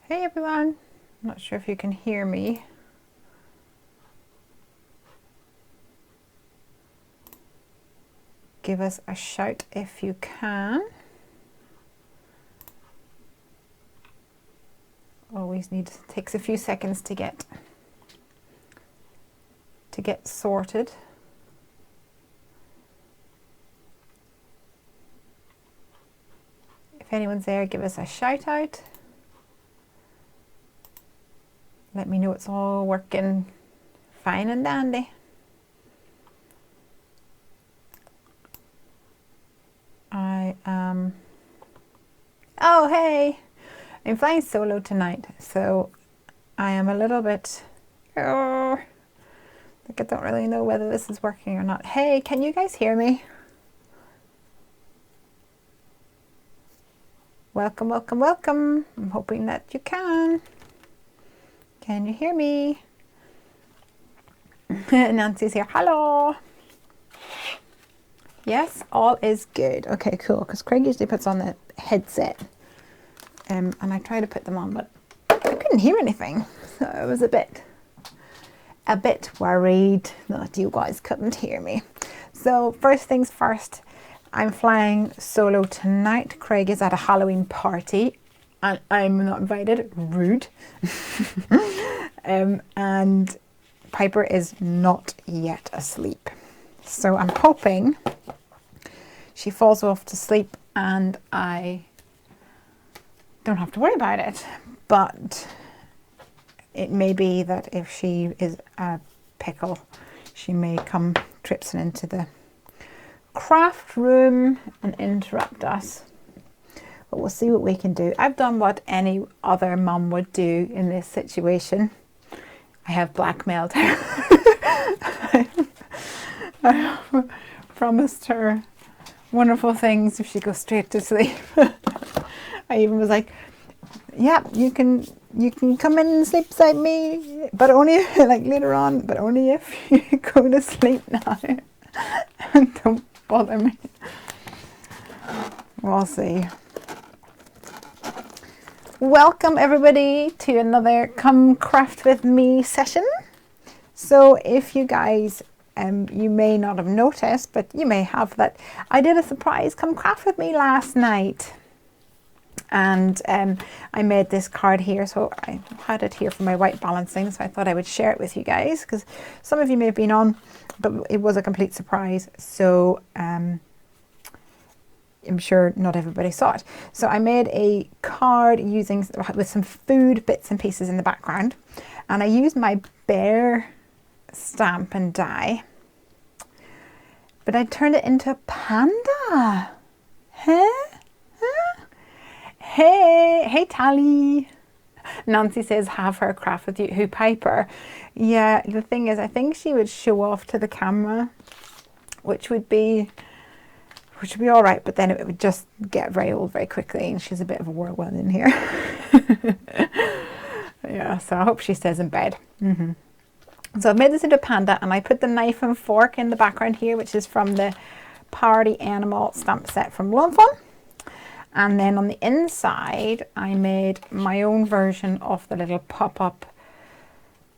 Hey everyone, I'm not sure if you can hear me. Give us a shout if you can. Always takes a few seconds to get sorted. If anyone's there, give us a shout out. Let me know it's all working fine and dandy. Oh hey, I'm flying solo tonight, so I am a little bit, like I don't really know whether this is working or not. Hey, can you guys hear me? Welcome, welcome, welcome. I'm hoping that you can. Can you hear me? Nancy's here. Hello. Yes, all is good. Okay, cool. Because Craig usually puts on the headset. And I try to put them on, but I couldn't hear anything. So I was a bit worried that you guys couldn't hear me. So first things first, I'm flying solo tonight. Craig is at a Halloween party and I'm not invited. Rude. And Piper is not yet asleep. So I'm hoping she falls off to sleep and I don't have to worry about it. But it may be that if she is a pickle, she may come tripping into the craft room and interrupt us. But we'll see what we can do. I've done what any other mum would do in this situation. I have blackmailed her. I have promised her wonderful things if she goes straight to sleep. I even was like, yeah, you can come in and sleep beside me, but only like later on, but only if you go to sleep now. And don't bother me. We'll see. Welcome everybody to another Come Craft With Me session. So if you guys, you may not have noticed, but you may have, that I did a surprise Come Craft With Me last night. And I made this card here, so I had it here for my white balancing, so I thought I would share it with you guys, because some of you may have been on, but it was a complete surprise, so I'm sure not everybody saw it. So I made a card with some food bits and pieces in the background, and I used my bear stamp and die, but I turned it into a panda. Hey Tally. Nancy says have her craft with you. Who, Piper? Yeah, the thing is, I think she would show off to the camera, which would be all right, but then it would just get very old very quickly, and she's a bit of a whirlwind in here. Yeah, so I hope she stays in bed. So I've made this into a panda, and I put the knife and fork in the background here, which is from the Party Animal stamp set from Fawn. And then on the inside, I made my own version of the little pop-up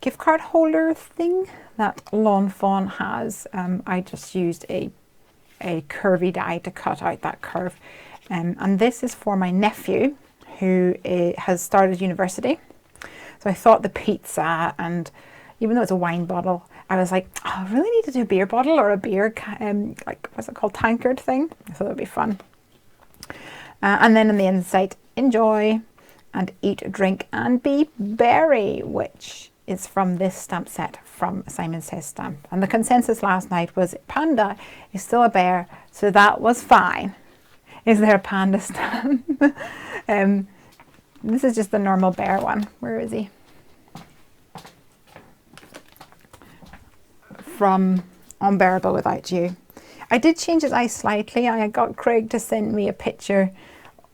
gift card holder thing that Fawn has. I just used a curvy die to cut out that curve. And this is for my nephew who has started university. So I thought the pizza, and even though it's a wine bottle, I was like, oh, I really need to do a beer bottle or a beer, like, what's it called, tankard thing. I thought it would be fun. And then on the inside, enjoy and eat, drink and be berry, which is from this stamp set from Simon Says Stamp. And the consensus last night was panda is still a bear, so that was fine. Is there a panda stamp? This is just the normal bear one. Where is he? From Unbearable Without You. I did change his eyes slightly. I got Craig to send me a picture,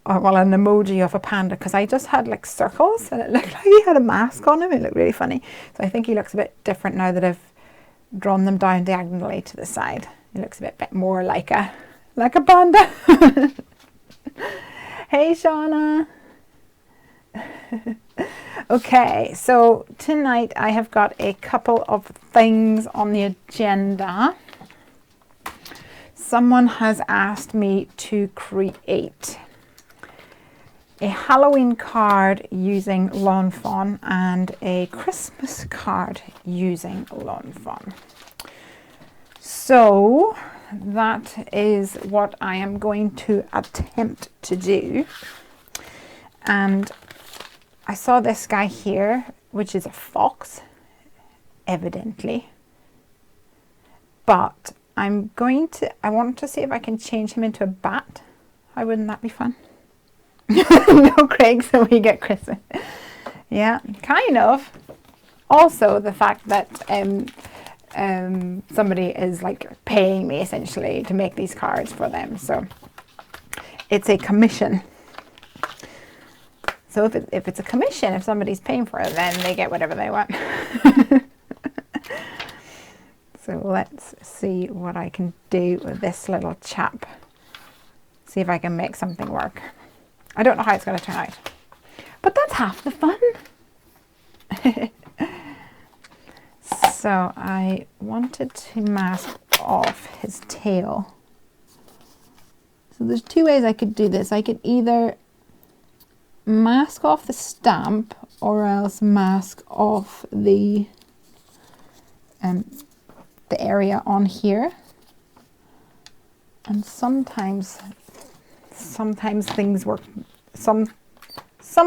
or well, an emoji of a panda, because I just had like circles and it looked like he had a mask on him. It looked really funny. So I think he looks a bit different now that I've drawn them down diagonally to the side. He looks a bit more like a panda. Hey Shauna. Okay, so tonight I have got a couple of things on the agenda. Someone has asked me to create a Halloween card using Lawn Fawn and a Christmas card using Lawn Fawn. So that is what I am going to attempt to do. And I saw this guy here, which is a fox, evidently. But I want to see if I can change him into a bat. Why wouldn't that be fun? No Craig, so we get Christmas. Yeah, kind of. Also, the fact that somebody is like paying me essentially to make these cards for them. So it's a commission. So if it's a commission, if somebody's paying for it, then they get whatever they want. So let's see what I can do with this little chap. See if I can make something work. I don't know how it's going to turn out, but that's half the fun. So I wanted to mask off his tail. So there's two ways I could do this. I could either mask off the stamp or else mask off the area on here. And sometimes things work, some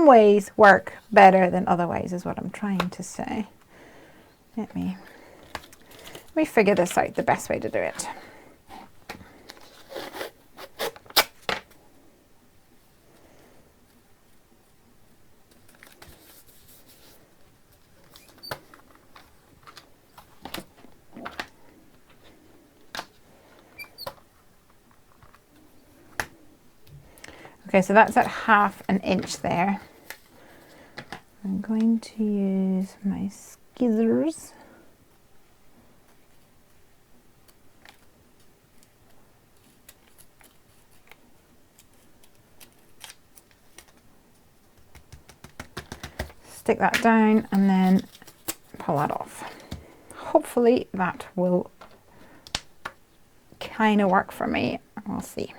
ways work better than other ways is what I'm trying to say. Let me figure this out, the best way to do it. Okay, so that's at 1/2 inch there. I'm going to use my scissors. Stick that down and then pull that off. Hopefully that will kind of work for me. We'll see.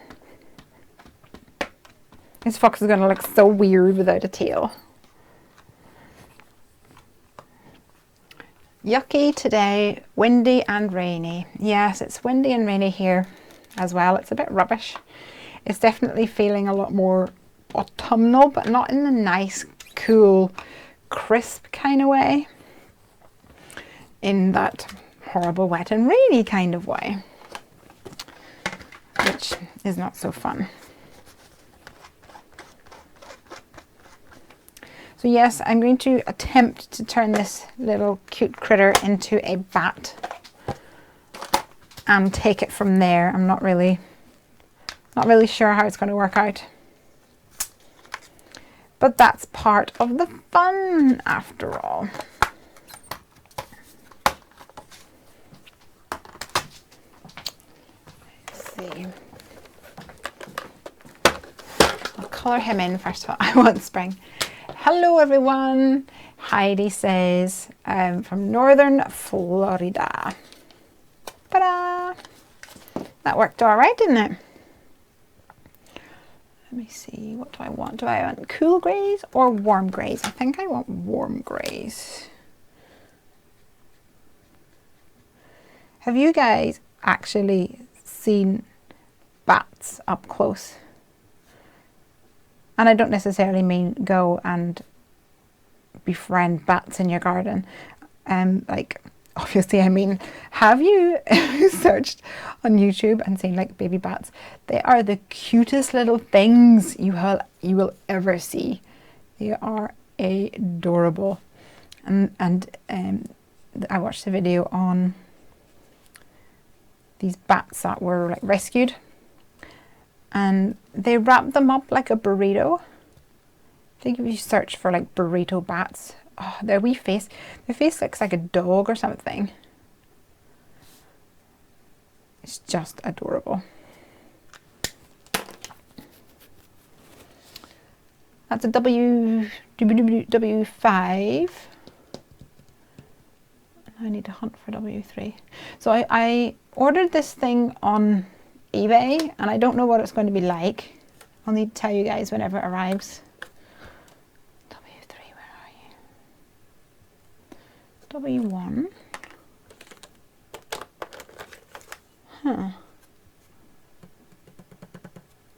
This fox is going to look so weird without a tail. Yucky today, windy and rainy. Yes, it's windy and rainy here as well. It's a bit rubbish. It's definitely feeling a lot more autumnal, but not in the nice, cool, crisp kind of way. In that horrible wet and rainy kind of way, which is not so fun. So yes, I'm going to attempt to turn this little cute critter into a bat and take it from there. I'm not really sure how it's going to work out. But that's part of the fun after all. Let's see. I'll colour him in first of all. I want spring. Hello everyone, Heidi says, from northern Florida. Ta-da! That worked all right, didn't it? Let me see, what do I want? Do I want cool greys or warm greys? I think I want warm greys. Have you guys actually seen bats up close? And I don't necessarily mean go and befriend bats in your garden. Like, obviously, I mean, have you searched on YouTube and seen like baby bats? They are the cutest little things you will ever see. They are adorable. And I watched a video on these bats that were like rescued. And they wrap them up like a burrito. I think if you search for like burrito bats, oh, their face looks like a dog or something. It's just adorable. That's a W5. I need to hunt for W3. So I ordered this thing on eBay, and I don't know what it's going to be like. I'll need to tell you guys whenever it arrives. W3, where are you? W1. Huh.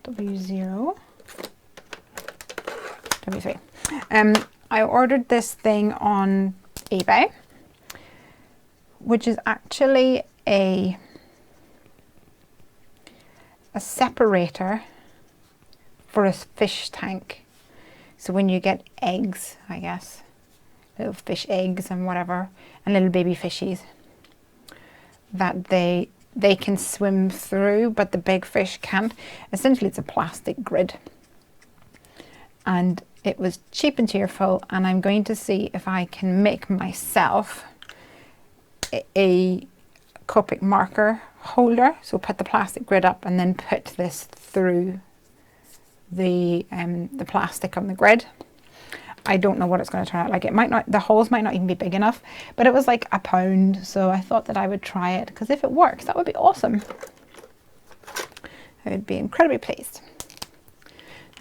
W0. W3. I ordered this thing on eBay, which is actually a separator for a fish tank. So when you get eggs, I guess, little fish eggs and whatever, and little baby fishies, that they can swim through, but the big fish can't. Essentially, it's a plastic grid. And it was cheap and cheerful, and I'm going to see if I can make myself a Copic marker holder. So put the plastic grid up and then put this through the plastic on the grid. I don't know what it's going to turn out like. It might not, the holes might not even be big enough, but it was like £1, so I thought that I would try it, because if it works, that would be awesome. I would be incredibly pleased.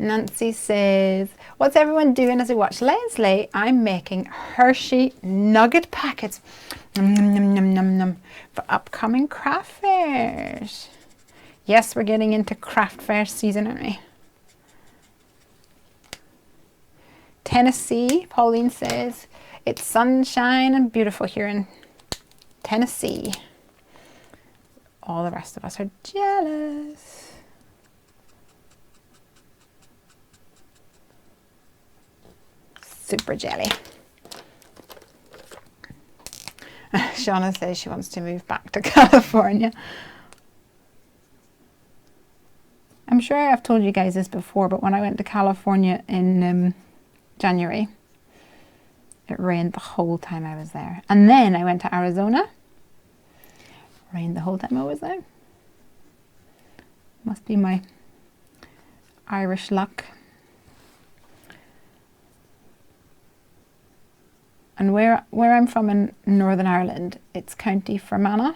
Nancy says, what's everyone doing as we watch Lesley? I'm making Hershey nugget packets for upcoming craft fairs. Yes, we're getting into craft fair season, aren't we? Tennessee, Pauline says, it's sunshine and beautiful here in Tennessee. All the rest of us are jealous. Super jelly. Shauna says she wants to move back to California. I'm sure I've told you guys this before, but when I went to California in January, it rained the whole time I was there. And then I went to Arizona. Rained the whole time I was there. Must be my Irish luck. And where I'm from in Northern Ireland, it's County Fermanagh.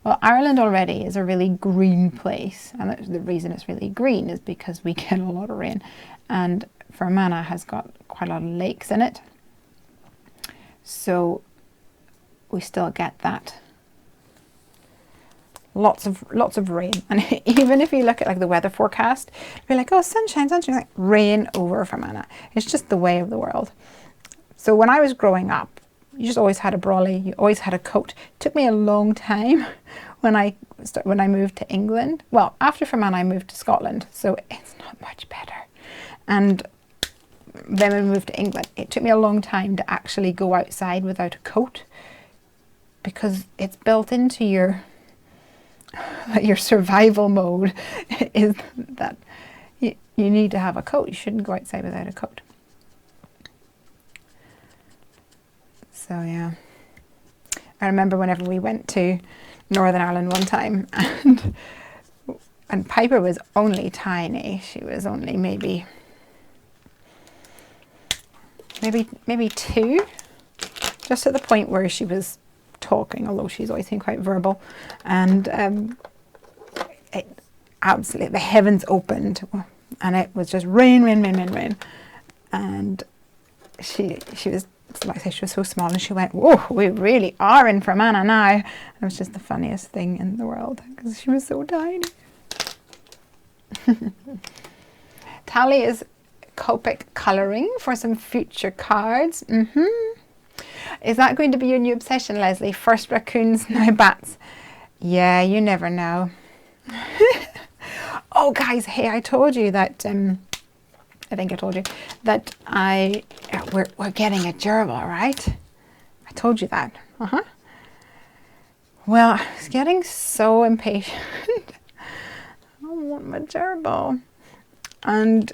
Well, Ireland already is a really green place, and the reason it's really green is because we get a lot of rain, and Fermanagh has got quite a lot of lakes in it, so we still get that. Lots of rain, and even if you look at like the weather forecast, you're like, oh, sunshine, like rain over Fermanagh. It's just the way of the world. So when I was growing up, you just always had a brolly, you always had a coat. It took me a long time when I moved to England. Well, after Fermanagh, I moved to Scotland, so it's not much better. And then when we moved to England, it took me a long time to actually go outside without a coat, because it's built into your survival mode is that you need to have a coat. You shouldn't go outside without a coat. So yeah, I remember whenever we went to Northern Ireland one time, and Piper was only tiny. She was only maybe 2, just at the point where she was talking, although she's always been quite verbal. And absolutely, the heavens opened, and it was just rain, and she was, like I say, she was so small, and she went, whoa, we really are in Fermanagh now. And it was just the funniest thing in the world, because she was so tiny. Tally is Copic colouring for some future cards. Is that going to be your new obsession, Lesley? First raccoons, now bats. Yeah, you never know. Oh, guys, hey, I told you that, I think I told you that we're getting a gerbil, right? I told you that. Well, I was getting so impatient. I want my gerbil. And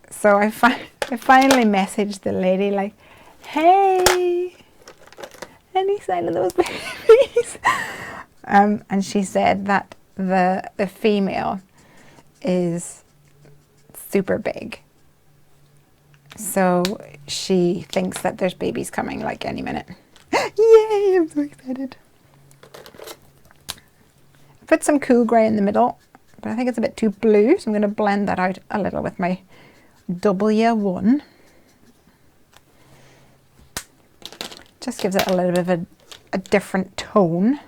so I finally messaged the lady, like, hey, any sign of those babies? And she said that the female is super big. So she thinks that there's babies coming like any minute. Yay, I'm so excited. Put some cool grey in the middle, but I think it's a bit too blue, so I'm going to blend that out a little with my W1. Just gives it a little bit of a different tone.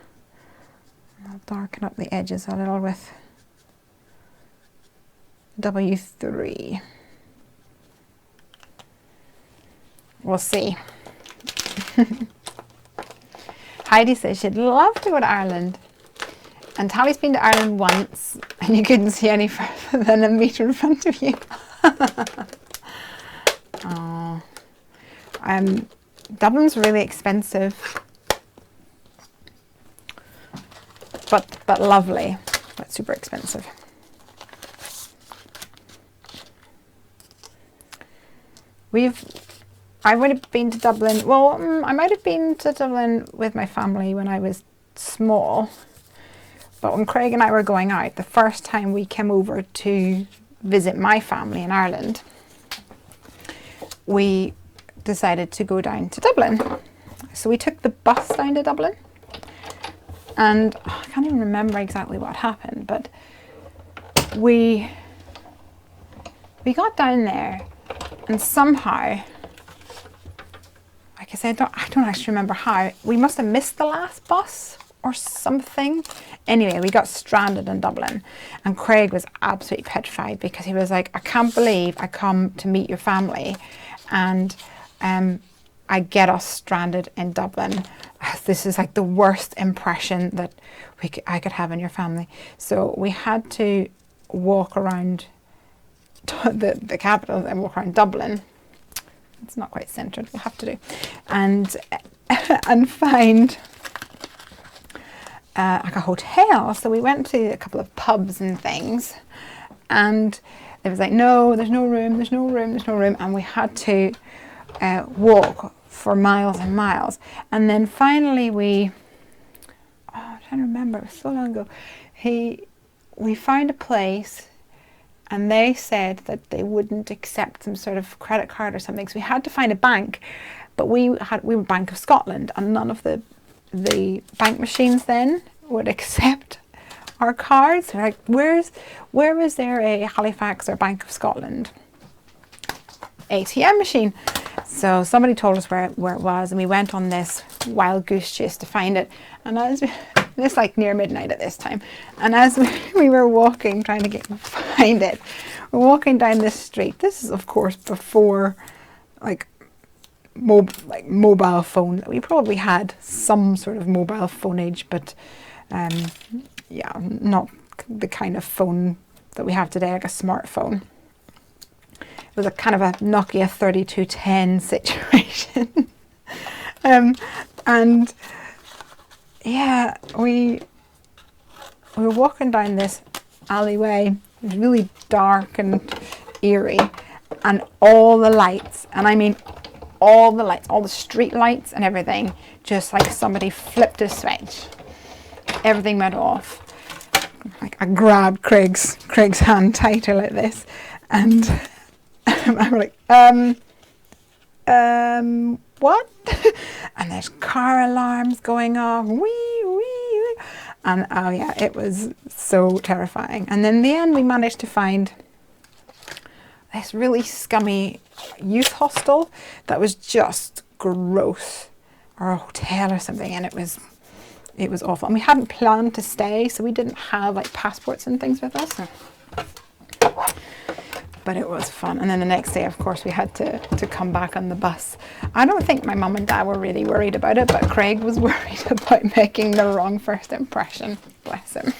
I'll darken up the edges a little with W3. We'll see. Heidi says she'd love to go to Ireland. And Tally's been to Ireland once and you couldn't see any further than a metre in front of you. Oh. Dublin's really expensive. But lovely. But super expensive. I would have been to Dublin, well, I might have been to Dublin with my family when I was small. But when Craig and I were going out, the first time we came over to visit my family in Ireland, we decided to go down to Dublin. So we took the bus down to Dublin. And I can't even remember exactly what happened, but we got down there and somehow, like I said, I don't actually remember how, we must have missed the last bus or something. Anyway, we got stranded in Dublin and Craig was absolutely petrified because he was like, I can't believe I come to meet your family and I get us stranded in Dublin. This is like the worst impression that I could have in your family. So we had to walk around the capital and walk around Dublin. It's not quite centred, we'll have to do. And find like a hotel. So we went to a couple of pubs and things and it was like, no, there's no room, there's no room, there's no room. And we had to walk for miles and miles. And then finally I'm trying to remember, it was so long ago. We found a place and they said that they wouldn't accept some sort of credit card or something. So we had to find a bank, but we were Bank of Scotland and none of the bank machines then would accept our cards. So we're like, where is there a Halifax or Bank of Scotland ATM machine? So somebody told us where it was and we went on this wild goose chase to find it. And it's like near midnight at this time. And as we were walking, trying to find it, we're walking down this street. This is of course before like mobile phone. We probably had some sort of mobile phoneage, but yeah, not the kind of phone that we have today, like a smartphone. It was a kind of a Nokia 3210 situation. And yeah, we were walking down this alleyway. It was really dark and eerie, and all the lights, and I mean all the lights, all the street lights and everything, just like somebody flipped a switch. Everything went off. Like I grabbed Craig's hand tighter like this, and I was like, what? And there's car alarms going off, wee, wee, wee. And oh yeah, it was so terrifying. And then in the end, we managed to find this really scummy youth hostel that was just gross, or a hotel or something, and it was awful. And we hadn't planned to stay, so we didn't have like passports and things with us. But it was fun. And then the next day, of course, we had to come back on the bus. I don't think my mum and dad were really worried about it, but Craig was worried about making the wrong first impression. Bless him.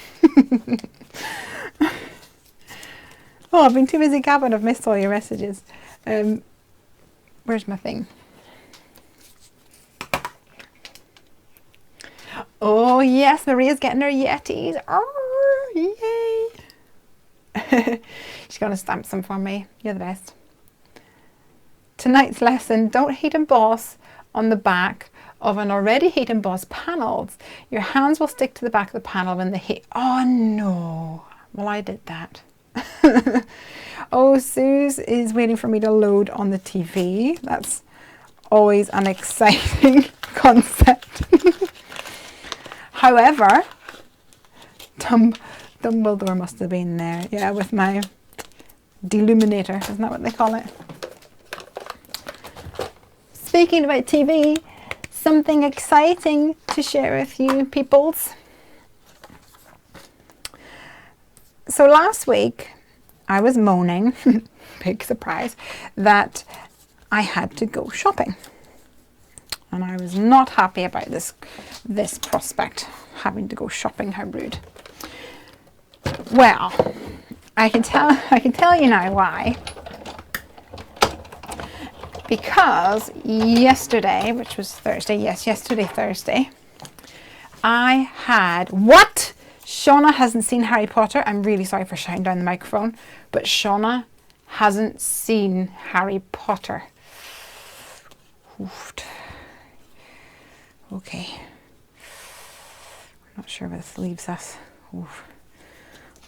Oh, I've been too busy gabbing. I've missed all your messages. Where's my thing? Oh, yes, Maria's getting her Yetis. Oh, yay. She's going to stamp some for me. You're the best. Tonight's lesson, don't heat emboss on the back of an already heat embossed panels. Your hands will stick to the back of the panel when the heat... Oh no. Well, I did that. Oh, Suze is waiting for me to load on the TV. That's always an exciting concept. However, Dumbledore must have been there. Yeah, with my deluminator. Isn't that what they call it? Speaking about TV, something exciting to share with you peoples. So last week, I was moaning, big surprise, that I had to go shopping. And I was not happy about this prospect, having to go shopping. How rude. Well, I can tell you now why. Because yesterday, which was Thursday, yes, yesterday, Thursday, I had, what? Shauna hasn't seen Harry Potter. I'm really sorry for shouting down the microphone, but Shauna hasn't seen Harry Potter. Oofed. Okay. I'm not sure where this leaves us. Oof.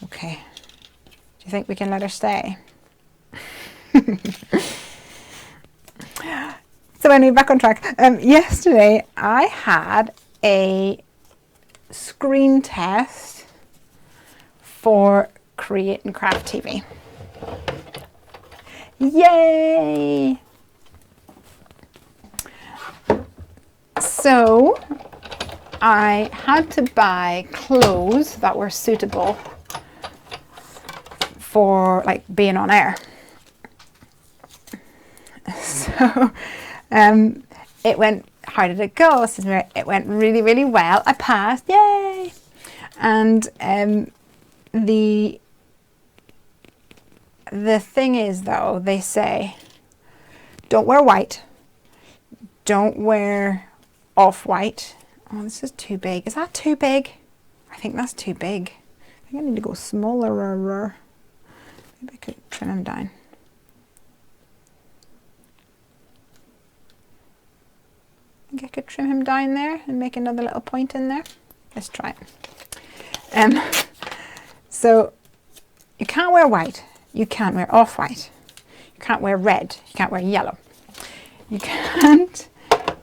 Okay. Do you think we can let her stay? So anyway, back on track. Yesterday I had a screen test for Create and Craft TV. Yay! So I had to buy clothes that were suitable for like being on air. So it went, how did it go? It went really, really well. I passed, yay! And the thing is though, they say, don't wear white, don't wear off-white. Oh, this is too big. Is that too big? I think that's too big. I think I need to go smaller. Maybe I could trim them down. I think I could trim him down there and make another little point in there. Let's try it. So you can't wear white. You can't wear off-white. You can't wear red. You can't wear yellow. You can't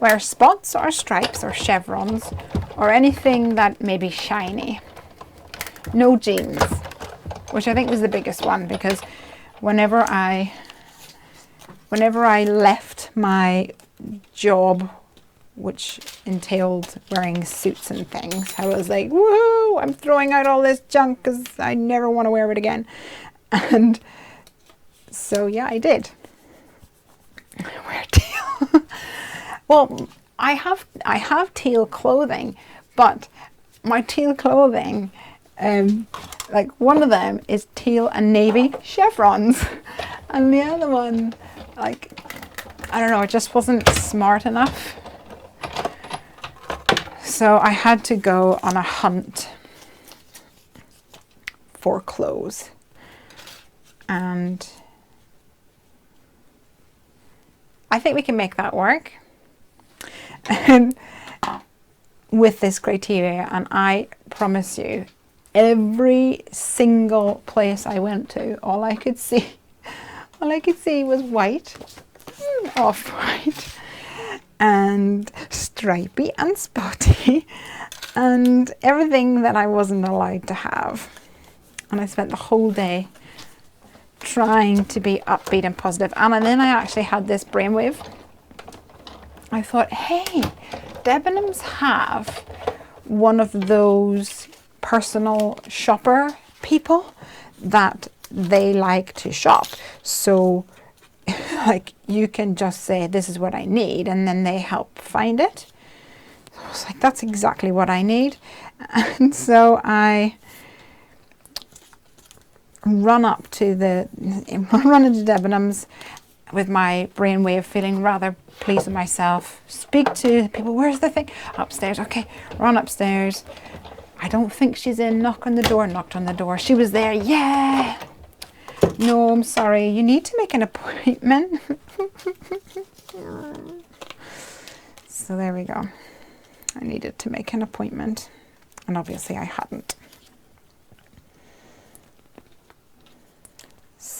wear spots or stripes or chevrons or anything that may be shiny. No jeans, which I think was the biggest one, because whenever I left my job, which entailed wearing suits and things, I was like, woohoo, I'm throwing out all this junk because I never want to wear it again. And so yeah, I did. I wear teal. Well, I have teal clothing, but my teal clothing, like one of them is teal and navy chevrons, and the other one, like, I don't know, it just wasn't smart enough. So I had to go on a hunt for clothes, and I think we can make that work. And with this criteria, and I promise you, every single place I went to, all I could see was white, off-white, and stripy and spotty, and everything that I wasn't allowed to have. And I spent the whole day trying to be upbeat and positive. And then I actually had this brainwave. I thought, hey, Debenhams have one of those personal shopper people that they like to shop. So like you can just say, this is what I need, and then they help find it. I was like, that's exactly what I need. And so I run into Debenhams with my brainwave, feeling rather pleased with myself. Speak to people, where's the thing? Upstairs, okay, run upstairs. I don't think she's in, knocked on the door. She was there, yeah. No, I'm sorry, you need to make an appointment. So there we go. I needed to make an appointment, and obviously I hadn't.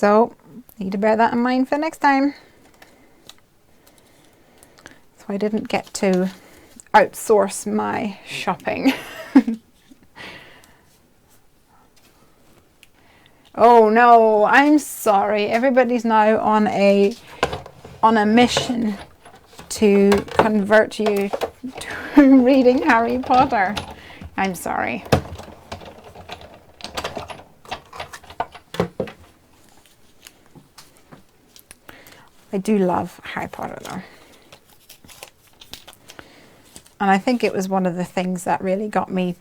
So, need to bear that in mind for the next time. So I didn't get to outsource my shopping. Oh no, I'm sorry. Everybody's now on a mission to convert you to reading Harry Potter. I'm sorry. I do love Harry Potter though. And I think it was one of the things that really got me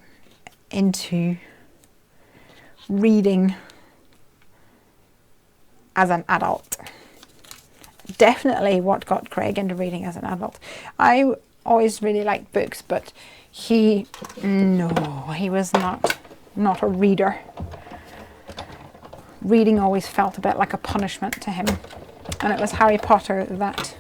into reading as an adult. Definitely what got Craig into reading as an adult. I always really liked books, but he was not a reader. Reading always felt a bit like a punishment to him. And it was Harry Potter that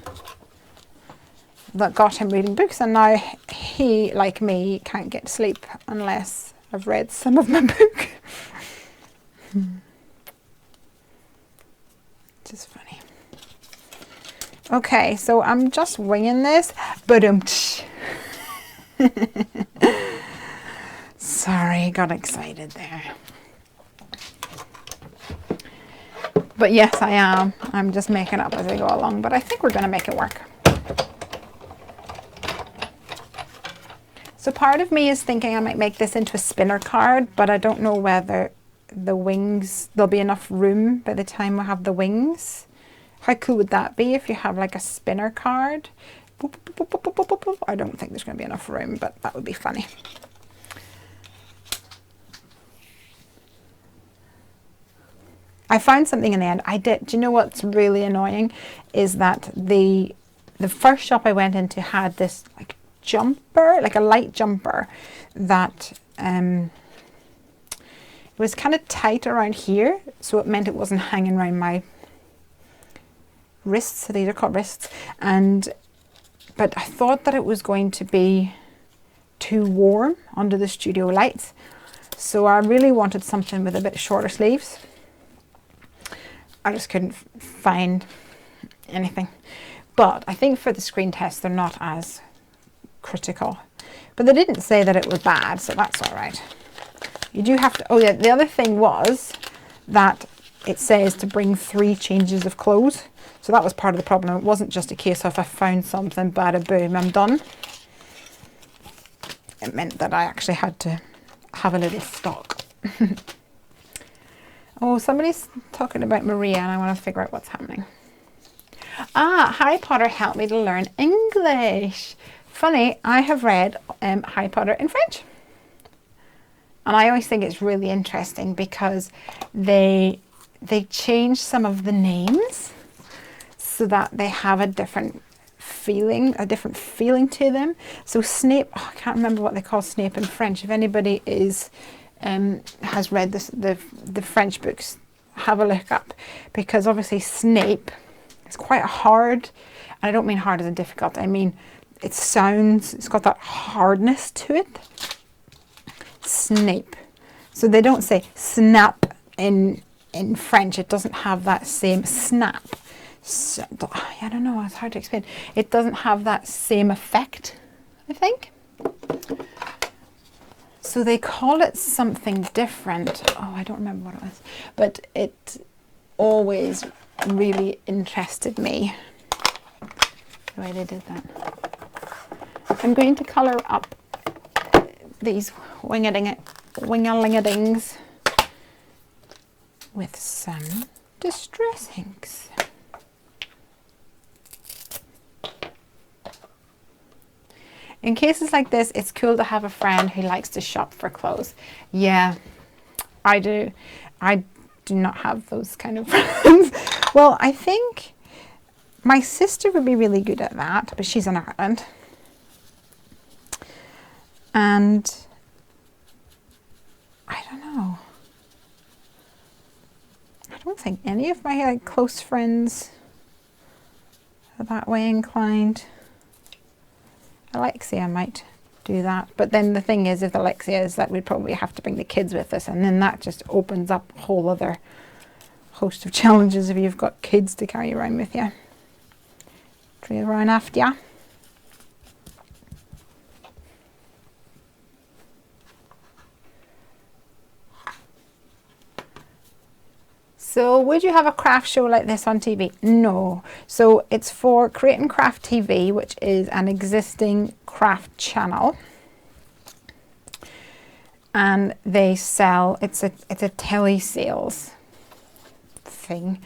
got him reading books, and now he, like me, can't get to sleep unless I've read some of my book. Just funny. Okay, so I'm just winging this, but sorry, got excited there. But yes, I am. I'm just making up as I go along, but I think we're going to make it work. So part of me is thinking I might make this into a spinner card, but I don't know whether the wings, there'll be enough room by the time we have the wings. How cool would that be if you have like a spinner card? I don't think there's going to be enough room, but that would be funny. I found something in the end. Do you know what's really annoying? Is that the first shop I went into had this like jumper, like a light jumper that it was kind of tight around here, so it meant it wasn't hanging around my wrists. So these are called wrists. But I thought that it was going to be too warm under the studio lights, so I really wanted something with a bit shorter sleeves. I just couldn't find anything. But I think for the screen test, they're not as critical. But they didn't say that it was bad, so that's all right. You do have to, oh yeah, the other thing was that it says to bring 3 changes of clothes. So that was part of the problem. It wasn't just a case of I found something, bada boom, I'm done. It meant that I actually had to have a little stock. Oh, somebody's talking about Maria and I want to figure out what's happening. Ah, Harry Potter helped me to learn English. Funny, I have read Harry Potter in French. And I always think it's really interesting because they change some of the names so that they have a different feeling to them. So Snape, I can't remember what they call Snape in French. If anybody has read the French books, have a look up, because obviously Snape is quite hard, and I don't mean hard as in difficult, I mean it's got that hardness to it. Snape. So they don't say snap in French. It doesn't have that same snap. So, I don't know, it's hard to explain. It doesn't have that same effect, I think. So they call it something different. Oh, I don't remember what it was. But it always really interested me the way they did that. I'm going to colour up these wing-a-ling-a-dings with some distress inks. In cases like this, it's cool to have a friend who likes to shop for clothes. Yeah, I do. I do not have those kind of friends. Well, I think my sister would be really good at that, but she's in Ireland. And I don't know. I don't think any of my close friends are that way inclined. Alexia might do that, but then the thing is, if Alexia is that, we'd probably have to bring the kids with us, and then that just opens up a whole host of challenges if you've got kids to carry around with you. Trail around after you. So would you have a craft show like this on TV? No. So it's for Create and Craft TV, which is an existing craft channel. And they sell, it's a telesales thing.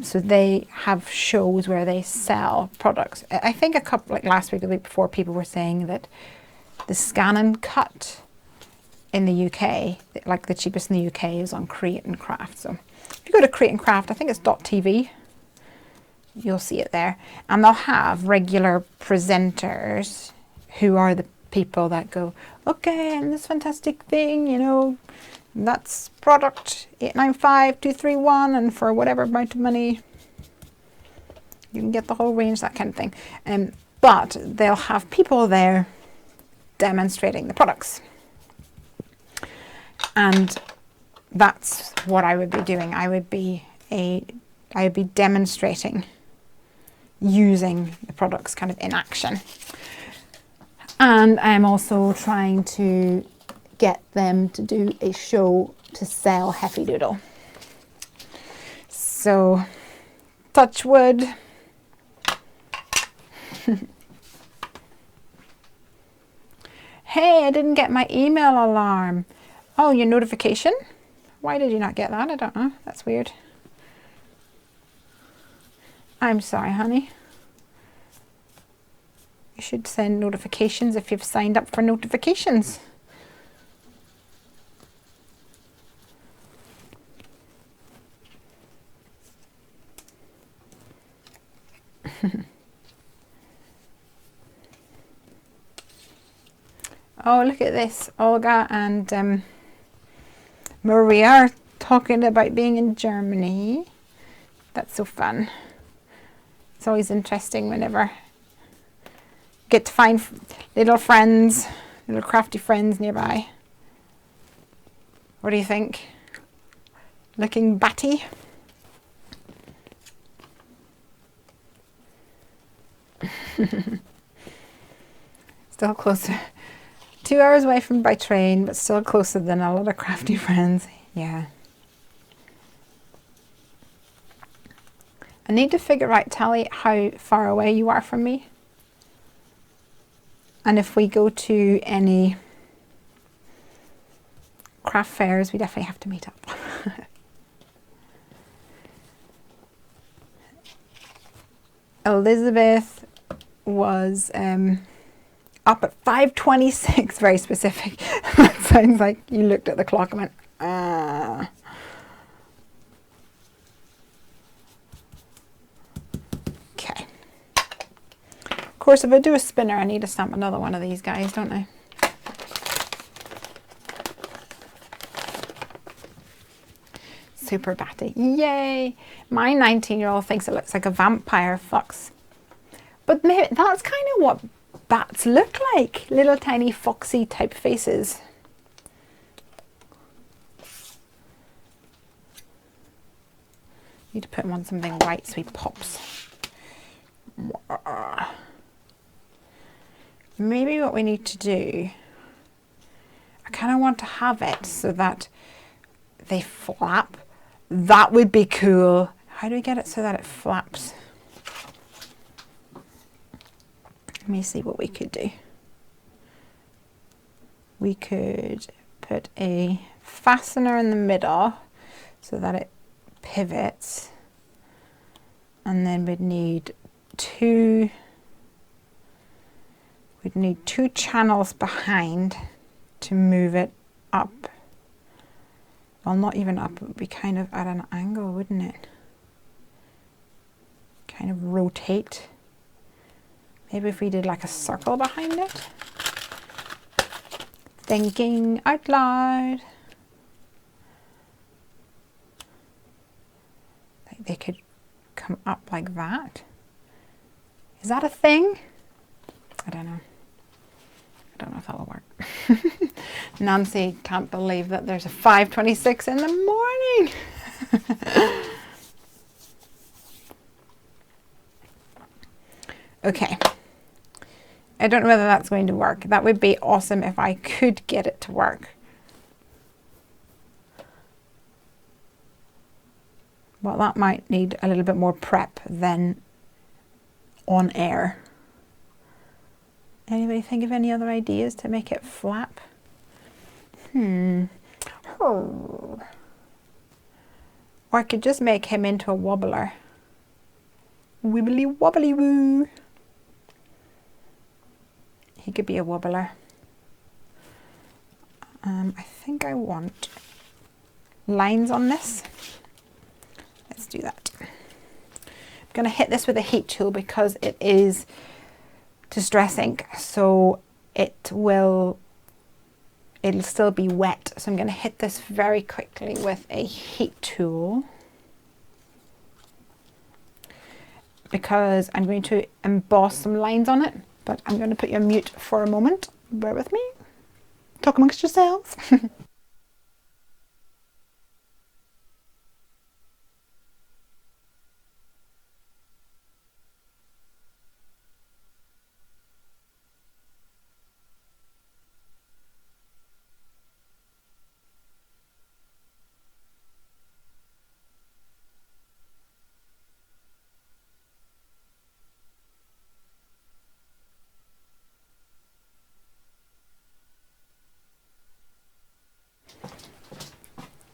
So they have shows where they sell products. I think a couple, like last week or the week before, people were saying that the Scan and Cut in the UK, like the cheapest in the UK, is on Create and Craft. So if you go to Create and Craft, I think it's .tv, you'll see it there. And they'll have regular presenters who are the people that go, okay, and this fantastic thing, you know, that's product 895231, and for whatever amount of money, you can get the whole range, that kind of thing. But they'll have people there demonstrating the products. And that's what I would be doing. I would be demonstrating using the products kind of in action. And I'm also trying to get them to do a show to sell Heffy Doodle. So, touch wood. Hey, I didn't get my email alarm. Oh, your notification? Why did you not get that? I don't know. That's weird. I'm sorry, honey. You should send notifications if you've signed up for notifications. Oh, look at this. Olga and Maria are talking about being in Germany. That's so fun. It's always interesting whenever get to find little friends, little crafty friends nearby. What do you think? Looking batty? Still closer. 2 hours away from by train, but still closer than a lot of crafty friends. Yeah. I need to figure out, Tally, how far away you are from me. And if we go to any craft fairs, we definitely have to meet up. Elizabeth was up at 5:26, very specific. That sounds like you looked at the clock and went, ah. Okay. Of course, if I do a spinner, I need to stamp another one of these guys, don't I? Super batty. Yay! My 19-year-old thinks it looks like a vampire fox. But maybe that's kind of what bats look like. Little tiny foxy type faces. Need to put him on something white so he pops. Maybe what we need to do, I kind of want to have it so that they flap. That would be cool. How do we get it so that it flaps? Let me see what we could do. We could put a fastener in the middle so that it pivots, and then we'd need two channels behind to move it up. Well, not even up, it would be kind of at an angle, wouldn't it? Kind of rotate. Maybe if we did like a circle behind it. Thinking out loud. Like they could come up like that. Is that a thing? I don't know. I don't know if that'll work. Nancy can't believe that there's a 5:26 in the morning. Okay. I don't know whether that's going to work. That would be awesome if I could get it to work. Well, that might need a little bit more prep than on air. Anybody think of any other ideas to make it flap? Or I could just make him into a wobbler. Wibbly wobbly woo. He could be a wobbler. I think I want lines on this. Let's do that. I'm going to hit this with a heat tool because it is distress ink, so it'll still be wet. So I'm going to hit this very quickly with a heat tool because I'm going to emboss some lines on it, but I'm going to put you on mute for a moment. Bear with me. Talk amongst yourselves.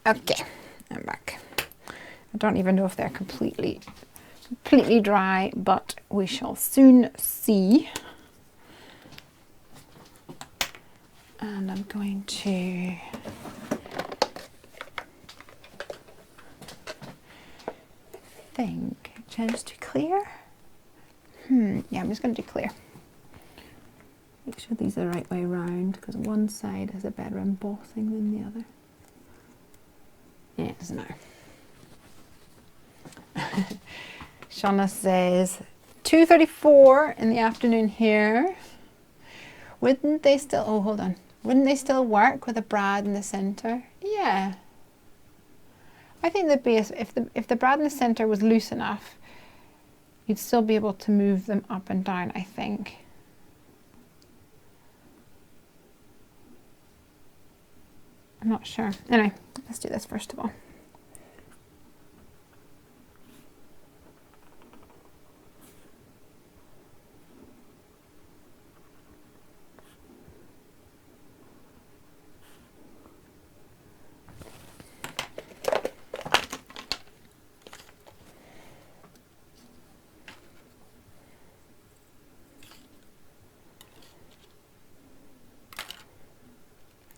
Okay, I'm back. I don't even know if they're completely dry, but we shall soon see. And I'm going to change to clear. Yeah, I'm just going to do clear. Make sure these are the right way around because one side has a better embossing than the other. Yeah, it doesn't matter. Shauna says 2:34 in the afternoon here. Wouldn't they still, oh hold on, wouldn't they still work with a brad in the centre? Yeah. I think they'd be, if the brad in the centre was loose enough, you'd still be able to move them up and down, I think. I'm not sure. Anyway, let's do this first of all.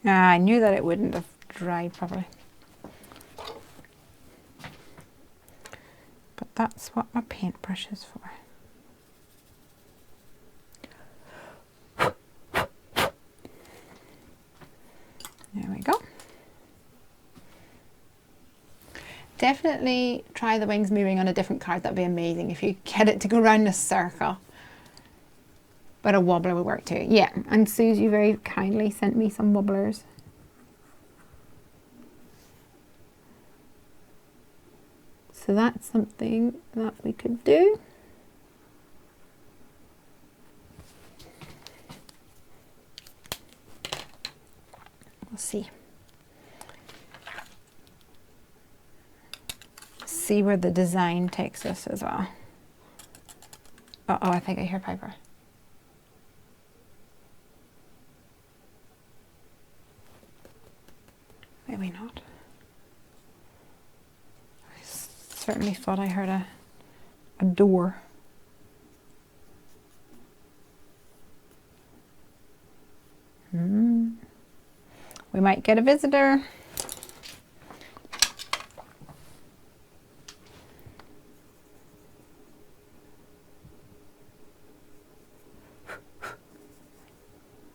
I knew that it wouldn't have dried properly. But that's what my paintbrush is for. There we go. Definitely try the wings moving on a different card. That'd be amazing if you get it to go around a circle. But a wobbler would work too. Yeah, and Susie very kindly sent me some wobblers. So that's something that we could do. We'll see. See where the design takes us as well. Uh-oh, I think I hear Piper. Maybe not. I certainly thought I heard a door. We might get a visitor.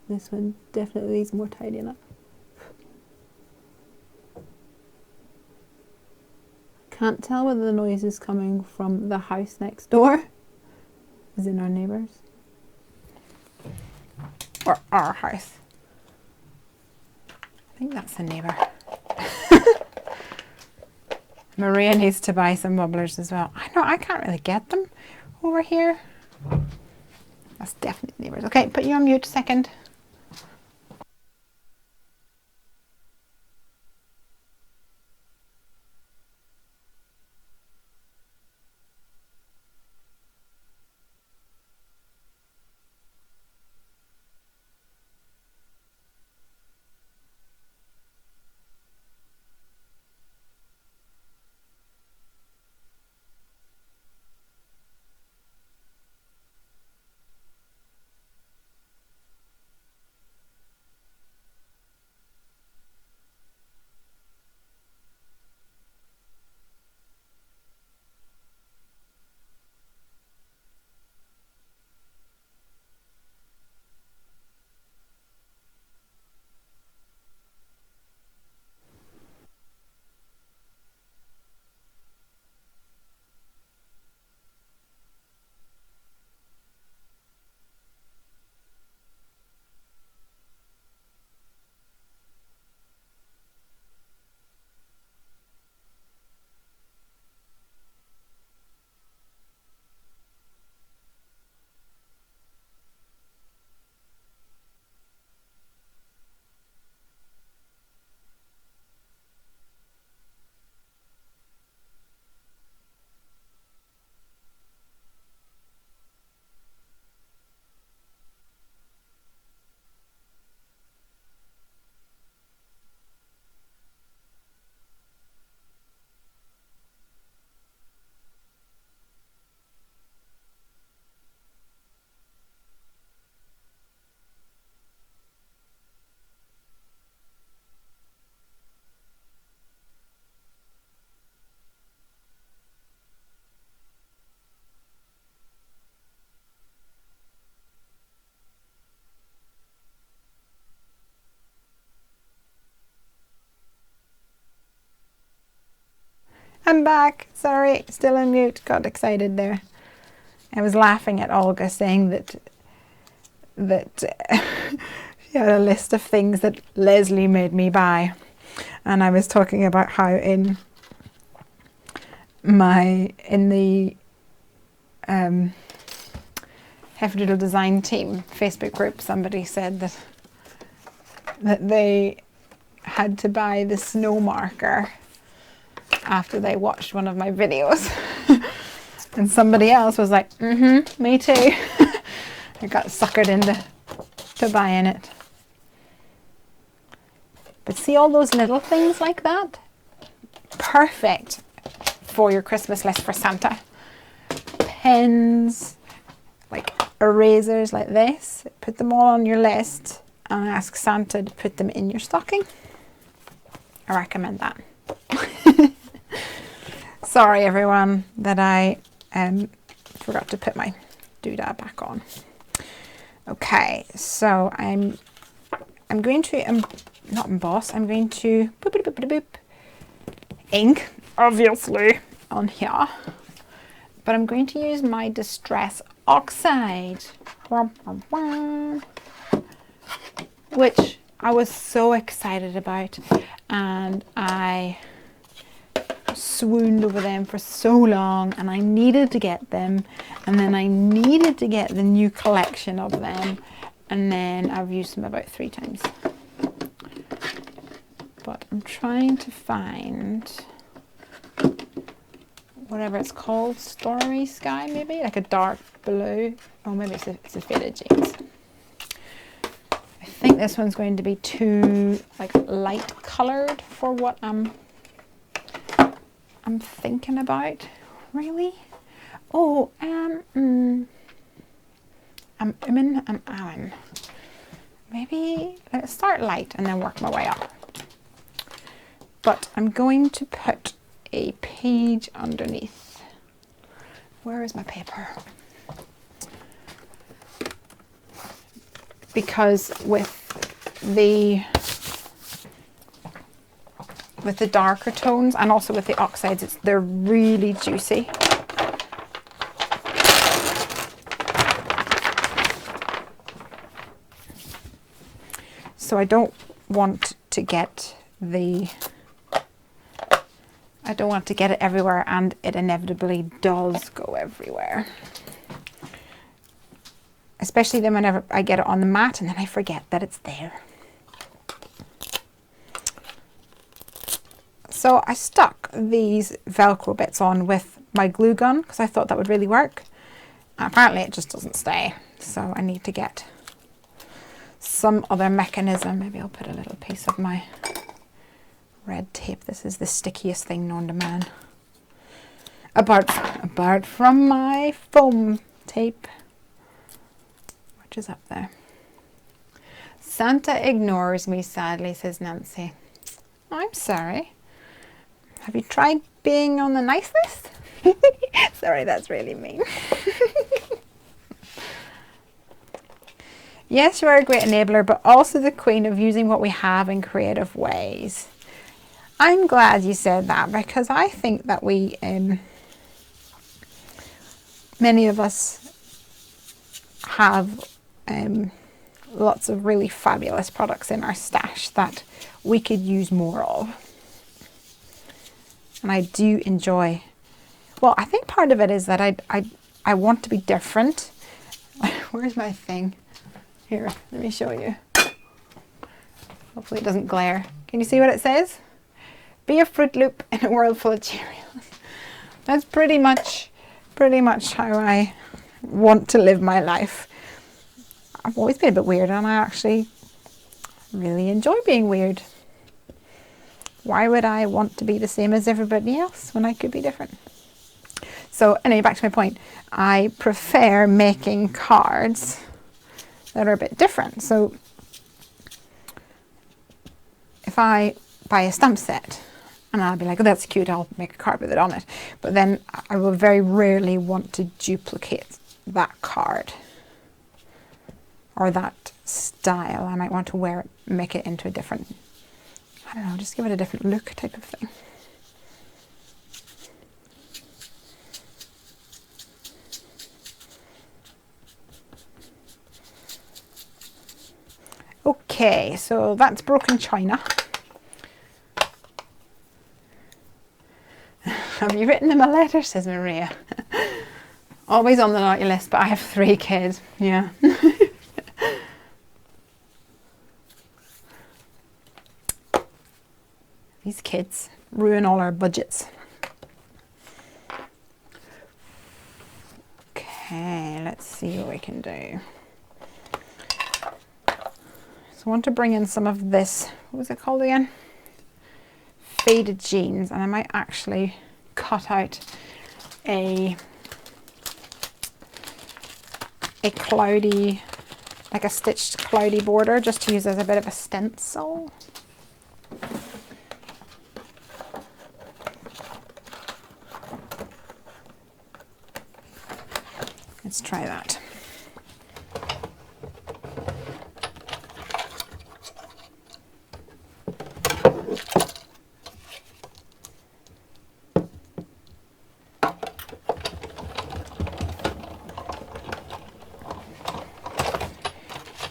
This one definitely needs more tidying up. Can't tell whether the noise is coming from the house next door, as in our neighbours, or our house. I think that's a neighbour. Maria needs to buy some bubblers as well. I know, I can't really get them over here. That's definitely neighbours. Okay, put you on mute a second. I'm back. Sorry, still on mute. Got excited there. I was laughing at Olga saying that she had a list of things that Lesley made me buy, and I was talking about how in the Heffy Design Team Facebook group, somebody said that they had to buy the snow marker after they watched one of my videos. And somebody else was like, me too. I got suckered into buying it. But see all those little things like that? Perfect for your Christmas list for Santa. Pens, like erasers like this. Put them all on your list and ask Santa to put them in your stocking. I recommend that. Sorry everyone that I forgot to put my doodad back on. Okay, so I'm going to not emboss. I'm going to ink, obviously, on here, but I'm going to use my Distress Oxide, which I was so excited about, and I swooned over them for so long, and I needed to get them, and then I needed to get the new collection of them, and then I've used them about 3 times. But I'm trying to find whatever it's called, Stormy Sky, maybe like a dark blue. Oh, maybe it's a faded jeans. I think this one's going to be too like light coloured for what I'm thinking about, really. Oh, I'm Alan. Maybe let's start light and then work my way up. But I'm going to put a page underneath. Where is my paper? Because with the darker tones and also with the oxides, they're really juicy. So I don't want to get the I don't want to get it everywhere, and it inevitably does go everywhere. Especially then whenever I get it on the mat and then I forget that it's there. So I stuck these Velcro bits on with my glue gun because I thought that would really work. Apparently it just doesn't stay, so I need to get some other mechanism. Maybe I'll put a little piece of my red tape. This is the stickiest thing known to man. Apart from my foam tape, which is up there. Santa ignores me sadly, says Nancy. I'm sorry. Have you tried being on the nice list? Sorry, that's really mean. Yes, you are a great enabler, but also the queen of using what we have in creative ways. I'm glad you said that, because I think that we, many of us have lots of really fabulous products in our stash that we could use more of. And I do enjoy, well, I think part of it is that I want to be different. Where's my thing? Here, let me show you. Hopefully it doesn't glare. Can you see what it says? Be a Fruit Loop in a world full of Cheerios. That's pretty much how I want to live my life. I've always been a bit weird, and I actually really enjoy being weird. Why would I want to be the same as everybody else when I could be different? So anyway, back to my point. I prefer making cards that are a bit different. So if I buy a stamp set and I'll be like, oh, that's cute, I'll make a card with it on it. But then I will very rarely want to duplicate that card or that style. I might want to wear it, make it into a different, I don't know, just give it a different look type of thing. Okay, so that's broken china. Have you written him a letter, says Maria. Always on the naughty list, but I have 3 kids. Yeah. These kids ruin all our budgets. Okay, let's see what we can do. So I want to bring in some of this, what was it called again? Faded jeans, and I might actually cut out a cloudy, like a stitched cloudy border, just to use as a bit of a stencil. Let's try that.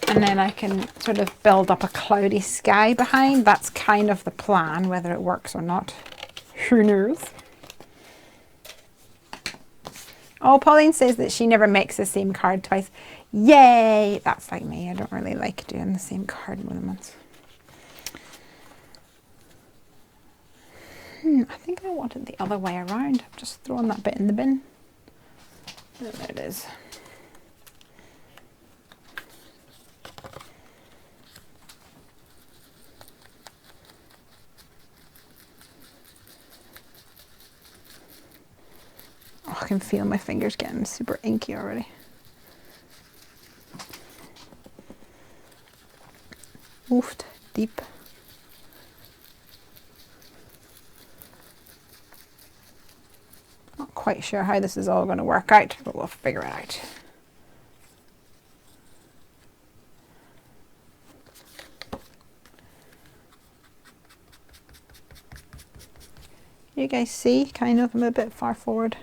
And then I can sort of build up a cloudy sky behind. That's kind of the plan. Whether it works or not, who knows? Oh, Pauline says that she never makes the same card twice. Yay! That's like me. I don't really like doing the same card more than once. I think I want it the other way around. I'm just throwing that bit in the bin. Oh, there it is. Oh, I can feel my fingers getting super inky already. Oofed deep. Not quite sure how this is all going to work out, but we'll figure it out. You guys see, kind of, I'm a bit far forward.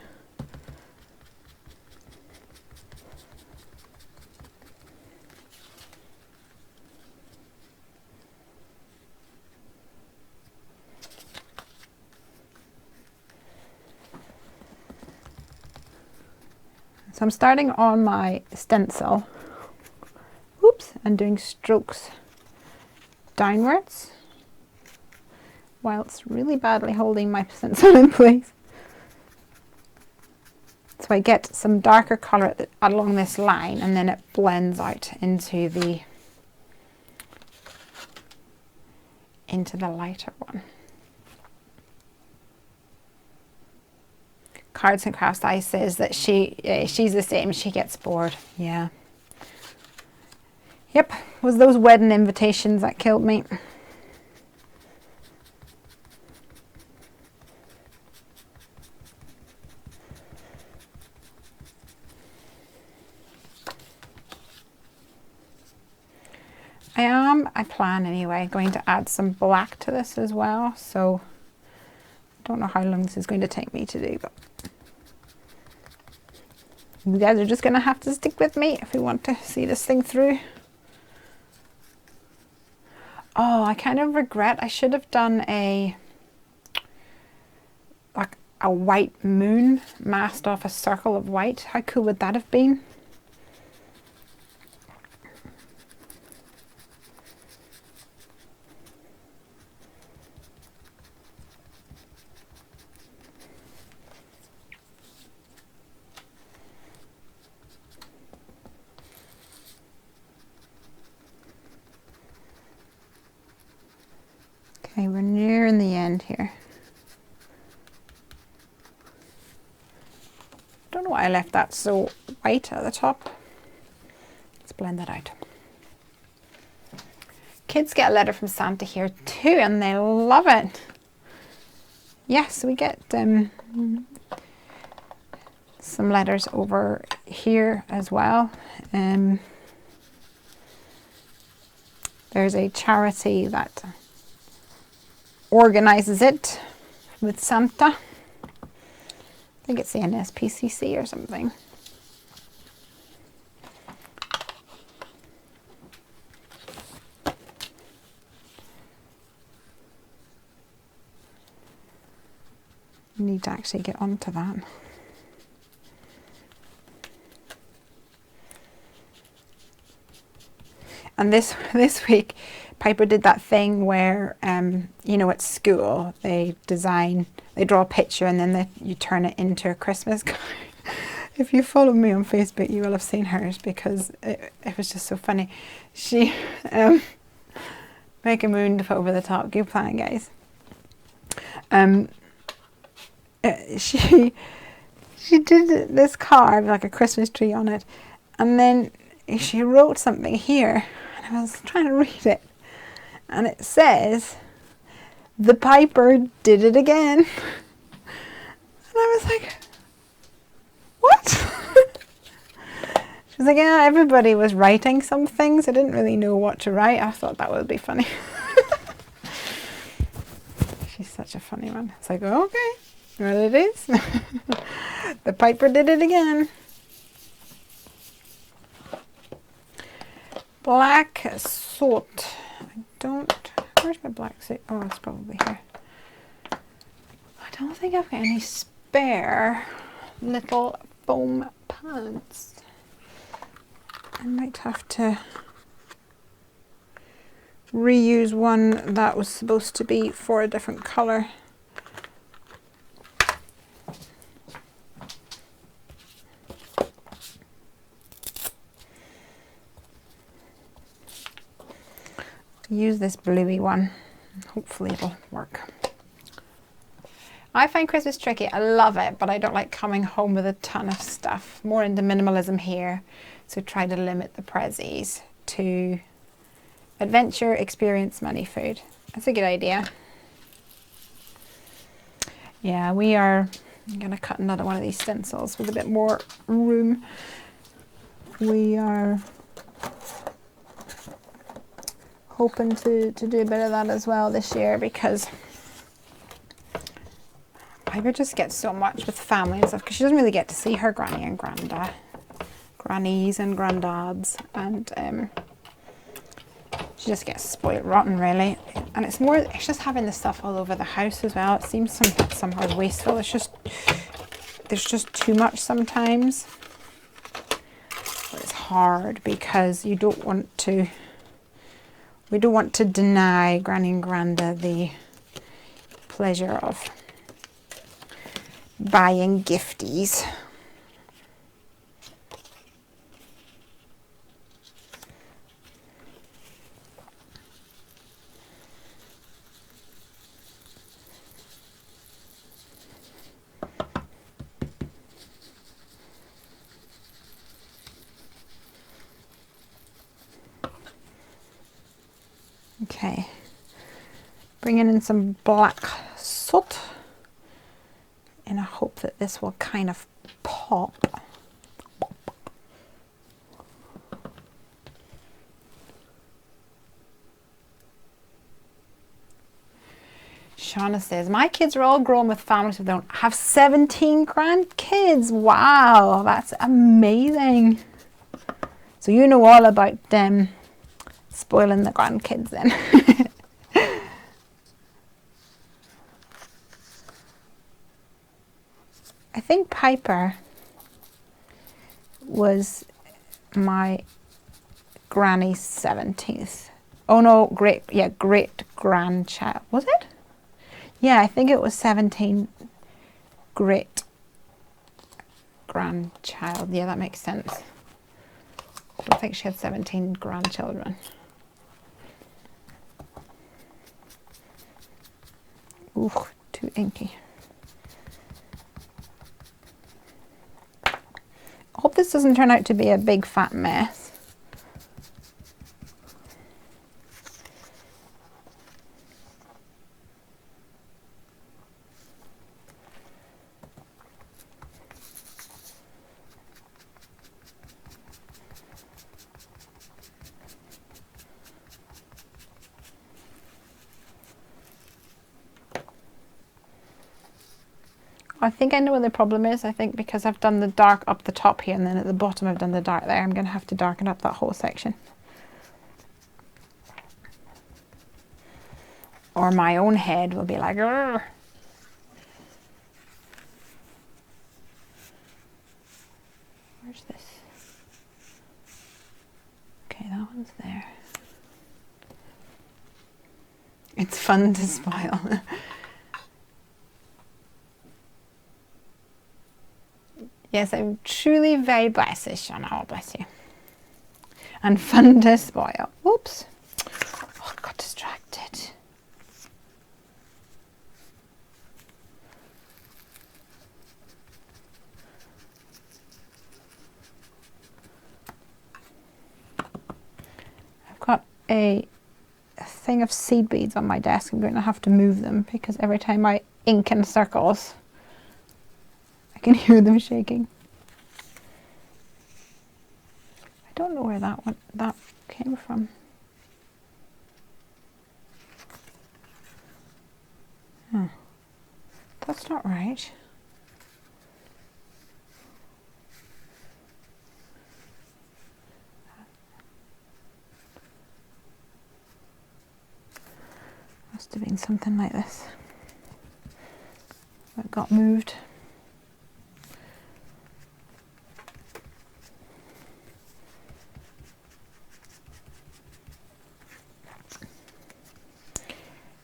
So I'm starting on my stencil, oops, and doing strokes downwards whilst really badly holding my stencil in place. So I get some darker colour along this line, and then it blends out into the lighter one. Cards and Crafts Ice says that she's the same. She gets bored. Yeah. Yep. It was those wedding invitations that killed me. I plan anyway, going to add some black to this as well. So I don't know how long this is going to take me to do, but you guys are just going to have to stick with me if you want to see this thing through. Oh, I kind of regret I should have done a white moon masked off a circle of white. How cool would that have been? Okay, we're nearing the end here. Don't know why I left that so white at the top. Let's blend that out. Kids get a letter from Santa here too, and they love it. Yes, we get some letters over here as well. There's a charity that organizes it with Santa. I think it's the NSPCC or something. Need to actually get onto that. And this week, Piper did that thing where, you know, at school, they draw a picture and then you turn it into a Christmas card. If you follow me on Facebook, you will have seen hers because it was just so funny. She, make a moon to put over the top. Good plan, guys. She did this card, like a Christmas tree on it, and then she wrote something here, and I was trying to read it, and it says, "The Piper did it again." And I was like, what? She was like, yeah, everybody was writing some things. I didn't really know what to write. I thought that would be funny. She's such a funny one. It's like, okay, well it is. The Piper did it again. Black soot. Where's my black soot? Oh, it's probably here. I don't think I've got any spare little foam pads. I might have to reuse one that was supposed to be for a different colour. Use this bluey one. Hopefully it'll work. I find Christmas tricky. I love it, but I don't like coming home with a ton of stuff. More into minimalism here. So try to limit the prezzies to adventure, experience, money, food. That's a good idea. Yeah, we are going to cut another one of these stencils with a bit more room. We are hoping to do a bit of that as well this year, because Piper just gets so much with family and stuff, because she doesn't really get to see her granny and granddad, grannies and granddads, and she just gets spoiled rotten really. And it's just having the stuff all over the house as well. It seems somehow wasteful. There's just too much sometimes. hard because you don't want to, we don't want to deny Granny and Granda the pleasure of buying gifties. Okay, bringing in some black soot in a hope that this will kind of pop. Shauna says, my kids are all grown with families of their own. I have 17 grandkids. Wow, that's amazing. So you know all about them spoiling the grandkids then. I think Piper was my granny's 17th. Oh no, great grandchild. Was it? Yeah, I think it was 17 great grandchild. Yeah, that makes sense. I don't think she had 17 grandchildren. Ooh, too inky. I hope this doesn't turn out to be a big fat mess. I think I know what the problem is. I think because I've done the dark up the top here and then at the bottom I've done the dark there, I'm going to have to darken up that whole section. Or my own head will be like, "Urgh." Where's this? Okay, that one's there. It's fun to spoil. Yes, I'm truly very blessed, Shauna. Oh, bless you. And fun to spoil. Oops. Oh, I got distracted. I've got a thing of seed beads on my desk. I'm going to have to move them because every time I ink in circles, I can hear them shaking. I don't know where that came from. Huh. That's not right. Must have been something like this that got moved.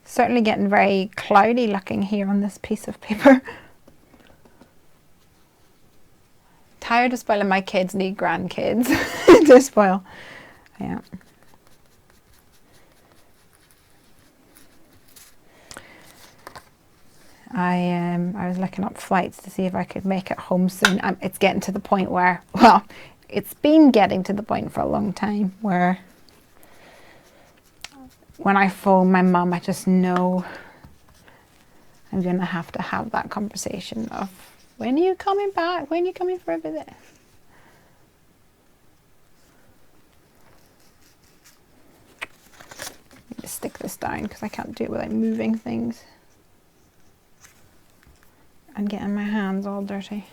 Certainly getting very cloudy looking here on this piece of paper. Tired of spoiling my kids, need grandkids to spoil. Yeah. I was looking up flights to see if I could make it home soon. It's getting to the point where, well, it's been getting to the point for a long time where when I phone my mum, I just know I'm going to have that conversation of, when are you coming back? When are you coming for a visit? Need to stick this down because I can't do it without moving things and getting my hands all dirty.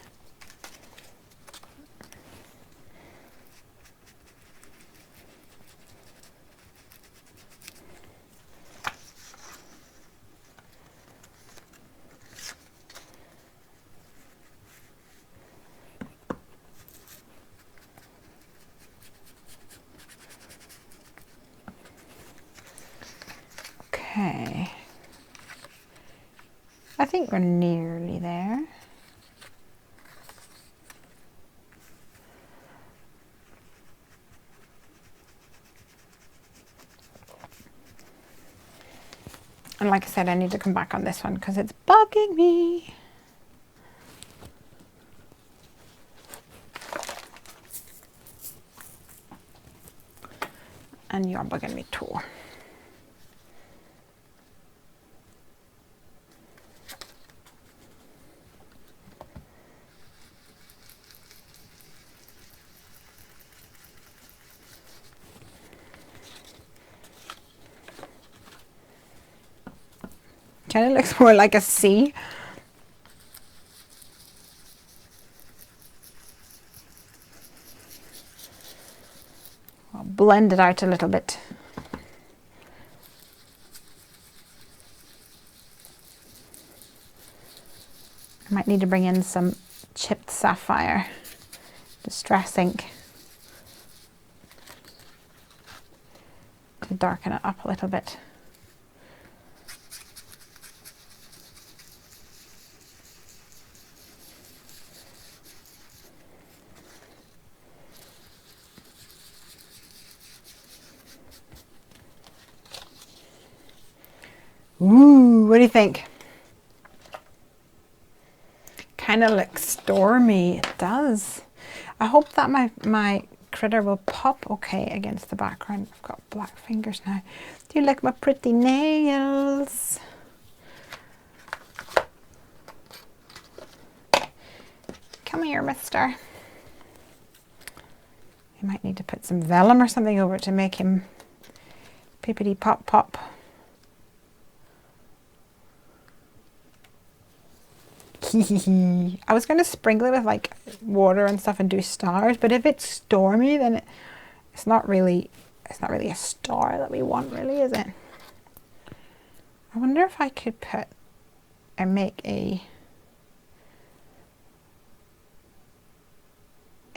Okay. I think we're nearly there. And like I said, I need to come back on this one because it's bugging me. And you're bugging me too. Kind of looks more like a C. I'll blend it out a little bit. I might need to bring in some chipped sapphire, distress ink, to darken it up a little bit. Ooh, what do you think? Kind of looks stormy. It does. I hope that my critter will pop okay against the background. I've got black fingers now. Do you like my pretty nails? Come here, mister. You might need to put some vellum or something over it to make him pippity pop pop. I was going to sprinkle it with like water and stuff and do stars, but if it's stormy, then it's not really a star that we want, really, is it? I wonder if I could put and make a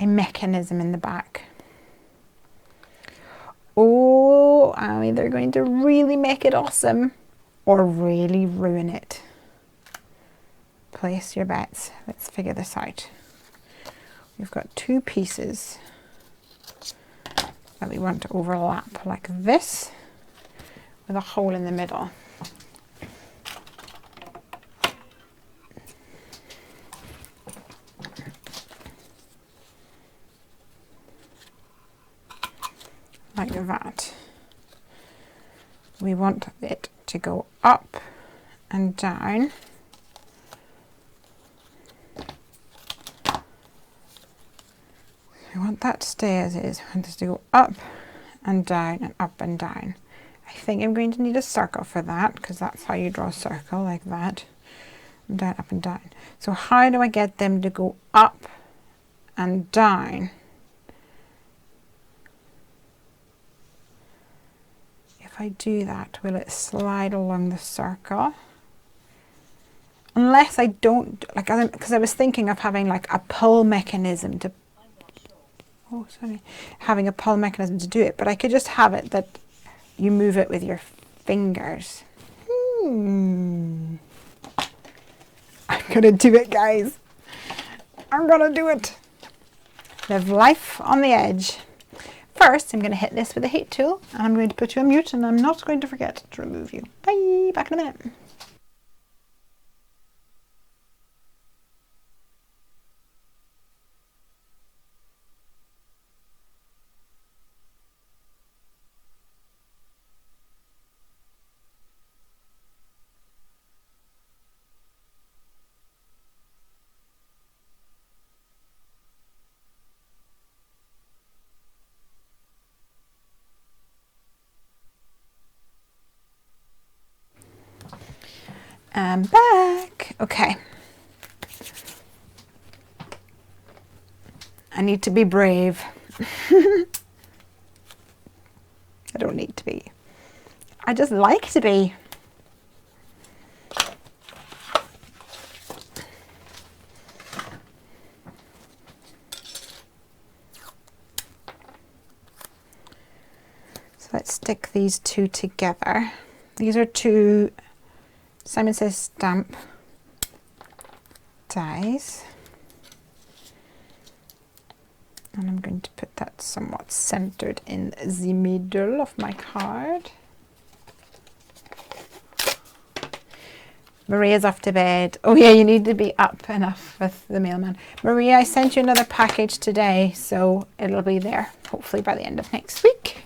mechanism in the back. Oh, I'm either going to really make it awesome or really ruin it. Place your bets. Let's figure this out. We've got two pieces that we want to overlap like this with a hole in the middle. Like that. We want it to go up and down. We want that to stay as is. We want this to go up and down and up and down. I think I'm going to need a circle for that because that's how you draw a circle, like that. Down, up and down. So how do I get them to go up and down? If I do that, will it slide along the circle? Unless I don't, like, because I was thinking of having like a pull mechanism to having a pull mechanism to do it, but I could just have it that you move it with your fingers. I'm gonna do it, guys. I'm gonna do it. Live life on the edge. First, I'm going to hit this with a heat tool, and I'm going to put you on mute, and I'm not going to forget to remove you. Bye, back in a minute. I'm back. Okay. I need to be brave. I don't need to be. I just like to be. So let's stick these two together. These are two Simon Says stamp dies. And I'm going to put that somewhat centered in the middle of my card. Maria's off to bed. Oh yeah, you need to be up enough with the mailman. Maria, I sent you another package today, so it'll be there hopefully by the end of next week.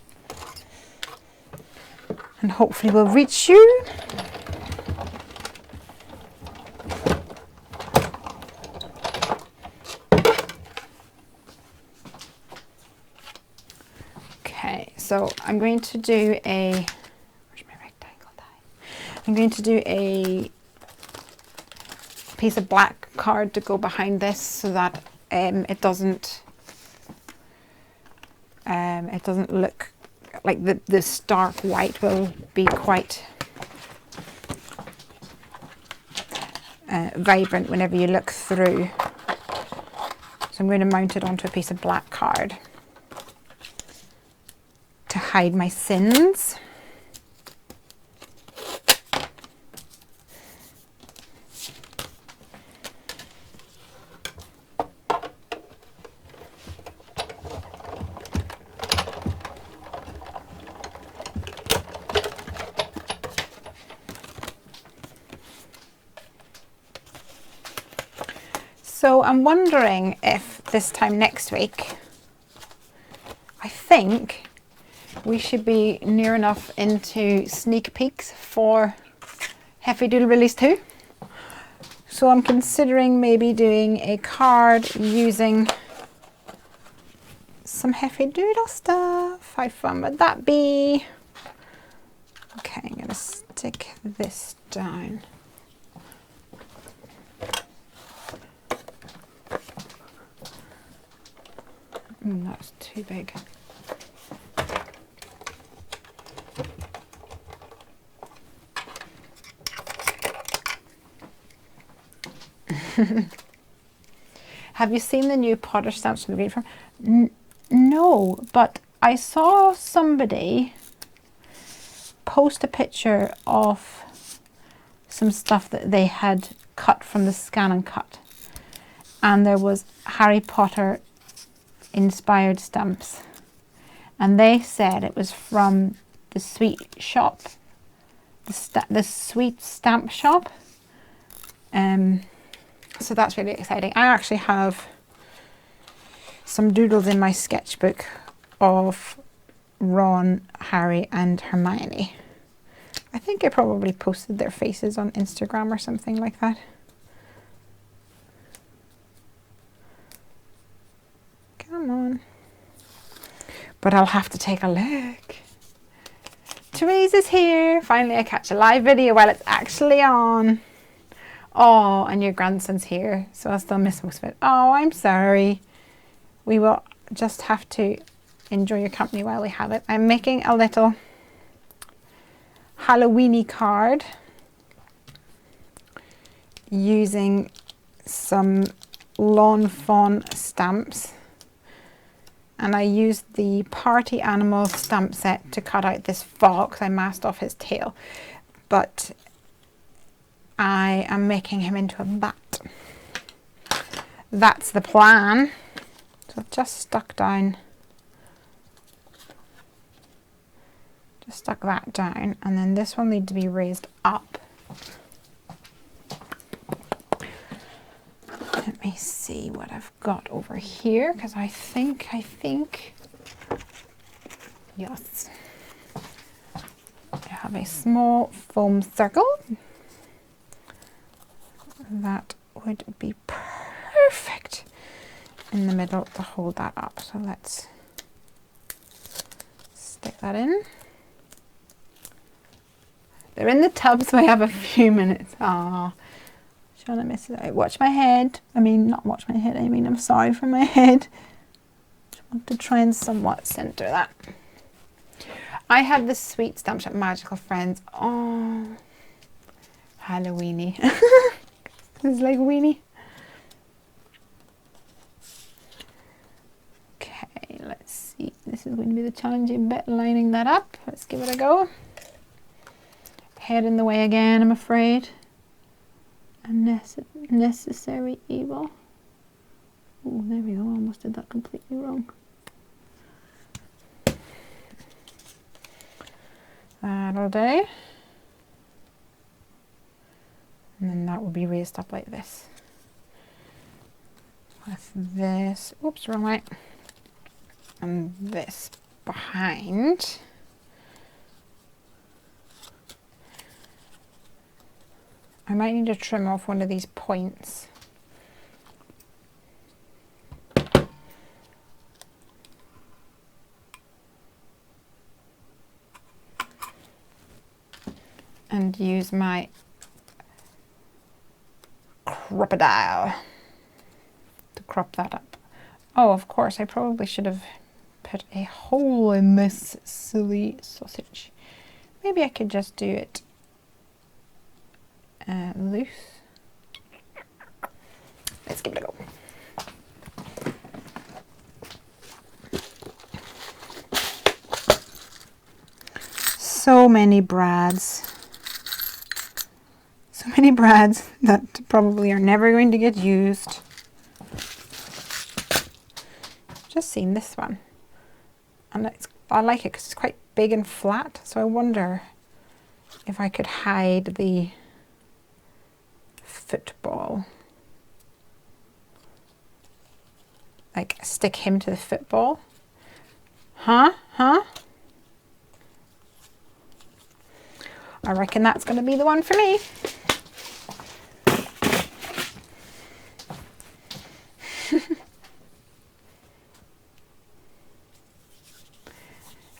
And hopefully we'll reach you. Okay, so I'm going to do a, where's my rectangle die? I'm going to do a piece of black card to go behind this so that it doesn't look like the stark white will be quite vibrant whenever you look through. So I'm going to mount it onto a piece of black card to hide my sins. So I'm wondering if this time next week, I think we should be near enough into sneak peeks for Heffy Doodle Release 2. So I'm considering maybe doing a card using some Heffy Doodle stuff. How fun would that be? Okay, I'm going to stick this down. That's too big. Have you seen the new Potter stamps from the Green Farm? No, but I saw somebody post a picture of some stuff that they had cut from the Scan and Cut, and there was Harry Potter inspired stamps, and they said it was from the sweet shop, the sweet stamp shop. So that's really exciting. I actually have some doodles in my sketchbook of Ron, Harry and Hermione. I think I probably posted their faces on Instagram or something like that. Come on. But I'll have to take a look. Therese is here. Finally I catch a live video while it's actually on. Oh, and your grandson's here, so I'll still miss most of it. Oh, I'm sorry. We will just have to enjoy your company while we have it. I'm making a little Halloweeny card using some Lawn Fawn stamps. And I used the Party Animal stamp set to cut out this fox. I masked off his tail. But I am making him into a bat. That's the plan. So I've just stuck that down, and then this will need to be raised up. Let me see what I've got over here, because I think, yes. I have a small foam circle. That would be perfect in the middle to hold that up. So let's stick that in. They're in the tub, so I have a few minutes. Ah, Shauna misses out. Watch my head. I mean, not watch my head. I mean, I'm sorry for my head. Just want to try and somewhat center that. I have the sweet stamps at Magical Friends. Oh, Halloweeny. It's like weenie. Okay, let's see. This is going to be the challenging bit, lining that up. Let's give it a go. head in the way again, I'm afraid. Unnecessary evil. Oh, there we go. I almost did that completely wrong. That'll do. And then that will be raised up like this. With this, oops, wrong way. And this behind. I might need to trim off one of these points. And use my crocodile to crop that up. Oh, of course, I probably should have put a hole in this silly sausage. Maybe I could just do it loose. Let's give it a go. So many brads. So many brads that probably are never going to get used. Just seen this one, and I like it because it's quite big and flat, so I wonder if I could hide the football, like stick him to the football. Huh? I reckon that's going to be the one for me.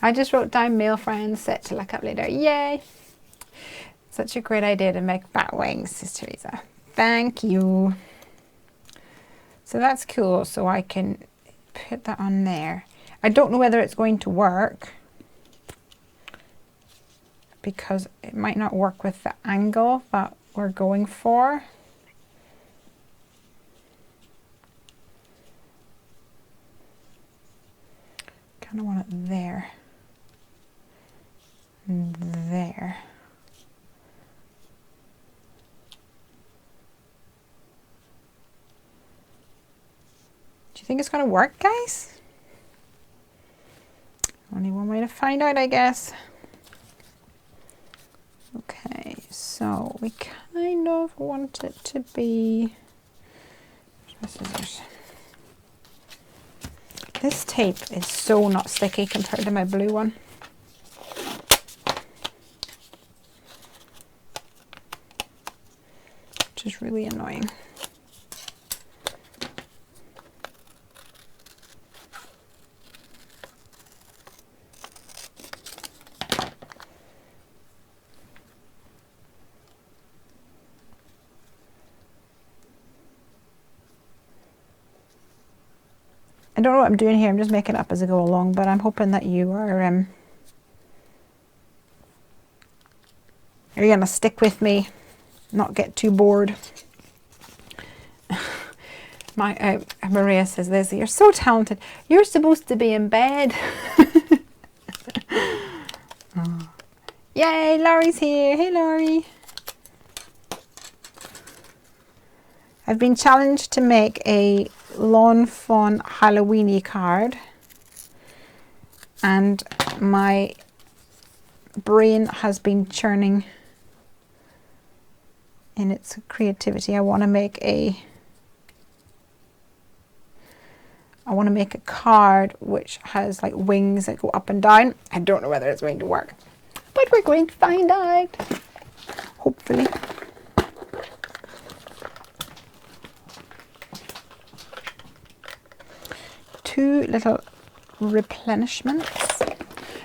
I just wrote down male friends set to look up later. Yay! Such a great idea to make bat wings, Sister Teresa. Thank you. So that's cool. So I can put that on there. I don't know whether it's going to work because it might not work with the angle that we're going for. Kind of want it there. And there. Do you think it's going to work, guys? Only one way to find out, I guess. Okay, so we kind of want it to be... Where's my scissors? This tape is so not sticky compared to my blue one. Which is really annoying. I don't know what I'm doing here, I'm just making it up as I go along, but I'm hoping that you are going to stick with me, not get too bored. Maria says, Lesley, you're so talented. You're supposed to be in bed. Oh. Yay, Laurie's here. Hey, Laurie. I've been challenged to make a lawn fawn Halloweeny card, and my brain has been churning in its creativity. I want to make a card which has like wings that go up and down. I don't know whether it's going to work, but we're going to find out, hopefully. Two little replenishments.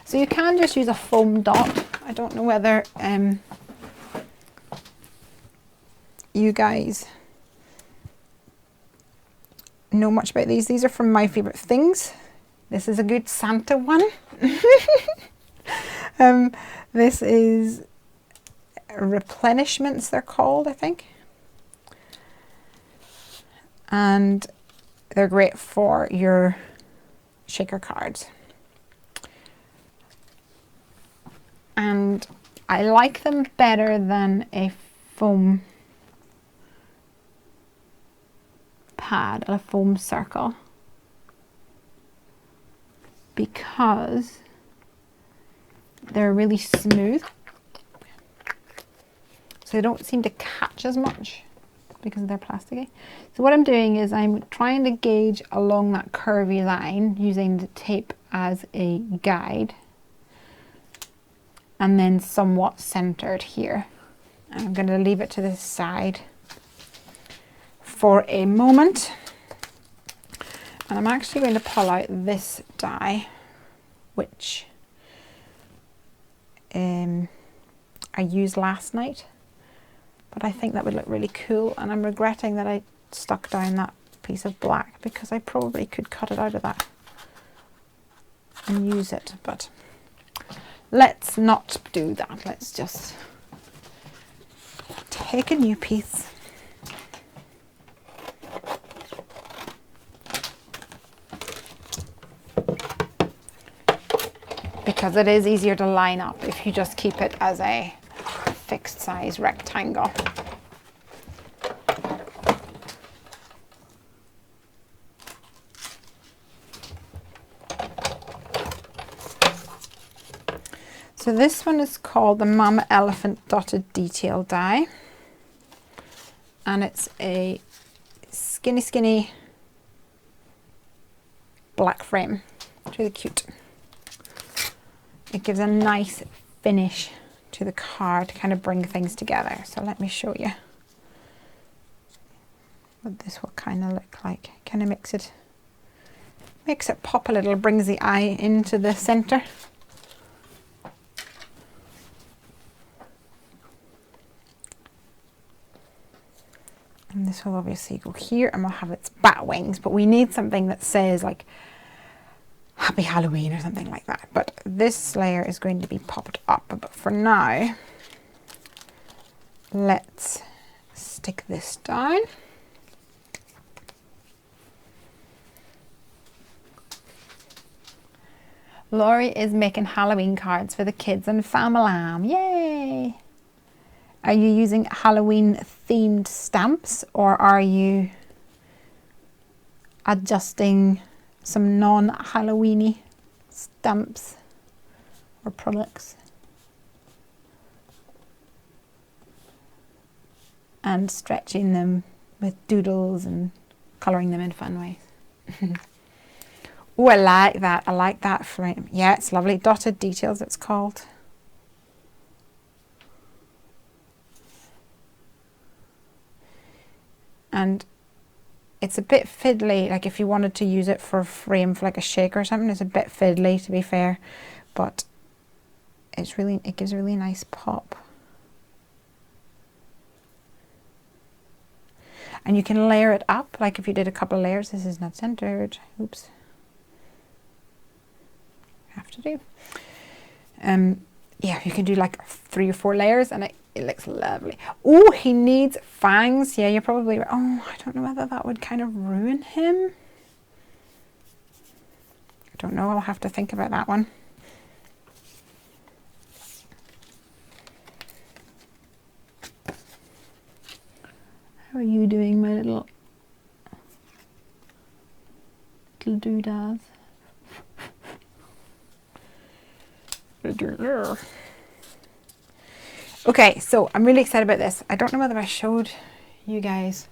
So you can just use a foam dot. I don't know whether you guys know much about these. These are from My Favorite Things. This is a good Santa one. This is replenishments, they're called, I think. And they're great for your shaker cards. And I like them better than a foam pad, a foam circle, because they're really smooth, so they don't seem to catch as much because they're plasticky. So what I'm doing is I'm trying to gauge along that curvy line using the tape as a guide, and then somewhat centered here. And I'm going to leave it to the side for a moment, and I'm actually going to pull out this die, which I used last night, but I think that would look really cool, and I'm regretting that I stuck down that piece of black, because I probably could cut it out of that and use it, but let's not do that. Let's just take a new piece. Because it is easier to line up if you just keep it as a fixed size rectangle. So this one is called the Mama Elephant Dotted Detail Die, and it's a skinny black frame. It's really cute. It gives a nice finish to the card to kind of bring things together. So let me show you what this will kind of look like. Kind of makes it pop a little, brings the eye into the center. And this will obviously go here, and we'll have its bat wings, but we need something that says like Happy Halloween or something like that. But this layer is going to be popped up. But for now, let's stick this down. Laurie is making Halloween cards for the kids and family. Yay! Are you using Halloween themed stamps, or are you adjusting some non-Halloweeny stamps or products and stretching them with doodles and colouring them in fun ways? Oh, I like that. I like that frame. Yeah, it's lovely. Dotted Details, it's called. And it's a bit fiddly, like if you wanted to use it for a frame for like a shake or something, it's a bit fiddly, to be fair, but it gives a really nice pop. And you can layer it up, like if you did a couple of layers. This is not centered. Oops. Have to do. Yeah, you can do like 3 or 4 layers, and it looks lovely. Oh, he needs fangs. Yeah, you're probably right. Oh, I don't know whether that would kind of ruin him. I don't know. I'll have to think about that one. How are you doing, my little doodads? Okay, so I'm really excited about this. I don't know whether I showed you guys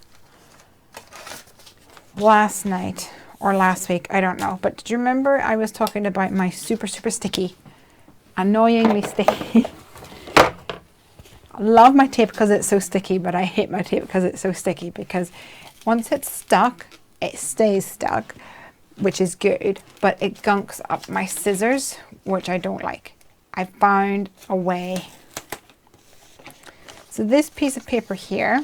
last night or last week. I don't know. But did you remember I was talking about my super sticky, annoyingly sticky? I love my tape because it's so sticky, but I hate my tape because it's so sticky, because once it's stuck, it stays stuck, which is good, but it gunks up my scissors, which I don't like. I found a way. So this piece of paper here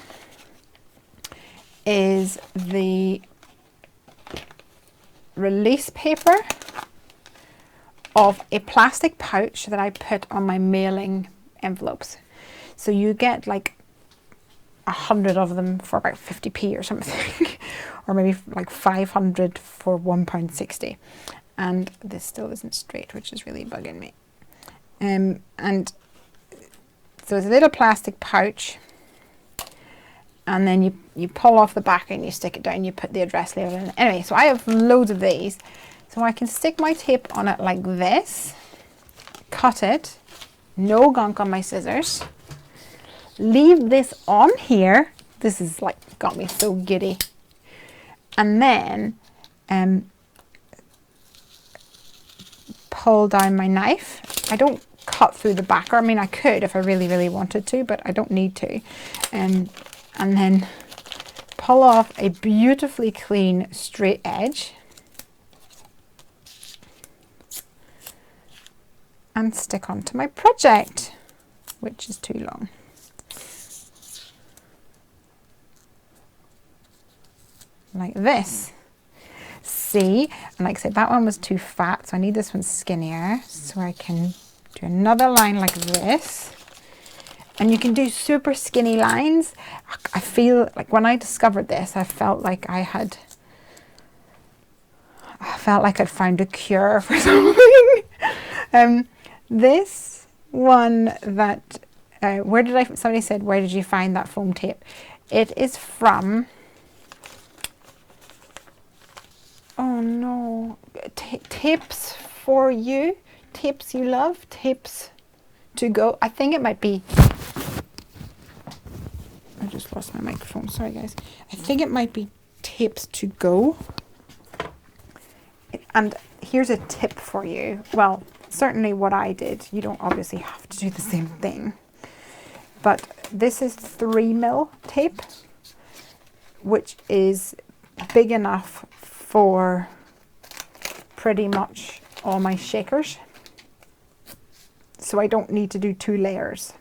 is the release paper of a plastic pouch that I put on my mailing envelopes. So you get like 100 of them for about 50p or something, or maybe like 500 for £1.60. And this still isn't straight, which is really bugging me. And So it's a little plastic pouch, and then you pull off the back and you stick it down, you put the address label in. Anyway, so I have loads of these. So I can stick my tape on it like this, cut it, no gunk on my scissors, leave this on here. This is like got me so giddy. And then pull down my knife. I don't cut through the back, or I mean I could if I really, really wanted to, but I don't need to. And then pull off a beautifully clean straight edge. And stick onto my project, which is too long. Like this. See, and like I said, that one was too fat, so I need this one skinnier, so I can do another line like this. And you can do super skinny lines. I feel like when I discovered this, I felt like I'd found a cure for something. This one that, somebody said, where did you find that foam tape? It is from, oh no, Tips for You, Tips You Love, Tips to Go. I think it might be, I just lost my microphone, sorry guys. I think it might be Tips to Go. And here's a tip for you. Well, certainly what I did. You don't obviously have to do the same thing. But this is 3mm tape, which is big enough for pretty much all my shakers. So I don't need to do 2 layers.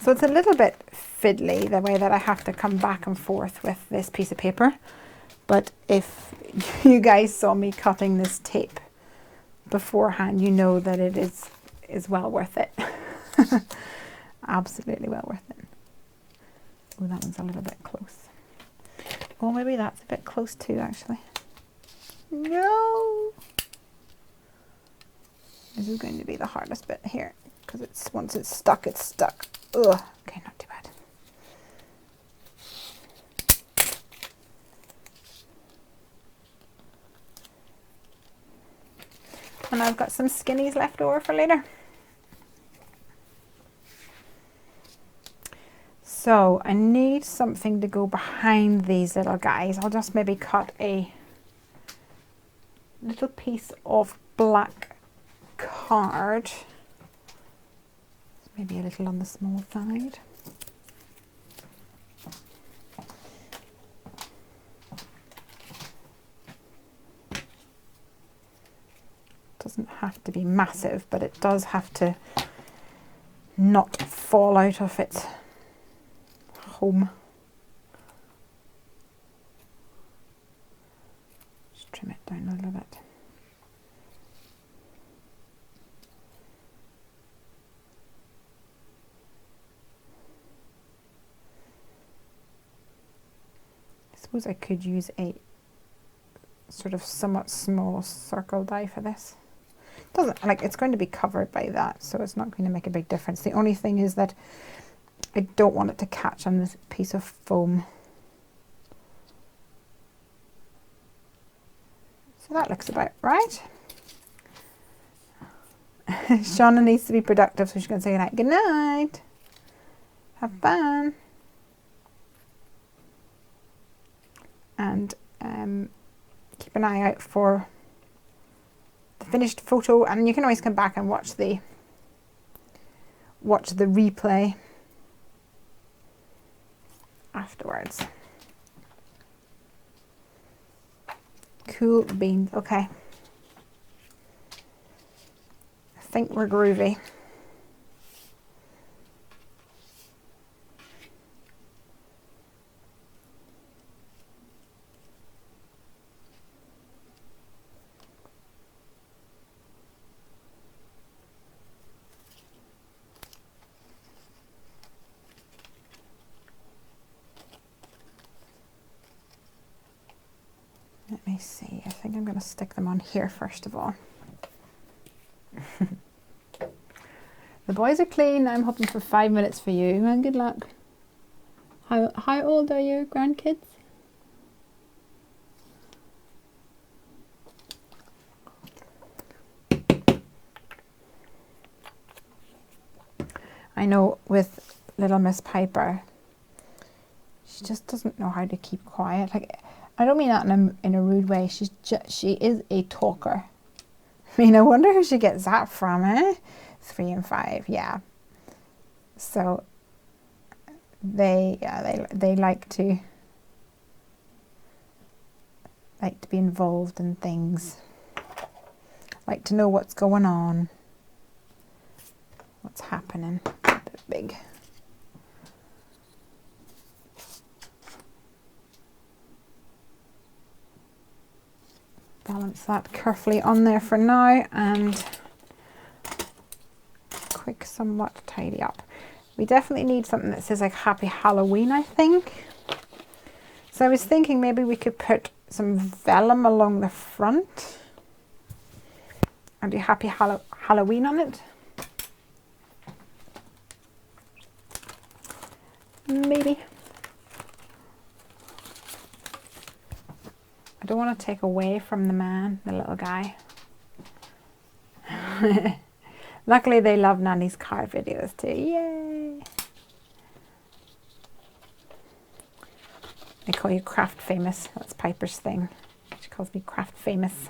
So it's a little bit fiddly the way that I have to come back and forth with this piece of paper. But if you guys saw me cutting this tape beforehand, you know that it is well worth it. Absolutely well worth it. Oh, that one's a little bit close. Oh, maybe that's a bit close too, actually. No! This is going to be the hardest bit here, because once it's stuck, it's stuck. Ugh. Okay, not too bad. And I've got some skinnies left over for later. So I need something to go behind these little guys. I'll just maybe cut a little piece of black card. Maybe a little on the small side. Doesn't have to be massive, but it does have to not fall out of its home. Just trim it down a little bit. I suppose I could use a sort of somewhat small circle die for this. Doesn't, like, it's going to be covered by that, so it's not going to make a big difference. The only thing is that I don't want it to catch on this piece of foam. So that looks about right. Shauna needs to be productive, so she's going to say goodnight. Good night. Have fun. And keep an eye out for the finished photo, and you can always come back and watch the replay afterwards. Cool beans. Okay, I think we're groovy. Let me see, I think I'm going to stick them on here first of all. The boys are clean. I'm hoping for 5 minutes for you, and good luck. How old are your grandkids? I know with little Miss Piper, she just doesn't know how to keep quiet. Like, I don't mean that in a rude way. She is a talker. I mean, I wonder who she gets that from, eh? 3 and 5, yeah. So they like to be involved in things, like to know what's going on, what's happening. A bit big. Balance that carefully on there for now, and quick somewhat tidy up. We definitely need something that says like Happy Halloween, I think. So I was thinking maybe we could put some vellum along the front and do Happy Halloween on it. Maybe. I don't want to take away from the man, the little guy. Luckily they love Nanny's card videos too. Yay! They call you craft famous. That's Piper's thing. She calls me craft famous.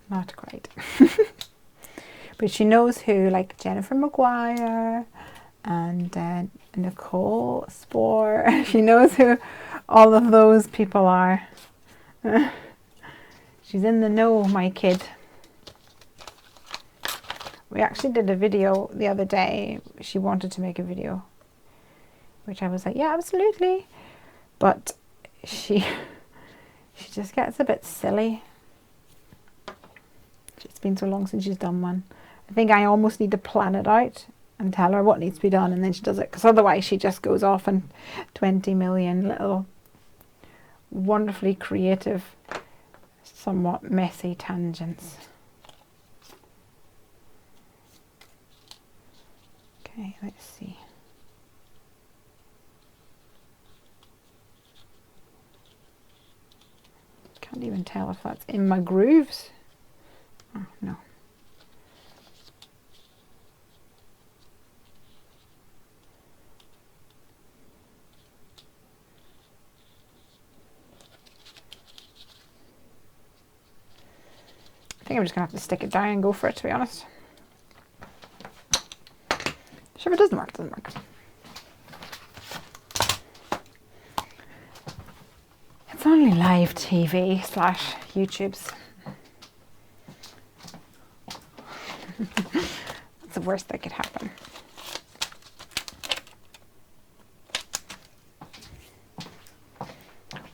Not quite. But she knows who, like Jennifer Maguire and Nicole Spore. She knows who all of those people are. She's in the know, my kid. We actually did a video the other day. She wanted to make a video, which I was like, yeah, absolutely. But she just gets a bit silly. It's been so long since she's done one. I think I almost need to plan it out and tell her what needs to be done, and then she does it, because otherwise she just goes off on 20 million little wonderfully creative, somewhat messy tangents. Okay, let's see. Can't even tell if that's in my grooves. Oh, no. I think I'm just going to have to stick it down and go for it, to be honest. Sure, if it doesn't work, it doesn't work. It's only live TV / YouTube's. That's the worst that could happen.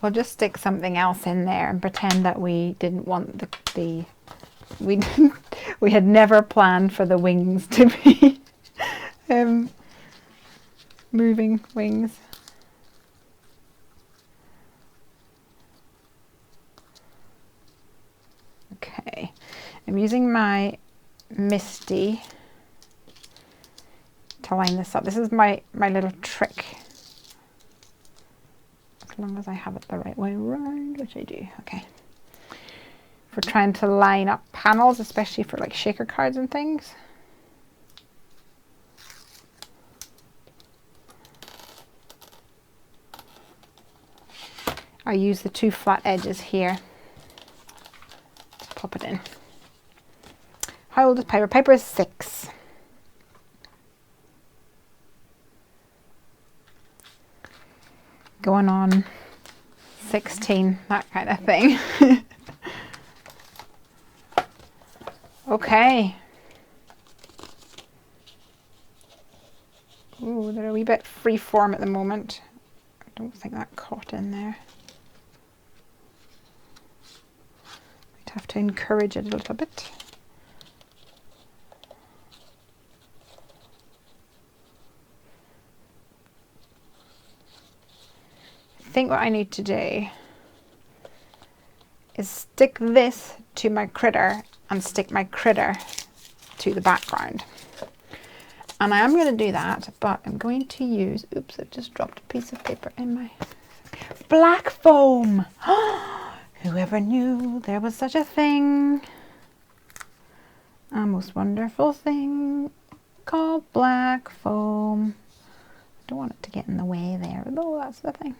We'll just stick something else in there and pretend that we didn't want we had never planned for the wings to be moving wings. Okay, I'm using my Misty to line this up. This is my little trick. As long as I have it the right way around, which I do. Okay. For trying to line up panels, especially for like shaker cards and things. I use the 2 flat edges here to pop it in. How old is Piper? Piper is 6. Going on 16, that kind of thing. Okay. Ooh, they're a wee bit free form at the moment. I don't think that caught in there. Might have to encourage it a little bit. I think what I need to do is stick this to my critter and stick my critter to the background. And I am going to do that, but I'm going to use, oops, I've just dropped a piece of paper in my black foam. Whoever knew there was such a thing? A most wonderful thing called black foam. I don't want it to get in the way there, though, that's the thing.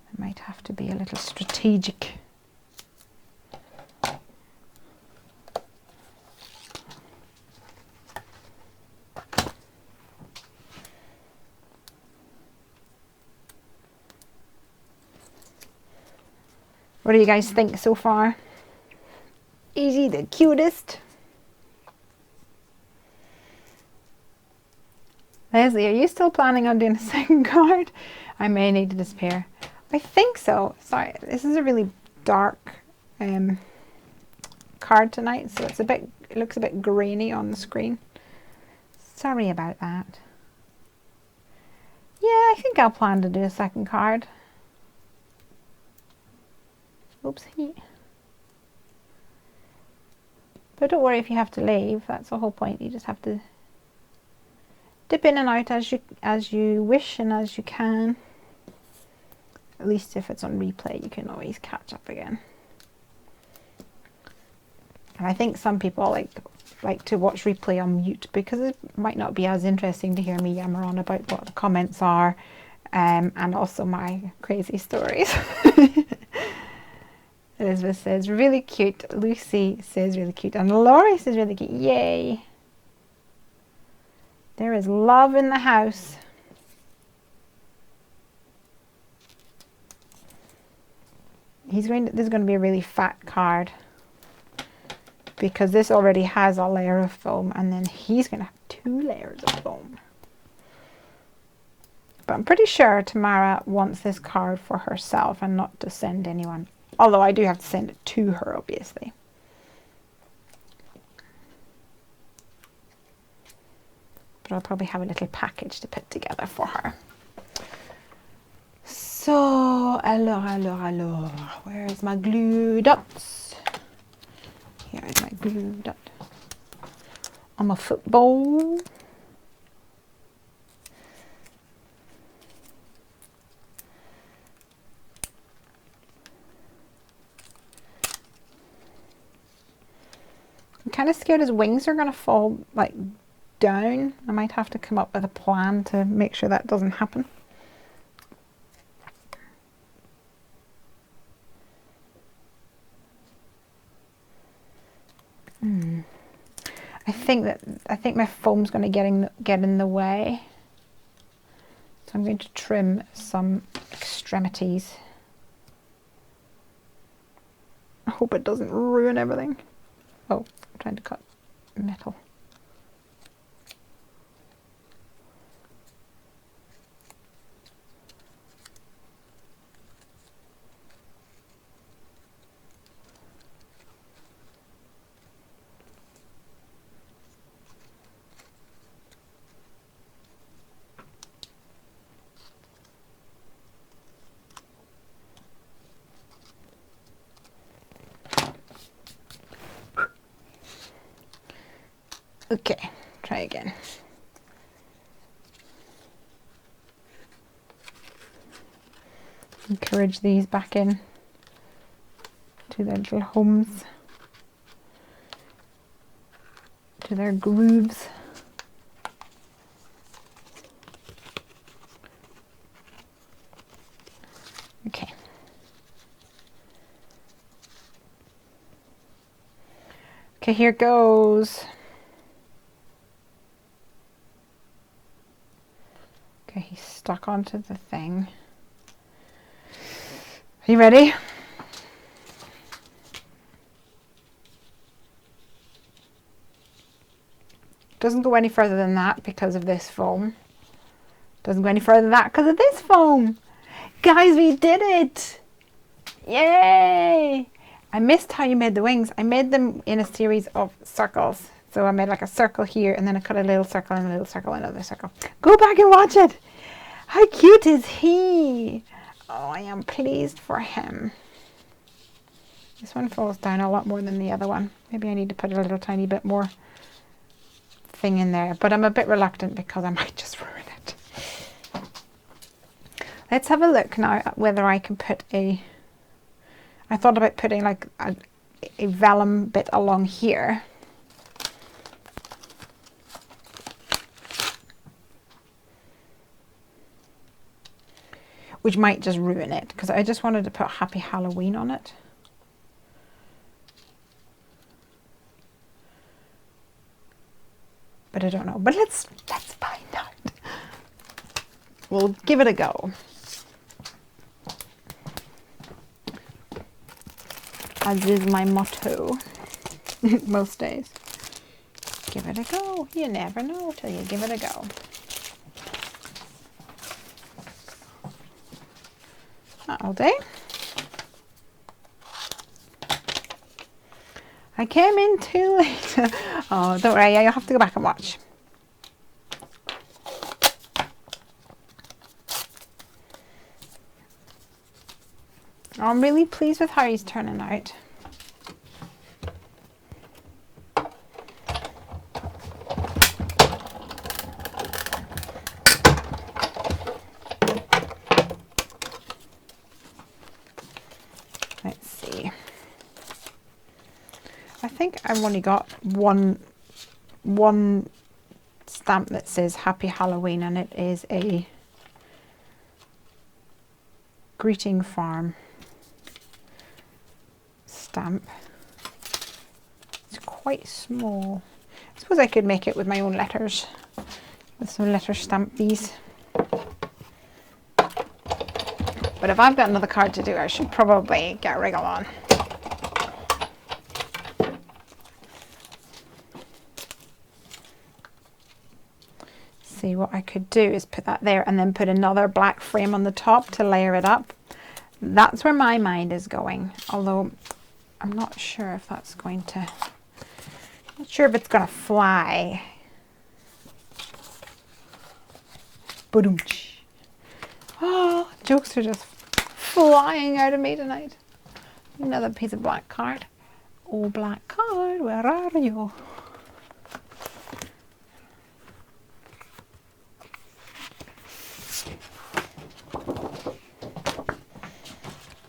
I might have to be a little strategic. What do you guys think so far? Is he the cutest? Lesley, are you still planning on doing a second card? I may need to disappear. I think so. Sorry, this is a really dark card tonight, so it's it looks a bit grainy on the screen. Sorry about that. Yeah, I think I'll plan to do a second card. Oopsie. But don't worry if you have to leave. That's the whole point. You just have to dip in and out as you wish and as you can. At least if it's on replay, you can always catch up again. And I think some people like to watch replay on mute because it might not be as interesting to hear me yammer on about what the comments are, and also my crazy stories. Elizabeth says, really cute. Lucy says, really cute. And Laurie says, really cute. Yay. There is love in the house. This is going to be a really fat card because this already has a layer of foam, and then he's going to have 2 layers of foam. But I'm pretty sure Tamara wants this card for herself and not to send anyone. Although I do have to send it to her, obviously. But I'll probably have a little package to put together for her. So, alors, where is my glue dots? Here is my glue dot on my football. I'm kind of scared his wings are going to fall like down. I might have to come up with a plan to make sure that doesn't happen. I think my foam's going to get in the way. So I'm going to trim some extremities. I hope it doesn't ruin everything. Oh, I'm trying to cut metal. Okay, try again. Encourage these back in to their little homes, to their grooves. Okay. Okay, here goes. Okay, he's stuck onto the thing. Are you ready? Doesn't go any further than that because of this foam. Doesn't go any further than that because of this foam. Guys, we did it! Yay! I missed how you made the wings. I made them in a series of circles. So I made like a circle here, and then I cut a little circle and a little circle and another circle. Go back and watch it. How cute is he? Oh, I am pleased for him. This one falls down a lot more than the other one. Maybe I need to put a little tiny bit more thing in there, but I'm a bit reluctant because I might just ruin it. Let's have a look now at whether I can put a, I thought about putting like a vellum bit along here. Which might just ruin it, because I just wanted to put Happy Halloween on it. But I don't know. But let's find out. We'll give it a go. As is my motto most days. Give it a go. You never know till you give it a go. That'll do. I came in too late. Oh, don't worry, you'll have to go back and watch. I'm really pleased with how he's turning out. Let's see. I think I've only got one stamp that says Happy Halloween, and it is a Greeting Farm stamp. It's quite small. I suppose I could make it with my own letters, with some letter stamp bees. But if I've got another card to do, I should probably get a wriggle on. See, what I could do is put that there and then put another black frame on the top to layer it up. That's where my mind is going, although I'm not sure if that's going to, not sure if it's going to fly. Ba-doom-tsh. Oh, jokes are just flying out of me tonight. Another piece of black card. Oh, black card, where are you?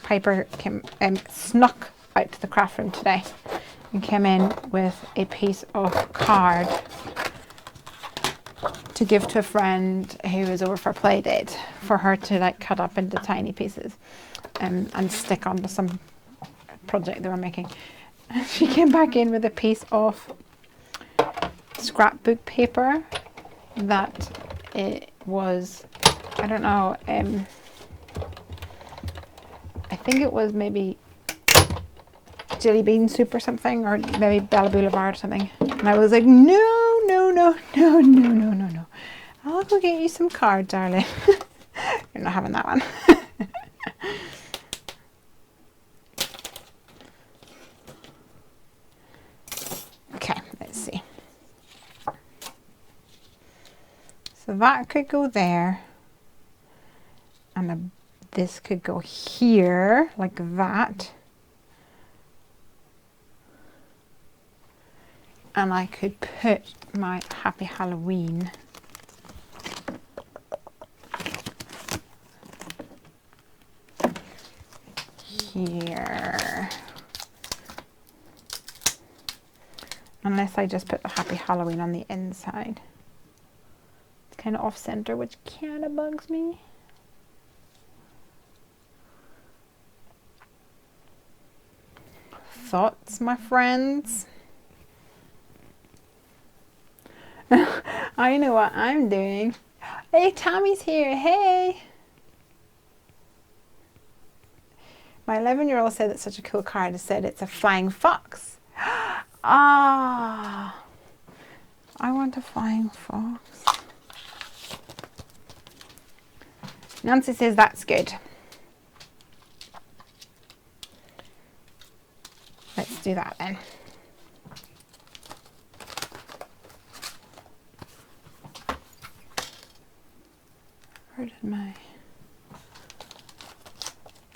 Piper came, snuck out to the craft room today and came in with a piece of card to give to a friend who was over for a play date, for her to like cut up into tiny pieces and stick onto some project they were making. And she came back in with a piece of scrapbook paper that it was, I don't know, I think it was maybe jelly bean soup or something, or maybe Bella Boulevard or something. And I was like, no, no, no, no, no, no, no, no. I'll go get you some cards, darling. You're not having that one. Okay, let's see. So that could go there. And this could go here, like that. And I could put my Happy Halloween here. Unless I just put the Happy Halloween on the inside. It's kind of off center, which kind of bugs me. Thoughts, my friends? I know what I'm doing. Hey, Tommy's here. Hey. My 11-year-old said it's such a cool card. It said it's a flying fox. Ah, I want a flying fox. Nancy says that's good. Let's do that then. Where did my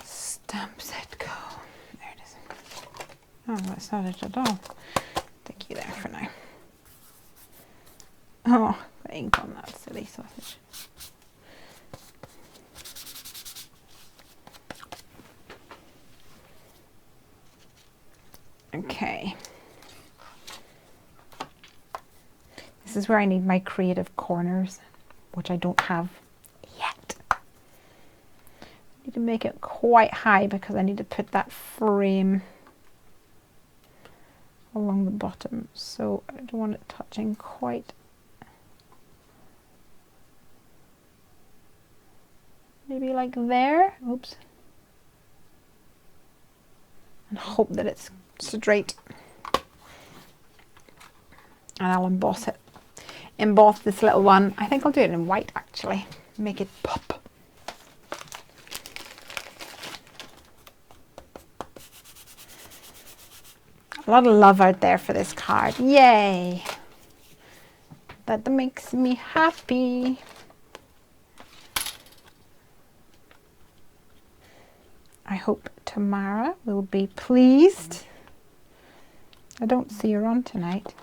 stamp set go? There it is. Oh, that's not it at all. Stick you there for now. Oh, got ink on that silly sausage. Okay. This is where I need my creative corners, which I don't have yet. I need to make it quite high because I need to put that frame along the bottom, so I don't want it touching quite. Maybe like there. Oops. And hope that it's straight. And I'll emboss it. Emboss this little one. I think I'll do it in white actually. Make it pop. A lot of love out there for this card. Yay! That makes me happy. I hope Tamara will be pleased. I don't see her on tonight.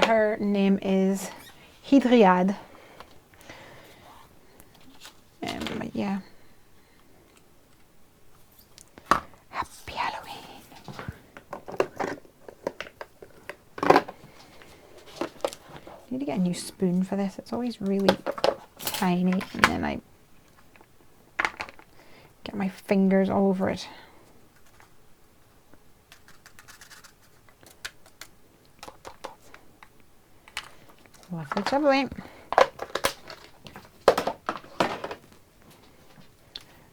Her name is Hydriade. Yeah. Happy Halloween. Need to get a new spoon for this. It's always really tiny, and then I get my fingers all over it. Lovely jubbly.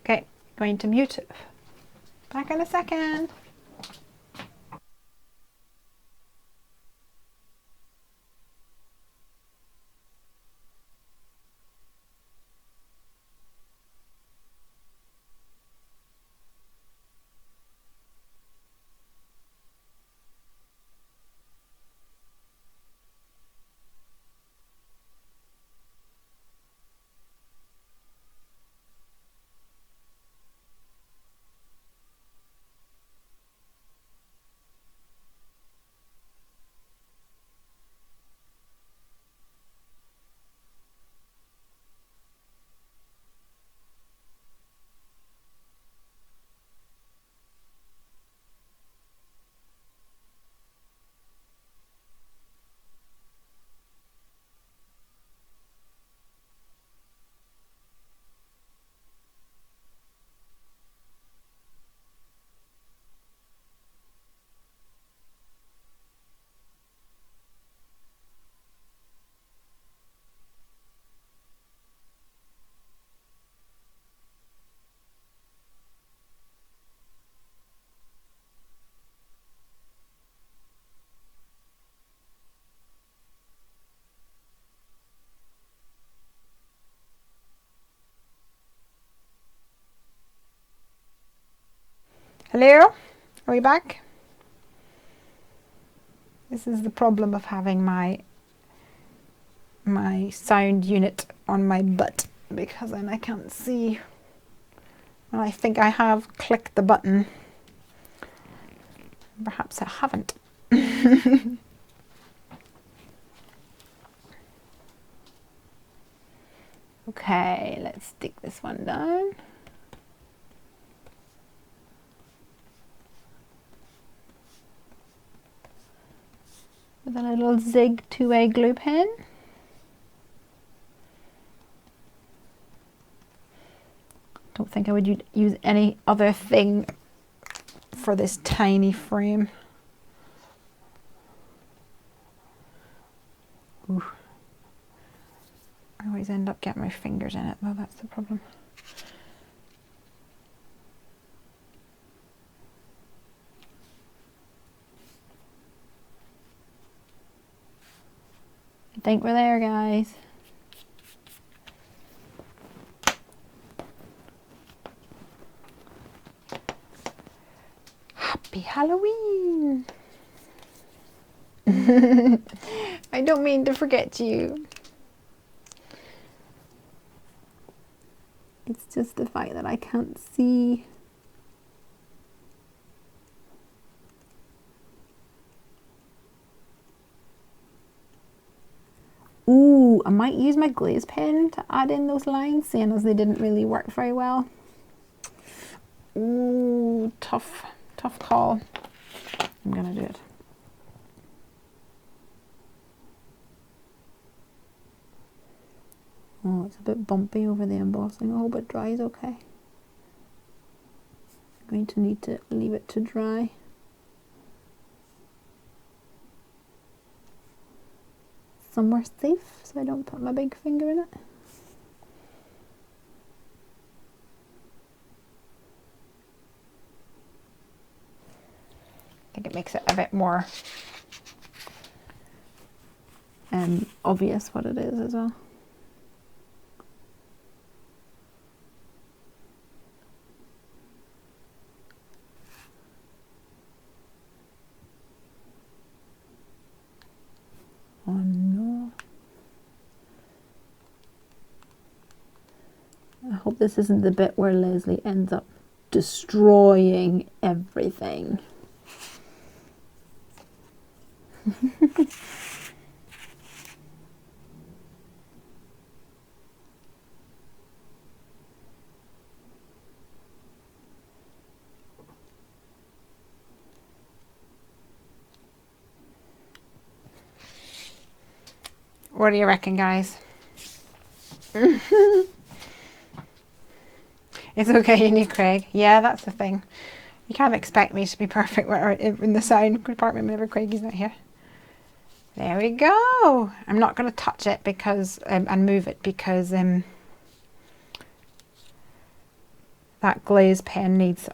Okay, going to mute. Back in a second. Hello? Are we back? This is the problem of having my sound unit on my butt, because then I can't see. And I think I have clicked the button. Perhaps I haven't. Okay, let's stick this one down. With a little zig 2A glue pen. Don't think I would use any other thing for this tiny frame. Ooh. I always end up getting my fingers in it though, that's the problem. I think we're there, guys. Happy Halloween! I don't mean to forget you. just the fact that I can't see. Ooh, I might use my glaze pen to add in those lines, seeing as they didn't really work very well. Ooh, tough call. I'm gonna do it. Oh, it's a bit bumpy over the embossing. I hope it dries okay. I'm going to need to leave it to dry. Somewhere safe so I don't put my big finger in it. I think it makes it a bit more obvious what it is as well. Oh no. I hope this isn't the bit where Lesley ends up destroying everything. What do you reckon, guys? It's okay, you need Craig. Yeah, that's the thing. You can't expect me to be perfect in the sound department whenever Craig's not here. There we go. I'm not going to touch it because and move it because that glaze pen needs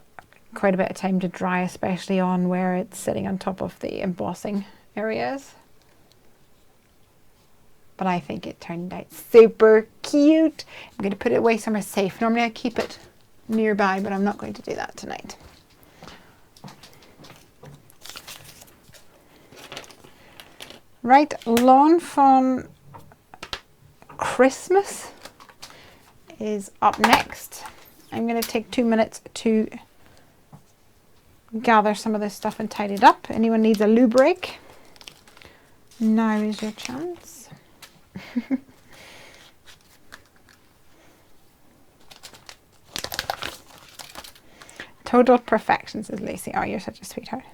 quite a bit of time to dry, especially on where it's sitting on top of the embossing areas. But I think it turned out super cute. I'm going to put it away somewhere safe. Normally I keep it nearby, but I'm not going to do that tonight. Right, Lawn Fawn Christmas is up next. I'm going to take 2 minutes to gather some of this stuff and tidy it up. Anyone needs a loo break? Now is your chance. Total perfection, says Lacey. Oh, you're such a sweetheart.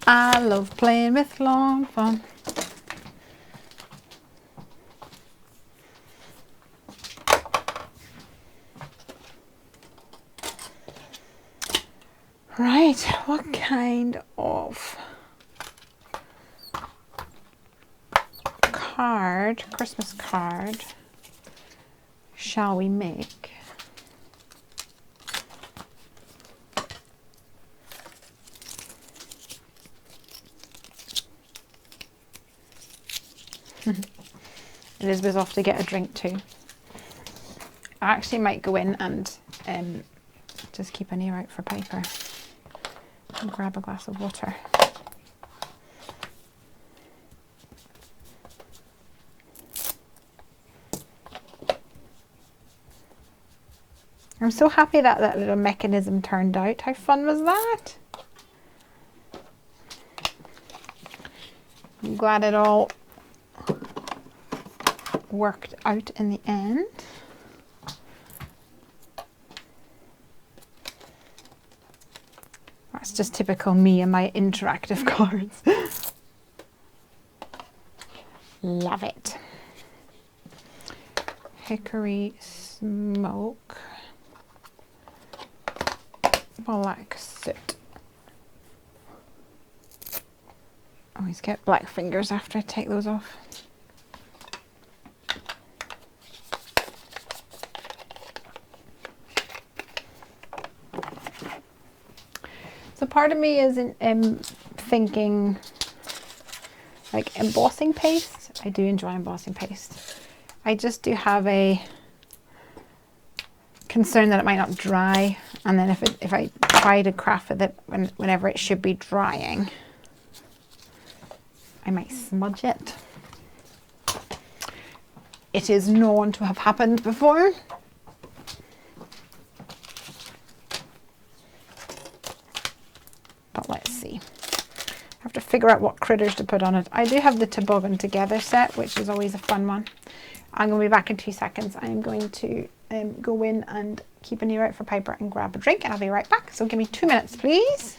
I love playing with Lawn Fawn. Right, what kind of Christmas card shall we make? Elizabeth's off to get a drink too. I actually might go in and just keep an ear out for Piper and grab a glass of water. I'm so happy that that little mechanism turned out. How fun was that? I'm glad it all worked out in the end. That's just typical me and my interactive cards. Love it. Hickory smoke. Black soot. Always get black fingers after I take those off. So part of me is thinking like embossing paste. I do enjoy embossing paste. I just do have a concern that it might not dry, and then if I try to craft with it whenever it should be drying, I might smudge it. it is known to have happened before. But let's see. I have to figure out what critters to put on it. I do have the Toboggan Together set, which is always a fun one. I'm going to be back in 2 seconds. I'm going to go in and keep an ear out for Piper and grab a drink, and I'll be right back. So give me 2 minutes, please.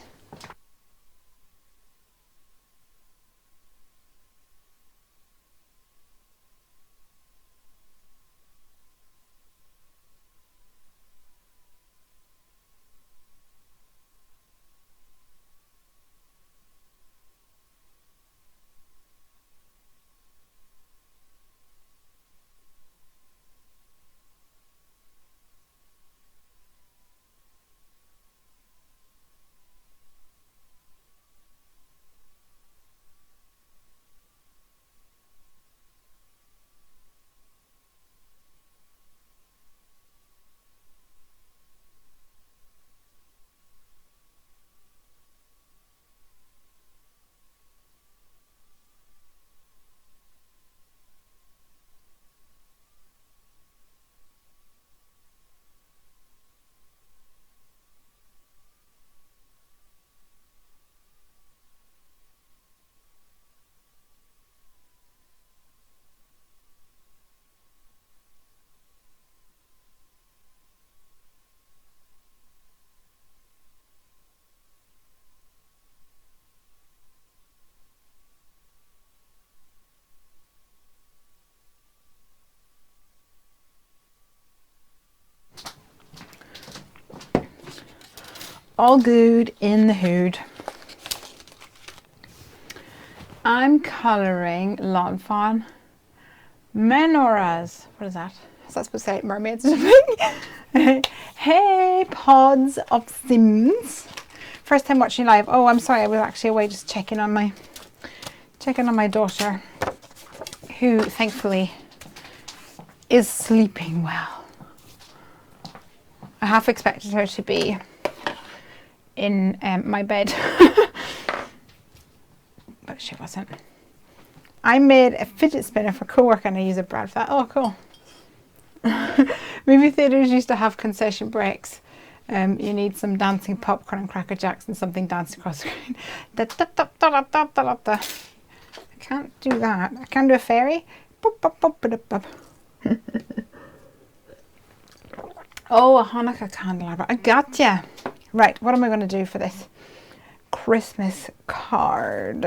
All good in the hood. I'm colouring Lawn Fawn Menoras. What is that? Is that supposed to say like mermaids or something? Hey, pods of Sims. First time watching live. Oh, I'm sorry. I was actually away just checking on my daughter, who thankfully is sleeping well. I half expected her to be in my bed, but she wasn't. I made a fidget spinner for co-work and I use a brand for that. Oh, cool. Movie theatres used to have concession breaks. You need some dancing popcorn and Cracker Jacks and something dancing across the screen. I can't do that. I can do a fairy. Oh, a Hanukkah candelabra. I gotcha. Right, what am I going to do for this Christmas card?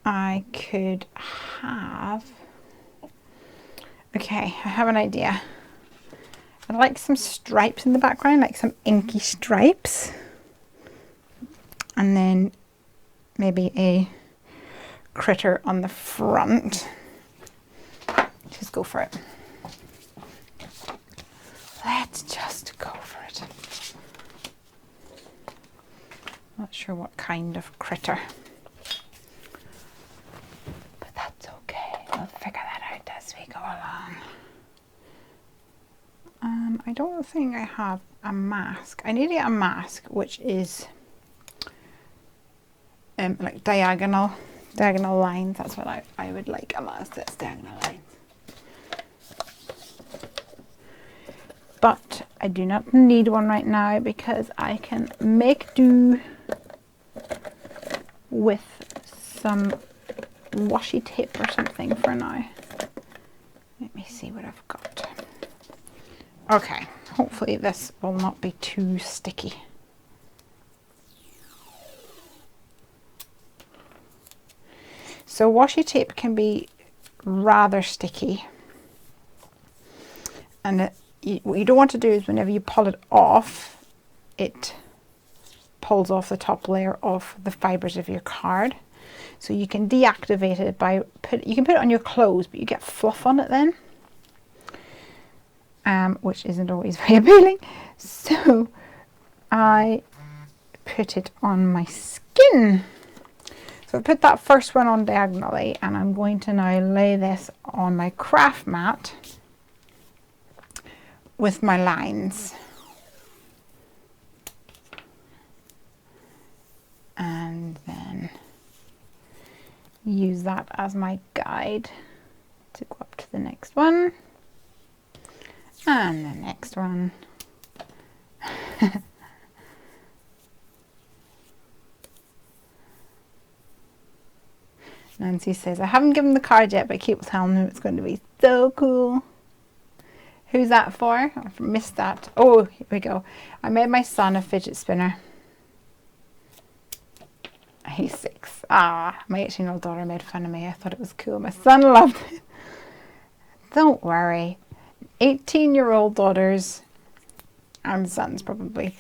I could have... Okay, I have an idea. I'd like some stripes in the background, like some inky stripes. And then maybe a critter on the front. Just go for it. Let's just go for it. Not sure what kind of critter. But that's okay. We'll figure that out as we go along. I don't think I have a mask. I need to get a mask which is like diagonal lines. That's what I would like, a mask that's diagonal lines. But I do not need one right now because I can make do with some washi tape or something for now. Let me see what I've got. Okay, hopefully this will not be too sticky. So washi tape can be rather sticky, and what you don't want to do is whenever you pull it off, it pulls off the top layer of the fibers of your card. So you can deactivate it by you can put it on your clothes, but you get fluff on it then, which isn't always very appealing. So I put it on my skin. So I put that first one on diagonally, and I'm going to now lay this on my craft mat with my lines. And then use that as my guide to go up to the next one and the next one. Nancy says, I haven't given the card yet, but I keep telling him it's going to be so cool. Who's that for? I missed that. Oh, here we go. I made my son a fidget spinner. He's 6. Ah, my 18-year-old daughter made fun of me. I thought it was cool. My son loved it. Don't worry. 18-year-old daughters and sons probably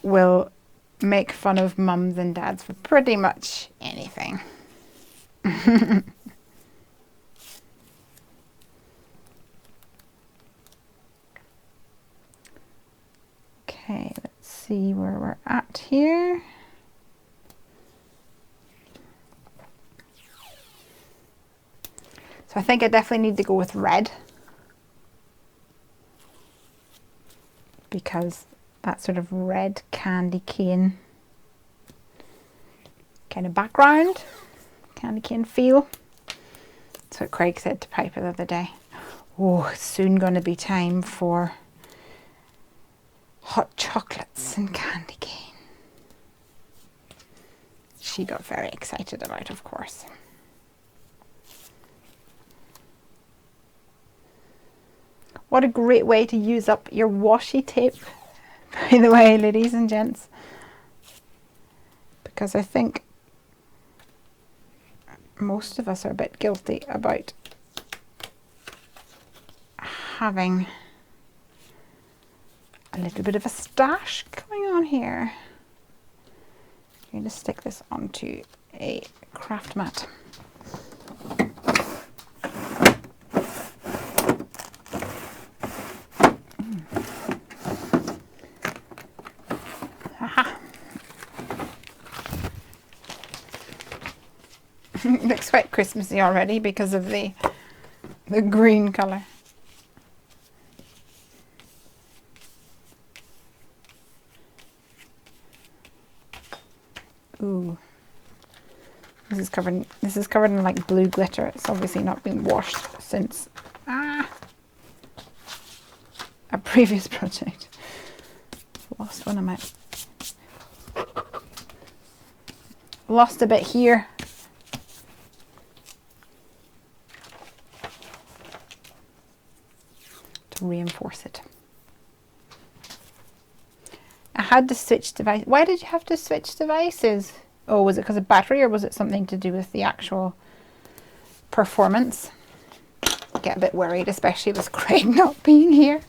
will make fun of mums and dads for pretty much anything. Okay, let's see where we're at here. So I think I definitely need to go with red, because that sort of red candy cane kind of background, candy cane feel. That's what Craig said to Piper the other day. Oh, it's soon going to be time for hot chocolates and candy cane. She got very excited about, of course. What a great way to use up your washi tape, by the way, ladies and gents. Because I think most of us are a bit guilty about having a little bit of a stash going on here. I'm going to stick this onto a craft mat. Looks quite Christmassy already because of the green colour. Ooh. This is covered in like blue glitter. It's obviously not been washed since a previous project. Lost one of my lost a bit here. To reinforce it. I had to switch device. Why did you have to switch devices? Oh, was it because of battery, or was it something to do with the actual performance? I get a bit worried, especially with Craig not being here.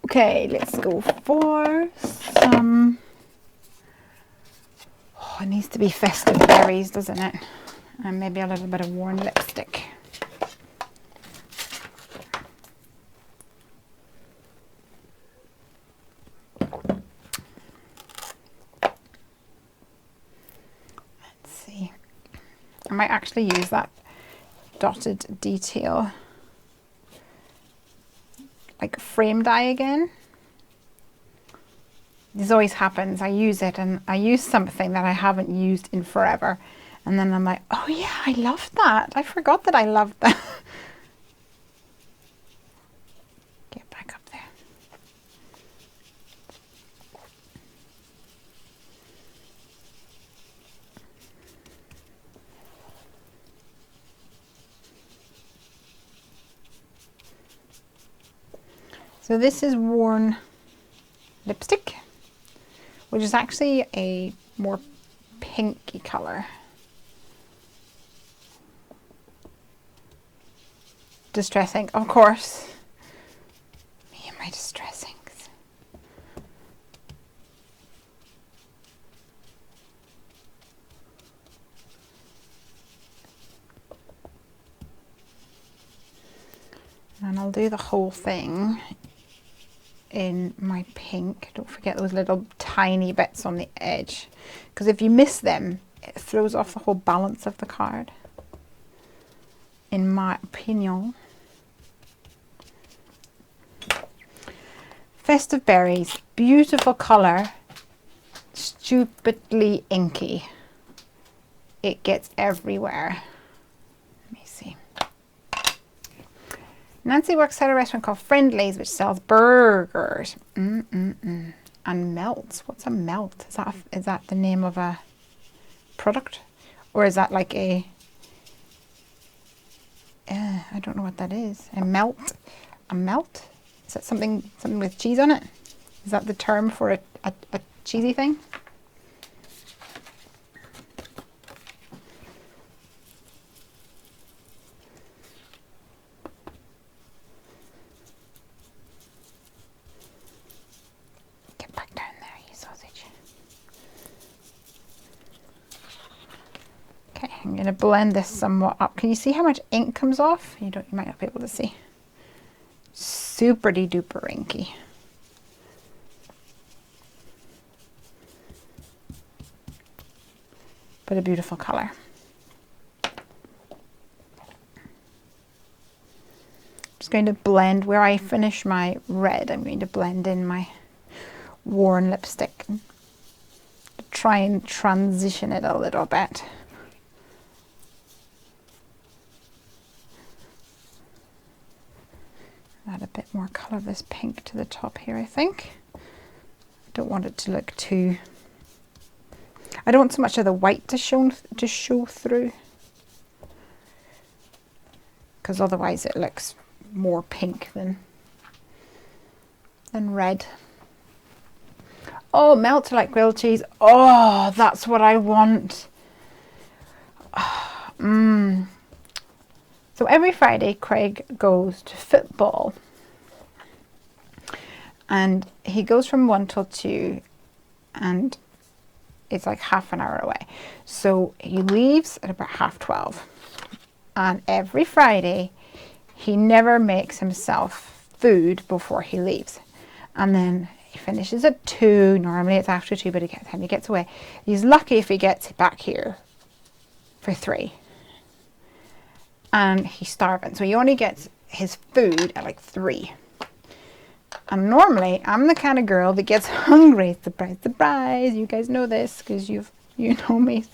Okay, let's go for some... Oh, it needs to be festive berries, doesn't it? And maybe a little bit of worn lipstick. I might actually use that dotted detail like frame dye again. This always happens. I use it and I use something that I haven't used in forever, and then I'm like, oh yeah, I loved that. I forgot that I loved that. Get back up there. So this is worn lipstick, which is actually a more pinky color. Distressing, of course. Me and my distressings. And I'll do the whole thing in my pink. Don't forget those little tiny bits on the edge, because if you miss them, it throws off the whole balance of the card, in my opinion. Festive Berries, beautiful colour, stupidly inky. it gets everywhere. Let me see. Nancy works at a restaurant called Friendly's, which sells burgers. And melts. What's a melt? Is that the name of a product? Or is that like a... I don't know what that is. A melt? A melt? Is that something with cheese on it? Is that the term for a cheesy thing? Get back down there, you sausage. Okay, I'm going to blend this somewhat up. Can you see how much ink comes off? You might not be able to see. Super duper inky. But a beautiful color. Just going to blend where I finish my red. I'm going to blend in my worn lipstick and try and transition it a little bit. Add a bit more colour of this pink to the top here, I think. I don't want it to look too... I don't want so much of the white to show through, because otherwise it looks more pink than red. Oh, melt like grilled cheese. Oh, that's what I want. So every Friday, Craig goes to football. And he goes from 1 till 2. And it's like half an hour away. So he leaves at about 12:30. And every Friday, he never makes himself food before he leaves. And then he finishes at 2. Normally it's after 2, but by the time he gets away, he's lucky if he gets back here for 3. And he's starving, so he only gets his food at like 3. And normally I'm the kind of girl that gets hungry. Surprise, surprise! You guys know this because you know me.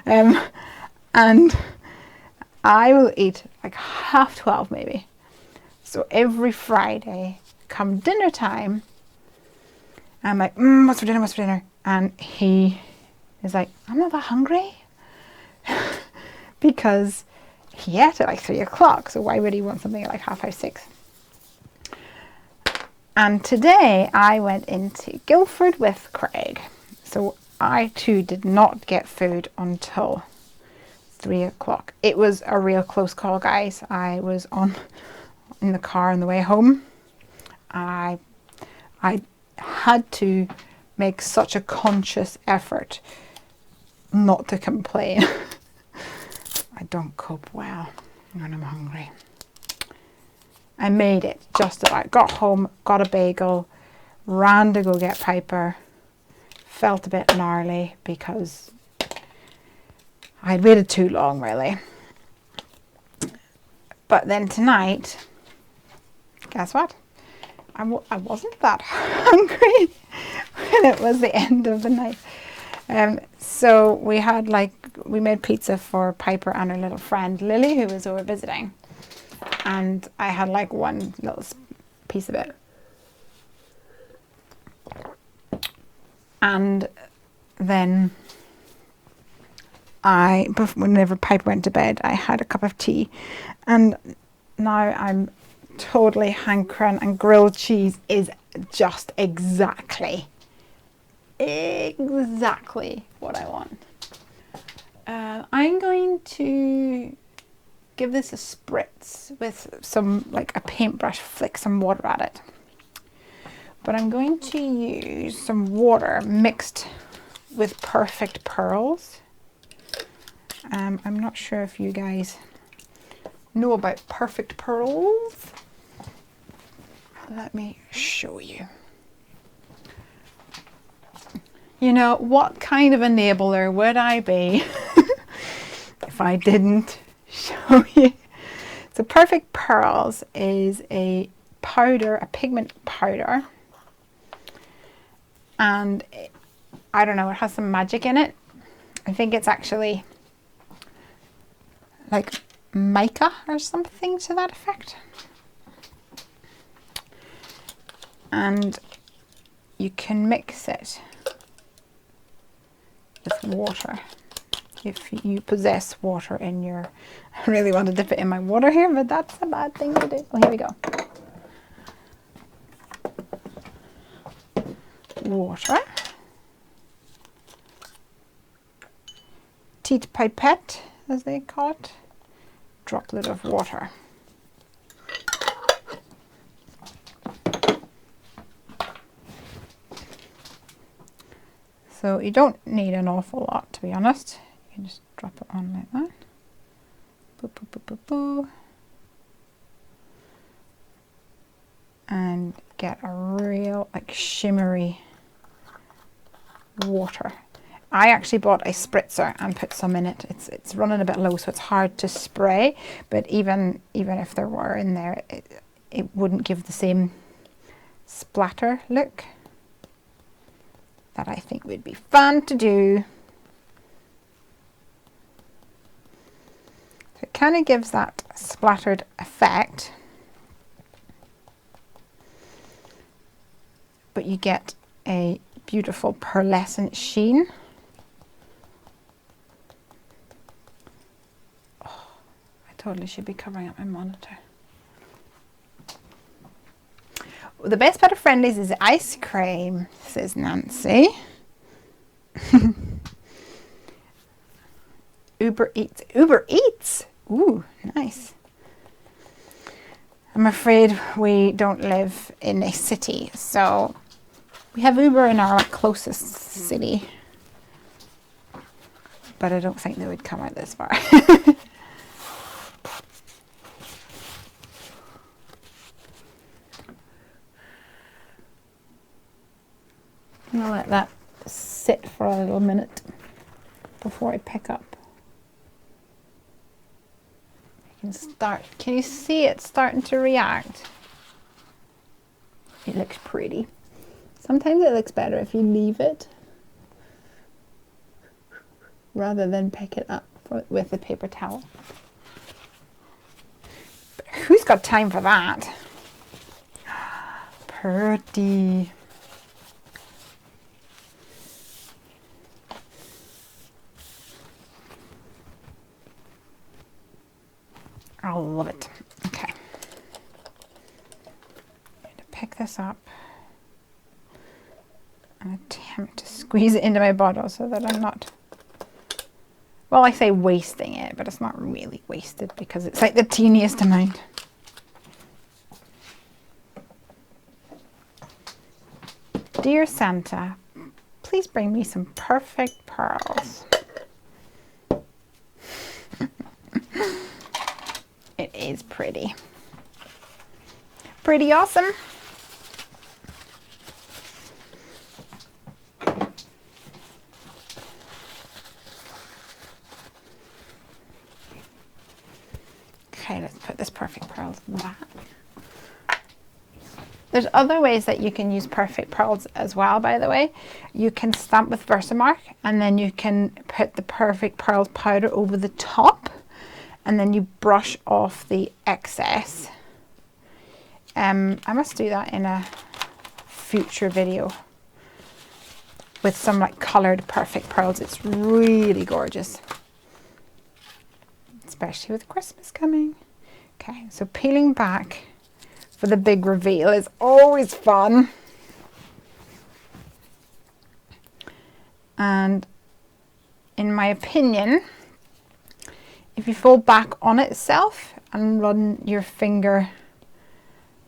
And I will eat like 12:30 maybe. So every Friday, come dinner time, I'm like, what's for dinner? What's for dinner? And he is like, I'm not that hungry, because he ate at like 3 o'clock, so why would he want something at like 5:30, 6? And today I went into Guildford with Craig, so I too did not get food until 3 o'clock. It was a real close call, guys. I was in the car on the way home. I had to make such a conscious effort not to complain. I don't cope well when I'm hungry. I made it just about. Got home, got a bagel, ran to go get Piper. Felt a bit gnarly because I'd waited too long, really. But then tonight, guess what? I wasn't that hungry when it was the end of the night. So we made pizza for Piper and her little friend Lily, who was over visiting. And I had like one little piece of it. And then whenever Piper went to bed, I had a cup of tea. And now I'm totally hankering, and grilled cheese is just exactly what I want. I'm going to give this a spritz with some, like a paintbrush, flick some water at it. But I'm going to use some water mixed with Perfect Pearls. I'm not sure if you guys know about Perfect Pearls. Let me show you. You know, what kind of enabler would I be if I didn't show you? So Perfect Pearls is a powder, a pigment powder. And I don't know, it has some magic in it. I think it's actually like mica or something to that effect. And you can mix it with water if you possess water in your... I really want to dip it in my water here, but that's a bad thing to do. Well, here we go. Water. Teat pipette, as they call it. Droplet of water. So you don't need an awful lot, to be honest. You can just drop it on like that. Boo, boo, boo, boo, boo. And get a real like shimmery water. I actually bought a spritzer and put some in it. It's running a bit low, so it's hard to spray. But even if there were in there, it wouldn't give the same splatter look that I think would be fun to do. So it kind of gives that splattered effect, but you get a beautiful pearlescent sheen. Oh, I totally should be covering up my monitor. The best part of Friendlies is the ice cream, says Nancy. Uber Eats. Uber Eats? Ooh, nice. I'm afraid we don't live in a city, so we have Uber in our closest city. But I don't think they would come out this far. I'm going to let that sit for a little minute before I pick up. Can you see it starting to react? It looks pretty. Sometimes it looks better if you leave it rather than pick it up with a paper towel. But who's got time for that? Pretty. I love it. Okay. I'm going to pick this up and attempt to squeeze it into my bottle so that I'm not, well, I say wasting it, but it's not really wasted because it's like the teeniest amount. Dear Santa, please bring me some perfect pearls. It is pretty. Pretty awesome. Okay, let's put this perfect pearls back. There's other ways that you can use perfect pearls as well, by the way. You can stamp with Versamark and then you can put the perfect pearls powder over the top. And then you brush off the excess. I must do that in a future video with some like coloured perfect pearls. It's really gorgeous, especially with Christmas coming. Okay, so peeling back for the big reveal is always fun. And in my opinion, if you fold back on itself and run your finger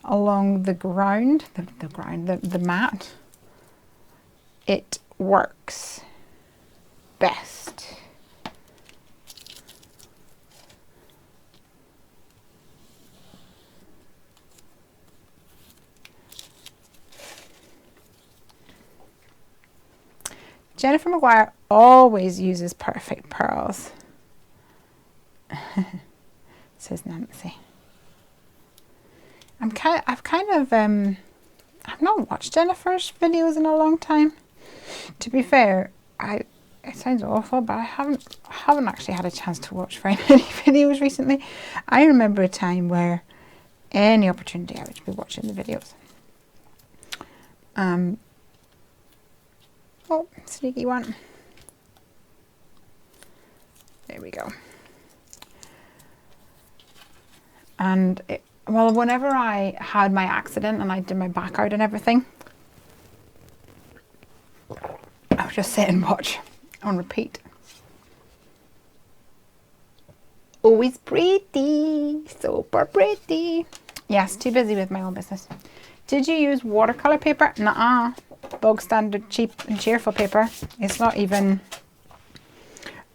along the ground, the mat, it works best. Jennifer McGuire always uses perfect pearls. Says Nancy. I've not watched Jennifer's videos in a long time. To be fair, it sounds awful, but I haven't actually had a chance to watch very many videos recently. I remember a time where any opportunity I would be watching the videos. Oh, sneaky one. There we go. And well, whenever I had my accident and I did my back out and everything, I would just sit and watch on repeat. Always pretty, super pretty. Yes, too busy with my own business. Did you use watercolor paper? Nuh-uh. Bog standard, cheap and cheerful paper. It's not even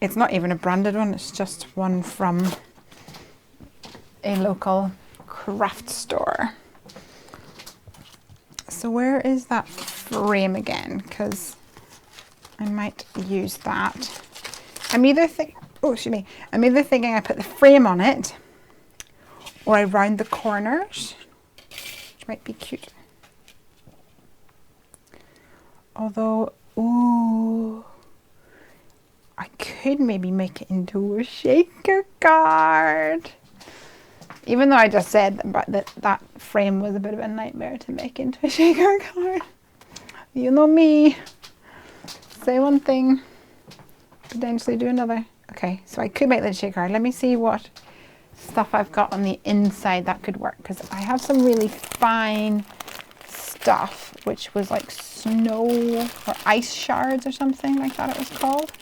a branded one. It's just one from a local craft store. So where is that frame again? Because I might use that. I'm either thinking I put the frame on it, or I round the corners, which might be cute. Although, ooh, I could maybe make it into a shaker card. Even though I just said that frame was a bit of a nightmare to make into a shaker card. You know me. Say one thing, potentially do another. Okay, so I could make that shaker card. Let me see what stuff I've got on the inside that could work, because I have some really fine stuff, which was like snow or ice shards or something like that it was called.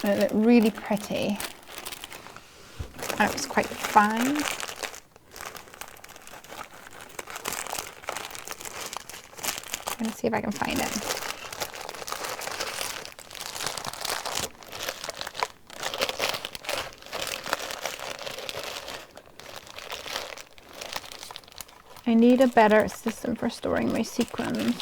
And it looked really pretty. And it was quite fine. I'm going to see if I can find it. I need a better system for storing my sequins.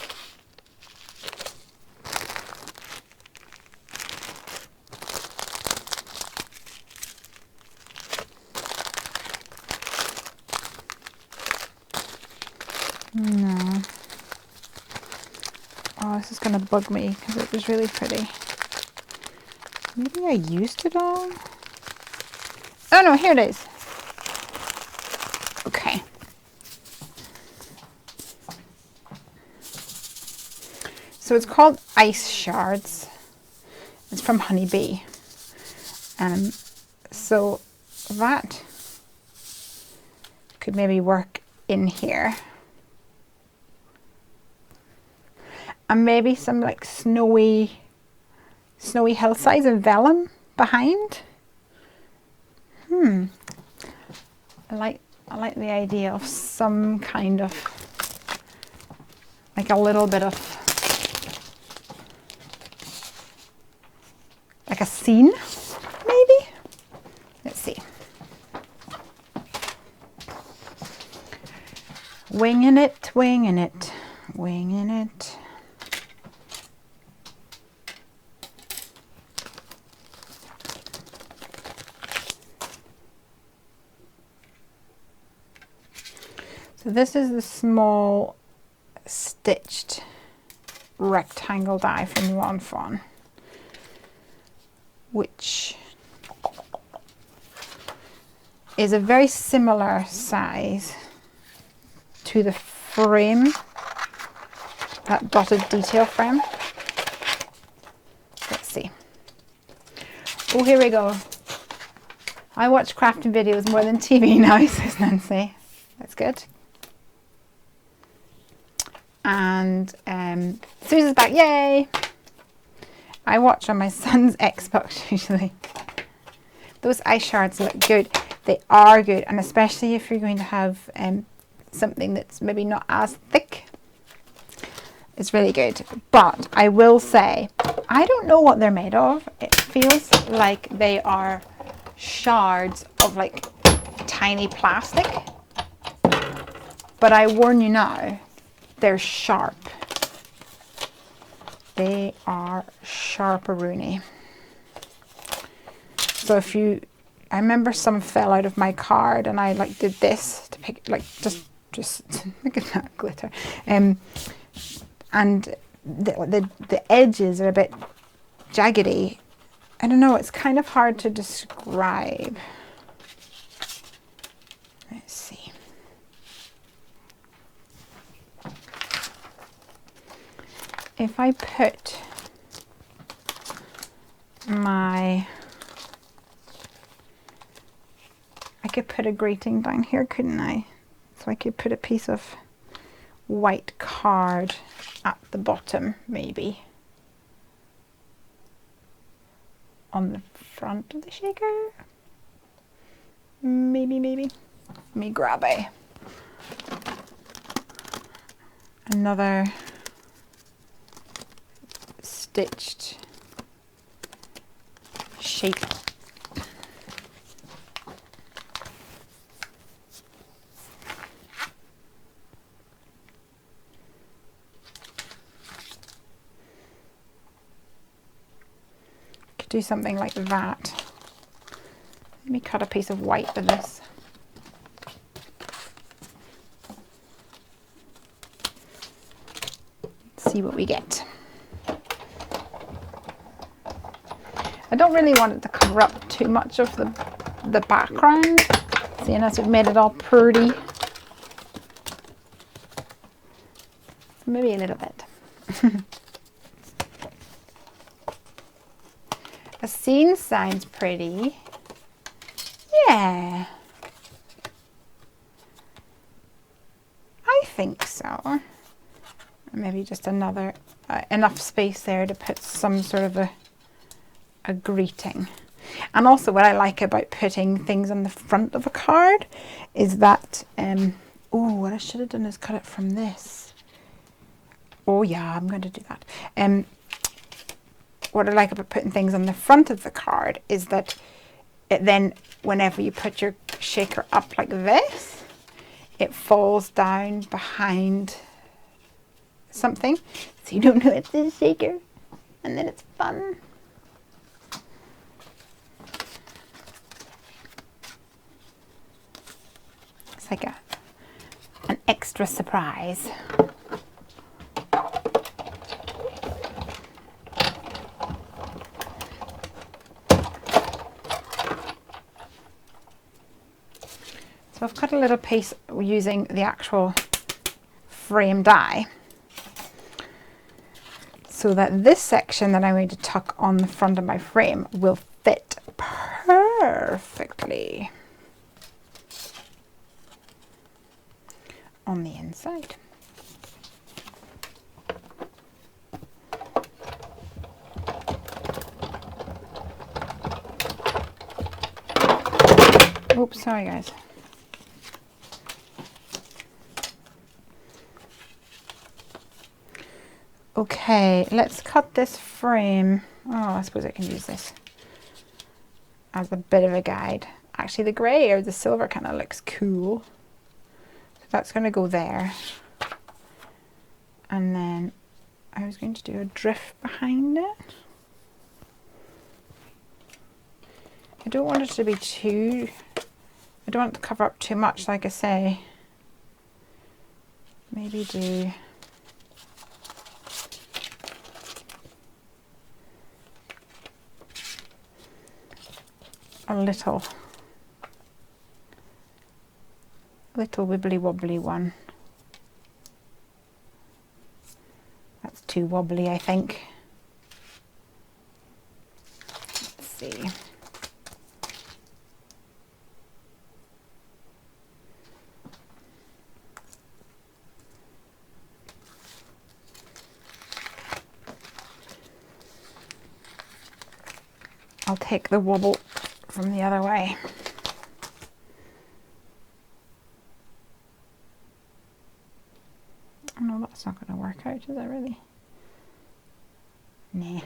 No. Oh, this is going to bug me because it was really pretty. Maybe I used it all? Oh no, here it is. Okay. So it's called Ice Shards. It's from Honeybee. So that could maybe work in here. And maybe some like snowy hillsides of vellum behind. I like the idea of some kind of like a little bit of like a scene, maybe. Let's see. Winging it, winging it, winging it. So this is the small stitched rectangle die from Fawn, which is a very similar size to the frame, that dotted detail frame. Let's see. Oh, here we go. I watch crafting videos more than TV now, says Nancy. That's good. And Susan's back, yay! I watch on my son's Xbox usually. Those ice shards look good. They are good, and especially if you're going to have something that's maybe not as thick. It's really good. But I will say, I don't know what they're made of. It feels like they are shards of like tiny plastic. But I warn you now, they're sharp. They are sharp-a-rooney. So if you, I remember some fell out of my card and I like did this to pick, like just look at that glitter. And the edges are a bit jaggedy. I don't know, it's kind of hard to describe. Let's see. If I put I could put a grating down here, couldn't I? So I could put a piece of white card at the bottom, maybe. On the front of the shaker. Maybe. Let me grab another stitched shape. Could do something like that. Let me cut a piece of white with this. See what we get. I don't really want it to cover up too much of the background, seeing as we've made it all pretty. Maybe a little bit. A scene sounds pretty. Yeah. I think so. Maybe just another, enough space there to put some sort of a greeting. And also what I like about putting things on the front of a card is that, oh, what I should have done is cut it from this. Oh yeah, I'm going to do that. What I like about putting things on the front of the card is that it then, whenever you put your shaker up like this, it falls down behind something, so you don't know it's a shaker, and then it's fun. It's like an extra surprise. So I've cut a little piece using the actual frame die, so that this section that I'm going to tuck on the front of my frame will fit perfectly on the inside. Oops, sorry guys. Okay, let's cut this frame. Oh, I suppose I can use this as a bit of a guide. Actually, the grey or the silver kind of looks cool. So that's going to go there. And then I was going to do a drift behind it. I don't want it to be too, I don't want it to cover up too much, like I say. Maybe do a little wibbly wobbly one. That's too wobbly, I think. Let's see. I'll take the wobble from the other way. Oh no, that's not going to work out, is it really? Nah.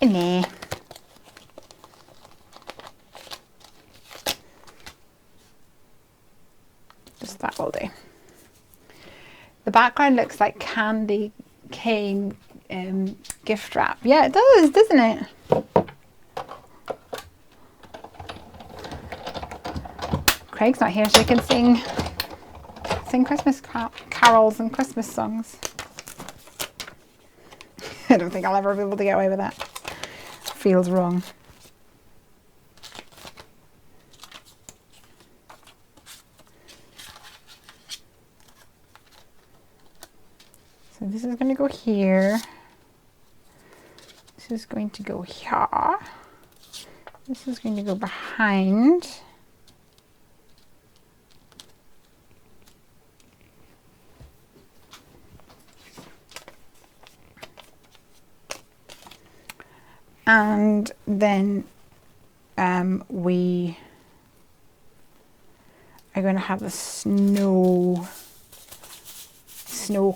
Nah. Just that will do. The background looks like candy cane gift wrap. Yeah, it does, doesn't it? Craig's not here, so he can sing Christmas carols and Christmas songs. I don't think I'll ever be able to get away with that. Feels wrong. So this is going to go here. This is going to go here. This is going to go behind. And then we are going to have the snow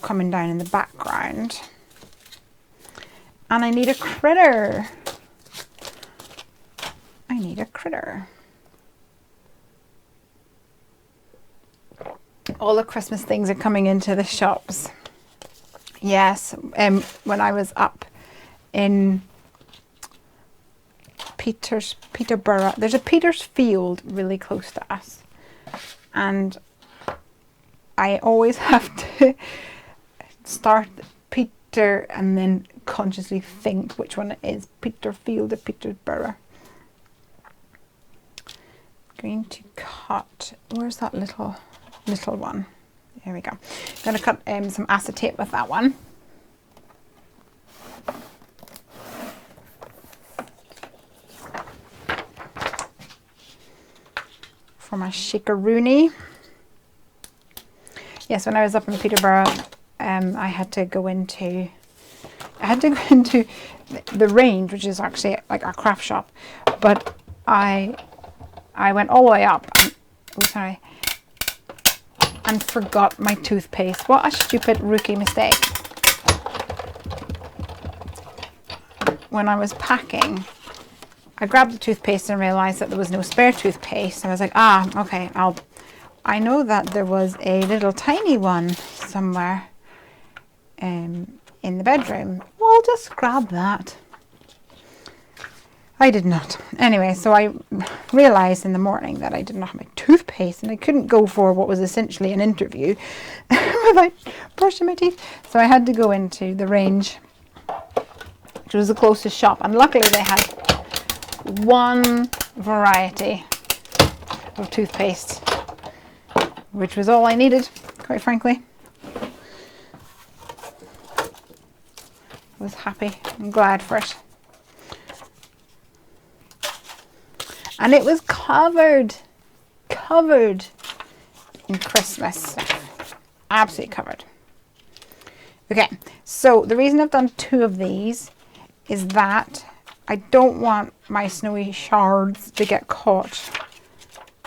coming down in the background. And I need a critter. I need a critter. All the Christmas things are coming into the shops. Yes, when I was up in Peterborough, there's a Petersfield really close to us, and I always have to start Peter and then consciously think which one it is, Peterfield or Peterborough. Going to cut, where's that little one? There we go. I'm going to cut some acetate with that one. For my shakeroonie. Yes, when I was up in Peterborough, I had to go into the range, which is actually like a craft shop, but I went all the way up and forgot my toothpaste. What a stupid rookie mistake. When I was packing, I grabbed the toothpaste and realized that there was no spare toothpaste. I was like, okay, I know that there was a little tiny one somewhere in the bedroom. Well, I'll just grab that. I did not. Anyway, so I realized in the morning that I did not have my toothpaste and I couldn't go for what was essentially an interview without brushing my teeth. So I had to go into the range, which was the closest shop, and luckily they had one variety of toothpaste, which was all I needed, quite frankly. I was happy and glad for it. And it was covered in Christmas stuff. Absolutely covered. Okay, so the reason I've done 2 of these is that I don't want my snowy shards to get caught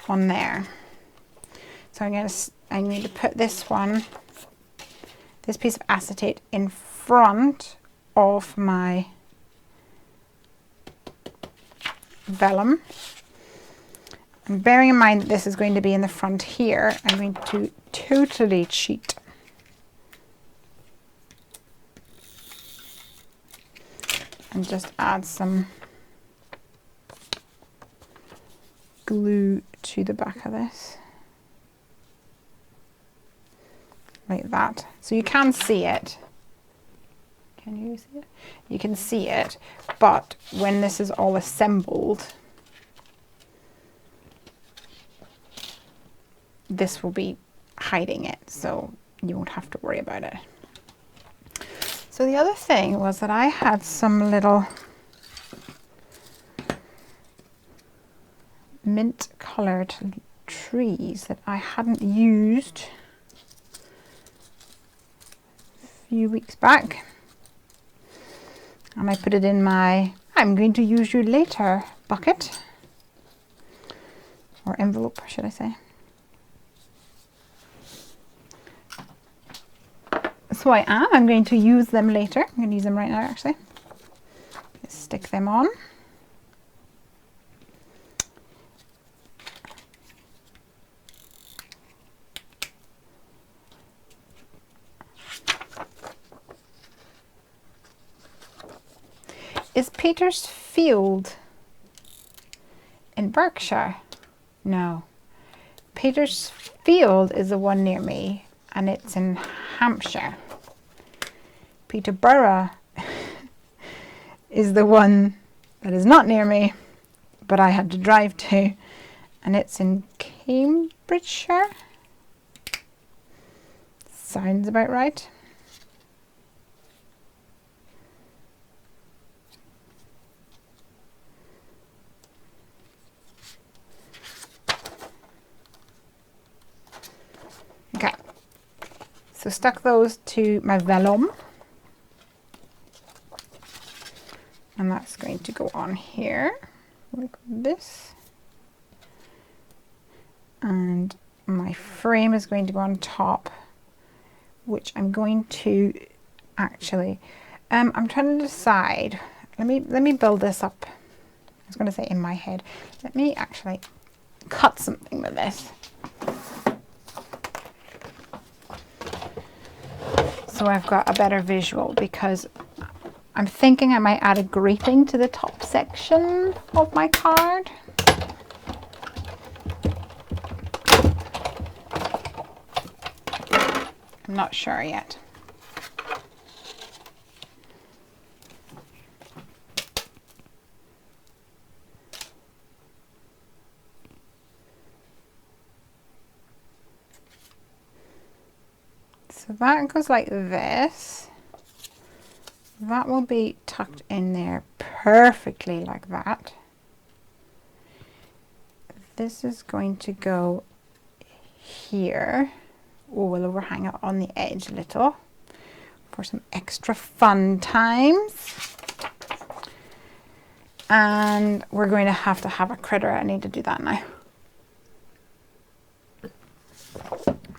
on there. So I'm going to put this piece of acetate in front of my vellum. And bearing in mind that this is going to be in the front here, I'm going to totally cheat. And just add some glue to the back of this. Like that. So you can see it. Can you see it? You can see it, but when this is all assembled, this will be hiding it, so you won't have to worry about it. So the other thing was that I had some little mint colored trees that I hadn't used a few weeks back. And I put it in my I'm going to use you later bucket, or envelope, should I say. So I'm going to use them later. I'm going to use them right now, actually. Let's stick them on. Is Petersfield in Berkshire? No. Petersfield is the one near me, and it's in Hampshire. Peterborough is the one that is not near me, but I had to drive to, and it's in Cambridgeshire. Sounds about right. Okay, so stuck those to my vellum, and that's going to go on here like this, and my frame is going to go on top, which I'm going to actually I'm trying to decide. Let me build this up. I was going to say in my head. Let me actually cut something with this. So I've got a better visual, because I'm thinking I might add a greeting to the top section of my card. I'm not sure yet. So that goes like this. That will be tucked in there perfectly like that. This is going to go here. Oh, we'll overhang it on the edge a little for some extra fun times. And we're going to have a critter. I need to do that now.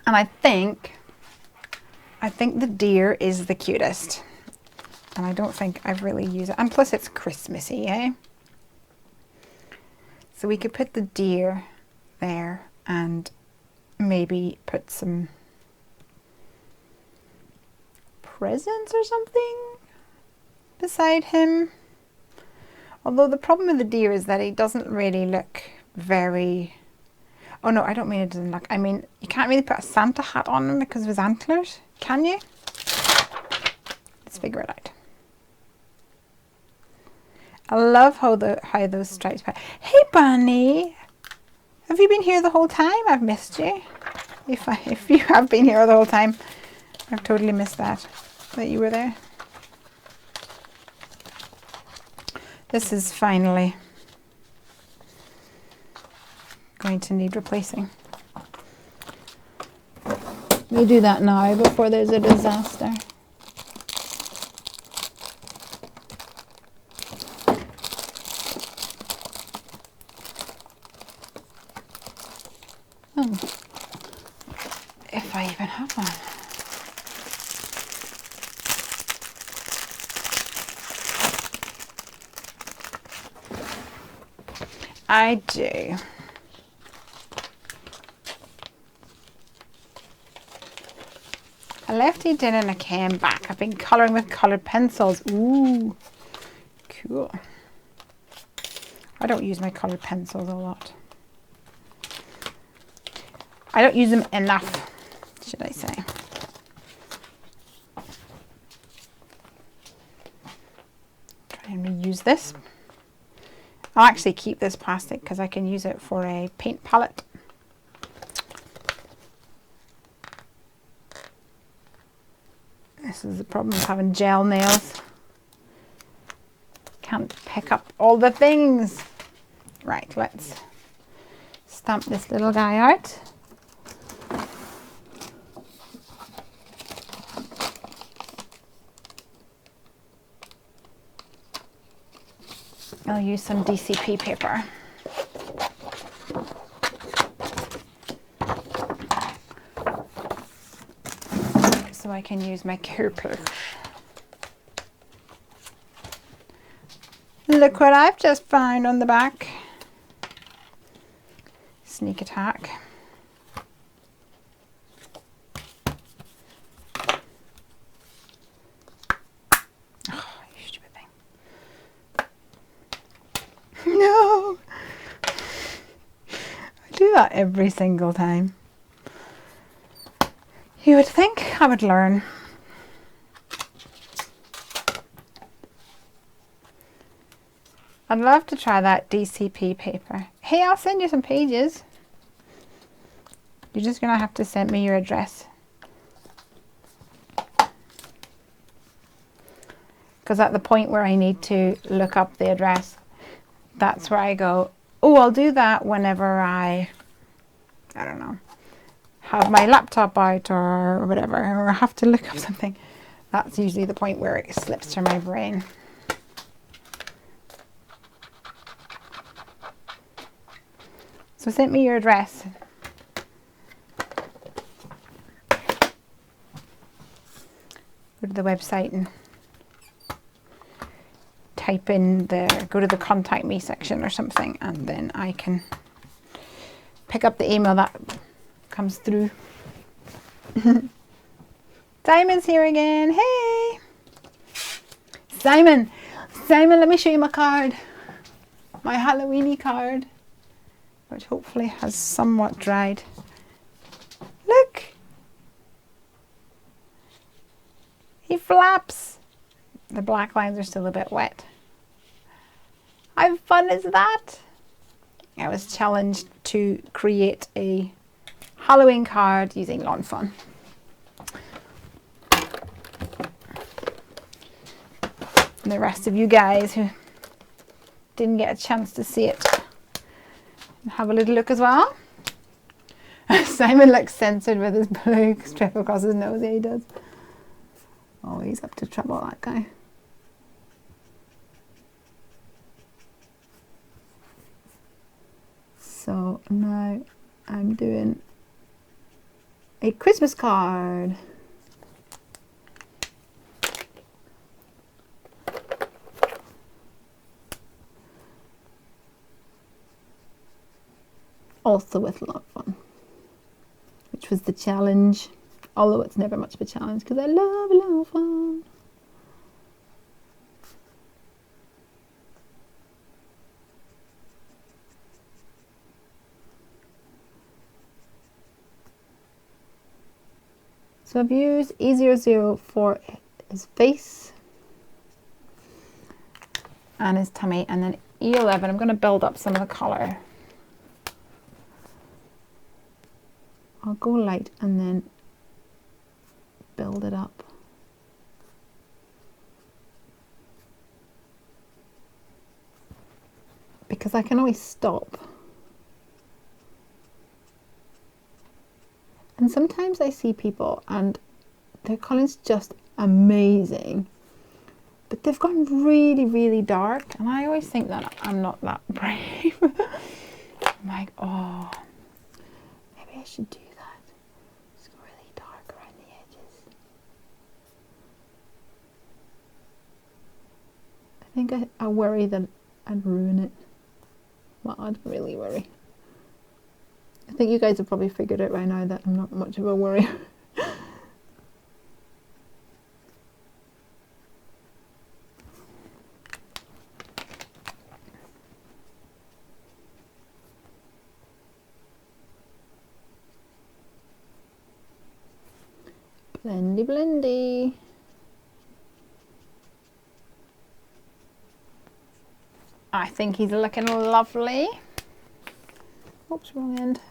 And I think the deer is the cutest. And I don't think I've really used it. And plus it's Christmassy, eh? So we could put the deer there and maybe put some presents or something beside him. Although the problem with the deer is that he doesn't really look very... Oh no, I don't mean it doesn't look. I mean, you can't really put a Santa hat on him because of his antlers, can you? Let's figure it out. I love how those stripes... Hey Bunny! Have you been here the whole time? I've missed you. If you have been here the whole time, I've totally missed that you were there. This is finally going to need replacing. We do that now before there's a disaster. Oh, if I even have one. I do. I left it in and I came back. I've been colouring with coloured pencils. Ooh, cool. I don't use my coloured pencils a lot. I don't use them enough, should I say. Try and reuse this. I'll actually keep this plastic because I can use it for a paint palette. This is the problem of having gel nails. Can't pick up all the things. Right, let's stamp this little guy out. I'll use some DCP paper. So I can use my Cooper. Look what I've just found on the back. Sneak attack. No, I do that every single time. You would think I would learn. I'd love to try that DCP paper. Hey, I'll send you some pages. You're just going to have to send me your address. Because at the point where I need to look up the address, that's where I go, oh, I'll do that whenever I don't know, have my laptop out or whatever, or have to look up something. That's usually the point where it slips from my brain. So send me your address. Go to the website and type in go to the contact me section or something, and then I can pick up the email that comes through. Simon's here again. Hey! Simon, let me show you my card. My Halloweeny card, which hopefully has somewhat dried. Look! He flaps. The black lines are still a bit wet. How fun is that? I was challenged to create a Halloween card using Lawn Fawn. And the rest of you guys who didn't get a chance to see it, have a little look as well. Simon looks censored with his blue strip across his nose. Yeah, he does. Oh, he's up to trouble, that guy. So now I'm doing a Christmas card. Also with Lawn Fawn, which was the challenge. Although it's never much of a challenge because I love Lawn Fawn. So I've used E00 for his face and his tummy, and then E11 I'm going to build up some of the colour. I'll go light and then build it up. Because I can always stop. And sometimes I see people and their colour's just amazing, but they've gone really, really dark, and I always think that I'm not that brave. I'm like, oh, maybe I should do that. It's really dark around the edges. I think I worry that I'd ruin it. Well, I'd really worry. I think you guys have probably figured out right now that I'm not much of a worrier. Blendy, blendy. I think he's looking lovely. Oops, wrong end.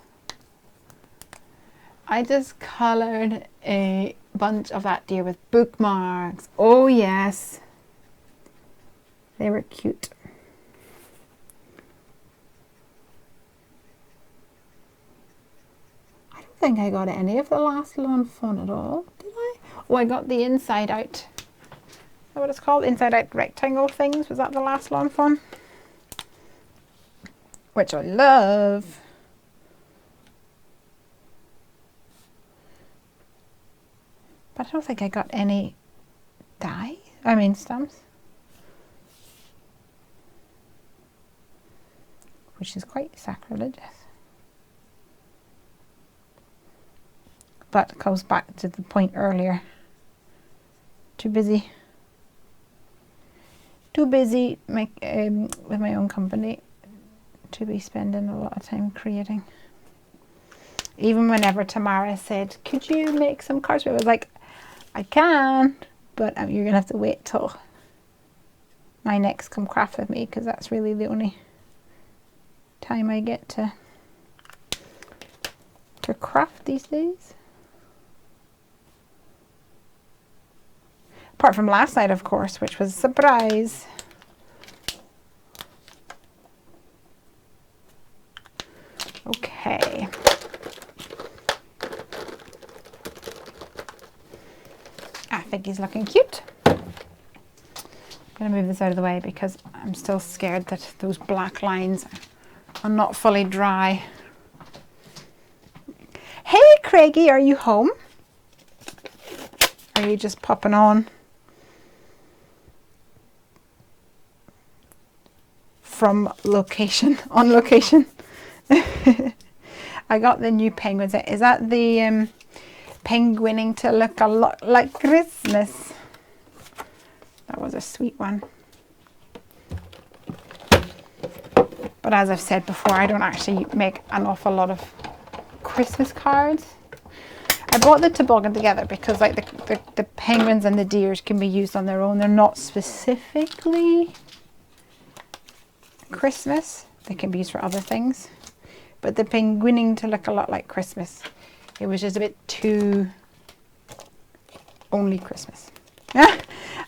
I just coloured a bunch of that deer with bookmarks. Oh yes, they were cute. I don't think I got any of the last Lawn Fawn at all, did I? Oh, I got the inside out. Is that what it's called? Inside out rectangle things. Was that the last Lawn Fawn? Which I love. But I don't think I got any stamps. Which is quite sacrilegious. But it goes back to the point earlier. Too busy with my own company to be spending a lot of time creating. Even whenever Tamara said, could you make some cards? I was like, I can, but you're gonna have to wait till my next come craft with me, because that's really the only time I get to craft these days. Apart from last night, of course, which was a surprise. Okay. I think he's looking cute. I'm going to move this out of the way because I'm still scared that those black lines are not fully dry. Hey Craigie, are you home? Are you just popping on from location, on location? I got the new penguins. Is that the penguining to look a lot like Christmas? That was a sweet one. But as I've said before, I don't actually make an awful lot of Christmas cards. I bought the toboggan together because like the penguins and the deers can be used on their own. They're not specifically Christmas. They can be used for other things. But the penguining to look a lot like Christmas, it was just a bit too only Christmas.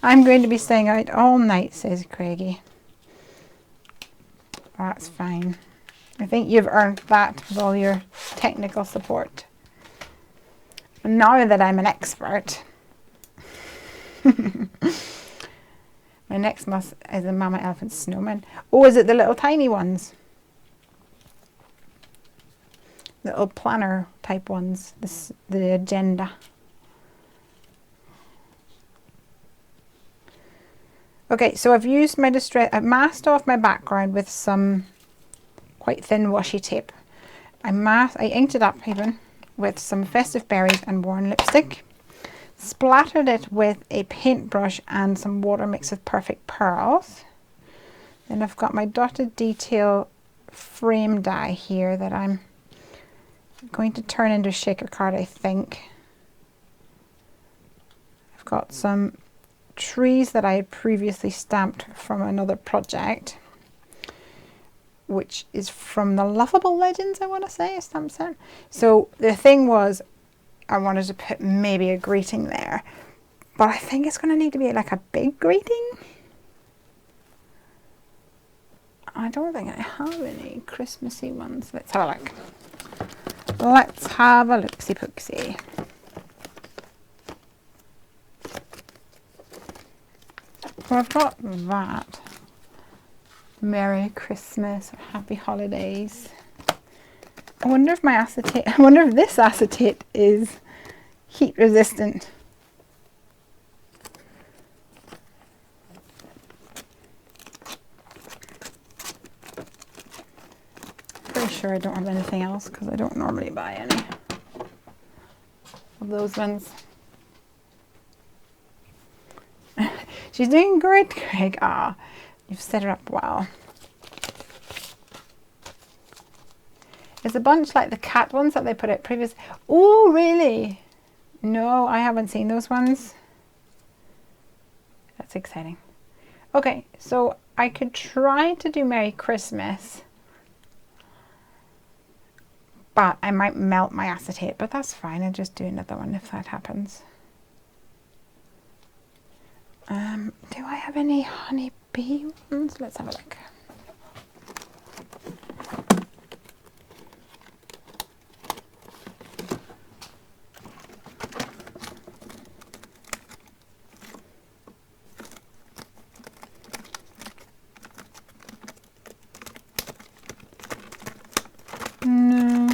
I'm going to be staying out all night, says Craigie. That's fine. I think you've earned that with all your technical support. Now that I'm an expert, my next must is a Mama Elephant Snowman. Oh, is it the little tiny ones? Little planner type ones, the agenda. Okay, so I've used my I've masked off my background with some quite thin washi tape. I inked it up even with some Festive Berries and Worn lipstick. Splattered it with a paintbrush and some water mixed with Perfect Pearls. Then I've got my dotted detail frame die here that I'm going to turn into a shaker card, I think. I've got some trees that I had previously stamped from another project, which is from the Lovable Legends, I want to say, a stamp set. So the thing was, I wanted to put maybe a greeting there, but I think it's going to need to be like a big greeting. I don't think I have any Christmassy ones. Let's have a look. Let's have a look-see pooksy. Well, I've got that. Merry Christmas, Happy Holidays. I wonder if my acetate, I wonder if this acetate is heat resistant. Pretty sure I don't have anything else because I don't normally buy any of those ones. She's doing great, Craig. Ah, you've set her up well. It's a bunch like the cat ones that they put out previous. Oh, really? No, I haven't seen those ones. That's exciting. Okay, so I could try to do Merry Christmas, but I might melt my acetate, but that's fine. I'll just do another one if that happens. Do I have any honey bee ones? Let's have a look. No.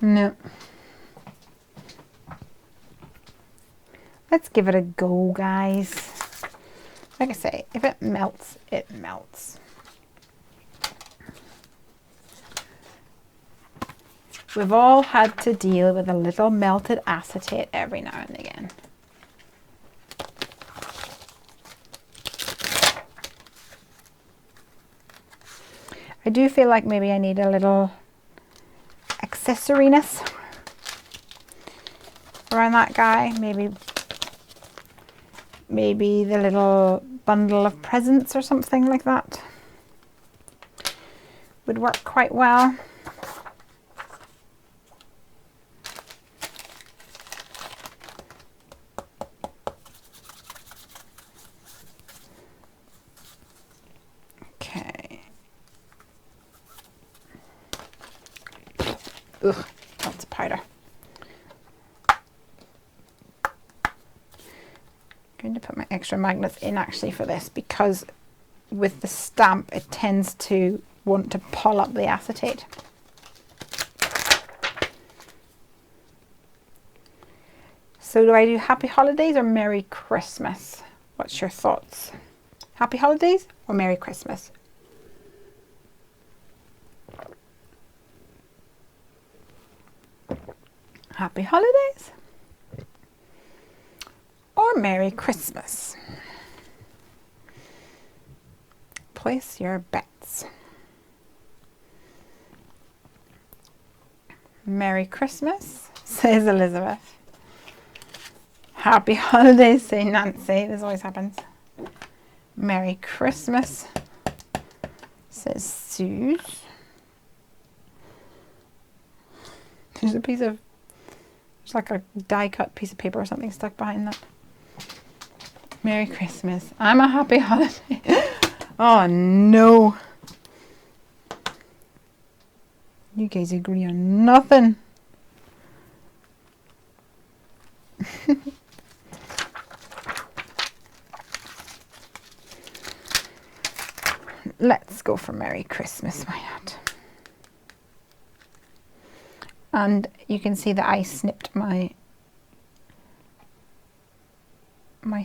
No. Let's give it a go, guys. Like I say, if it melts, it melts. We've all had to deal with a little melted acetate every now and again. I do feel like maybe I need a little accessoriness around that guy. Maybe the little bundle of presents or something like that would work quite well. Okay. Ugh, lots of powder. I'm going to put my extra magnets in actually for this, because with the stamp it tends to want to pull up the acetate. So do I do Happy Holidays or Merry Christmas? What's your thoughts? Happy Holidays or Merry Christmas? Happy Holidays or Merry Christmas? Place your bets. Merry Christmas, says Elizabeth. Happy Holidays, say Nancy. This always happens. Merry Christmas, says Suze. There's like a die cut piece of paper or something stuck behind that. Merry Christmas. I'm a happy holiday. Oh no. You guys agree on nothing. Let's go for Merry Christmas, why not? And you can see that I snipped my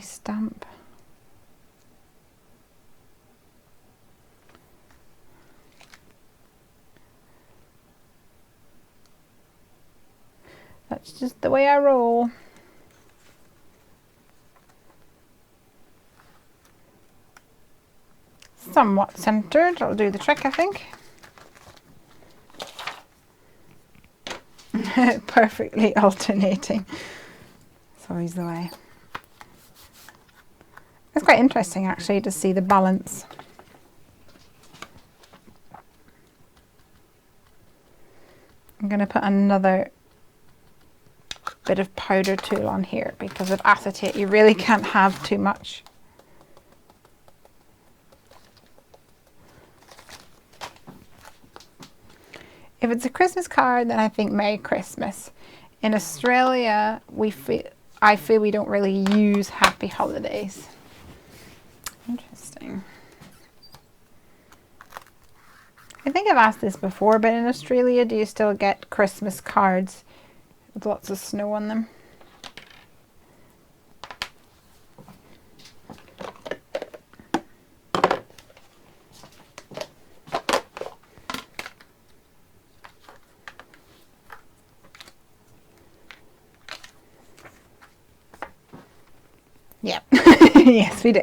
stamp. That's just the way I roll. Somewhat centered, it'll do the trick, I think. Perfectly alternating. It's always the way. It's quite interesting actually to see the balance. I'm going to put another bit of powder tool on here because of acetate. You really can't have too much. If it's a Christmas card, then I think Merry Christmas. In Australia, I feel we don't really use Happy Holidays. Interesting. I think I've asked this before, but in Australia, do you still get Christmas cards with lots of snow on them? Yep. Yes, we do.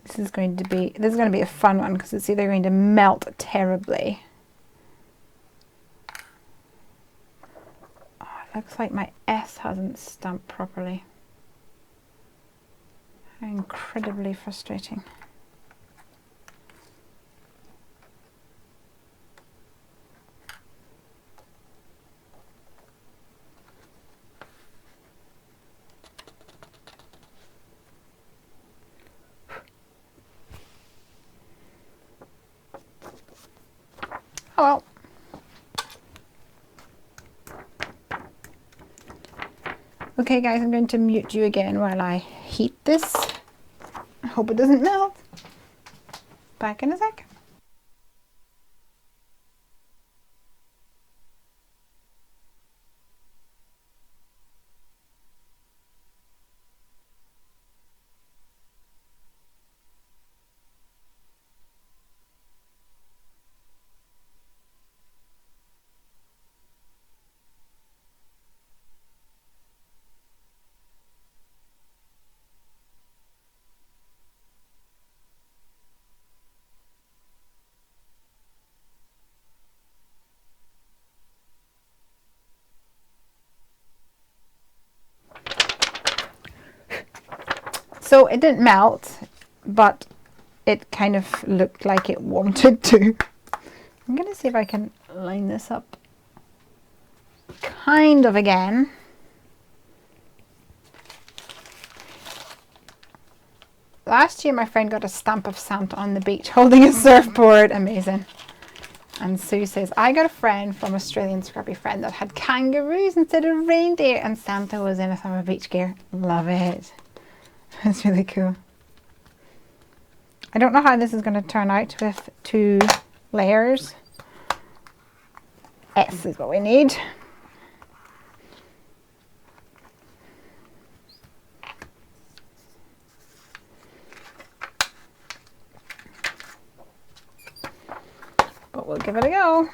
This is going to be a fun one because it's either going to melt terribly. Oh, it looks like my S hasn't stamped properly. How incredibly frustrating. Oh well. Okay guys, I'm going to mute you again while I heat this. I hope it doesn't melt. Back in a sec. So it didn't melt, but it kind of looked like it wanted to. I'm going to see if I can line this up kind of again. Last year my friend got a stamp of Santa on the beach holding a surfboard. Amazing. And Sue says, I got a friend from Australian scrubby friend that had kangaroos instead of reindeer and Santa was in a summer beach gear. Love it. That's really cool. I don't know how this is going to turn out with 2 layers. S is what we need. But we'll give it a go.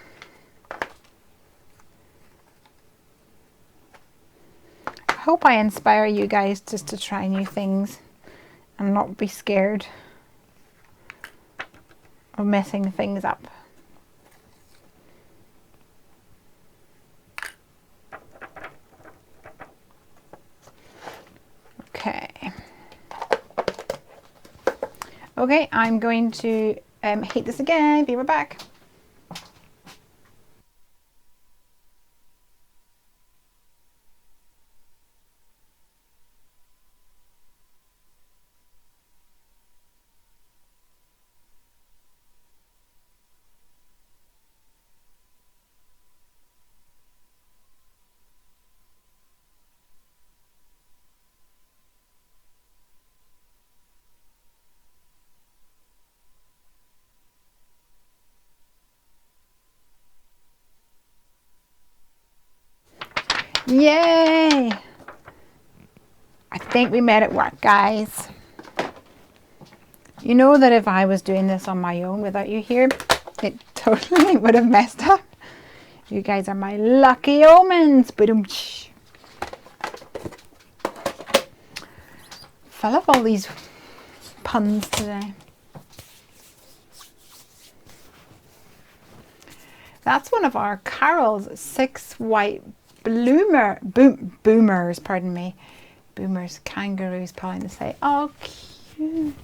I hope I inspire you guys just to try new things and not be scared of messing things up. Okay, I'm going to heat this again. Be right back. Yay! I think we made it work, guys. You know that if I was doing this on my own without you here, it totally would have messed up. You guys are my lucky omens. Ba-dum-tsh. I love all these puns today. That's one of our Carol's 6 white boomers, pardon me. Boomers, kangaroos pulling the say. Oh, cute.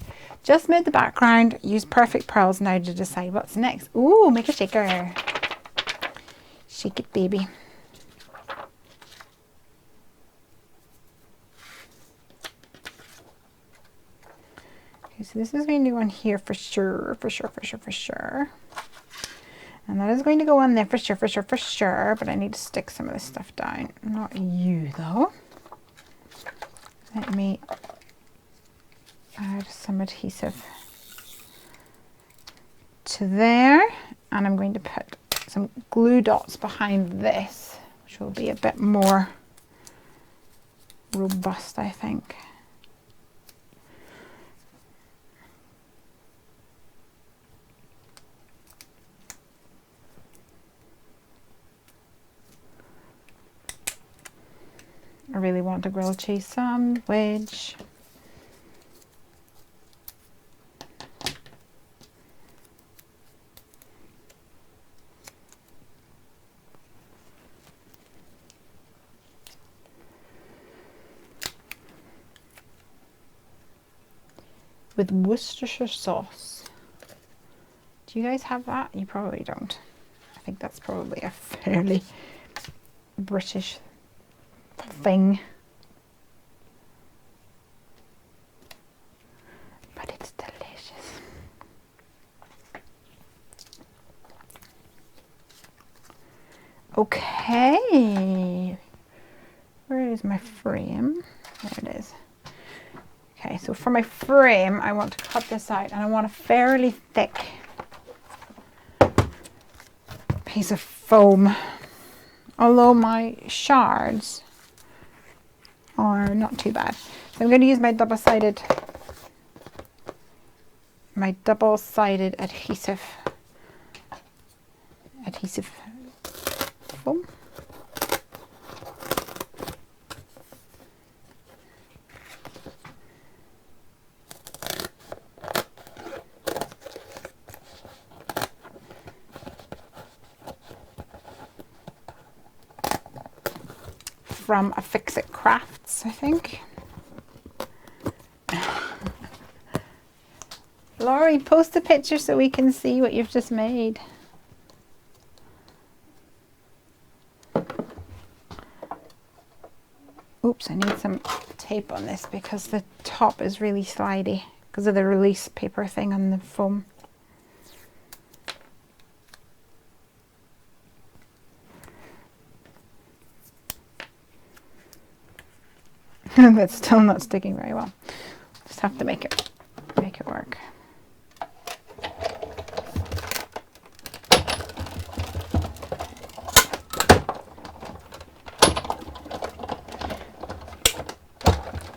Just made the background. Use perfect pearls now to decide what's next. Ooh, make a shaker. Shake it, baby. Okay, so this is going to go on here for sure, for sure, for sure, for sure. And that is going to go on there for sure, for sure, for sure. But I need to stick some of this stuff down. Not you, though. Let me add some adhesive to there. And I'm going to put some glue dots behind this, which will be a bit more robust, I think. I really want a grilled cheese sandwich. With Worcestershire sauce. Do you guys have that? You probably don't. I think that's probably a fairly British thing, but it's delicious. Okay, where is my frame? There it is. Okay, so for my frame I want to cut this out and I want a fairly thick piece of foam, although my shards are not too bad. So I'm going to use my double-sided adhesive foam. From Fix It Crafts, I think. Laurie, post a picture so we can see what you've just made. Oops, I need some tape on this because the top is really slidey because of the release paper thing on the foam. That's still not sticking very well. Just have to make it work.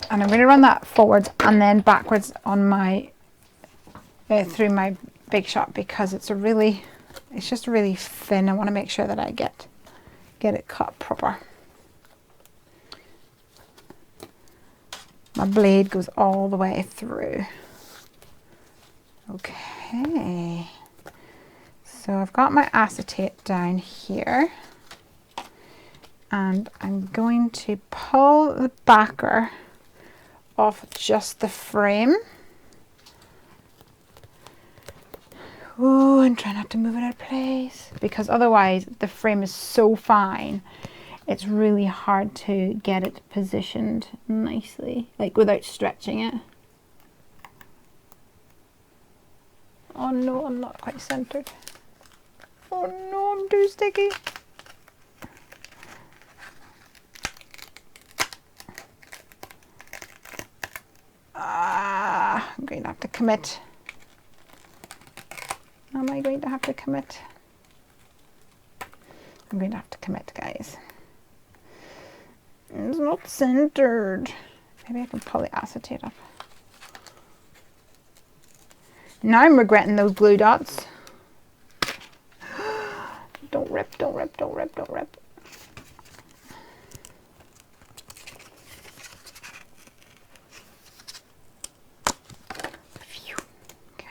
And I'm going to run that forwards and then backwards on my through my Big Shot because it's just really thin. I want to make sure that I get it cut proper. My blade goes all the way through. Okay, so I've got my acetate down here and I'm going to pull the backer off just the frame. Oh, and try not to move it out of place because otherwise the frame is so fine. It's really hard to get it positioned nicely, like without stretching it. Oh no, I'm not quite centered. Oh no, I'm too sticky. I'm going to have to commit. Am I going to have to commit? I'm going to have to commit, guys. It's not centered. Maybe I can pull the acetate up. Now I'm regretting those glue dots. Don't rip, don't rip, don't rip, don't rip. Phew. Okay.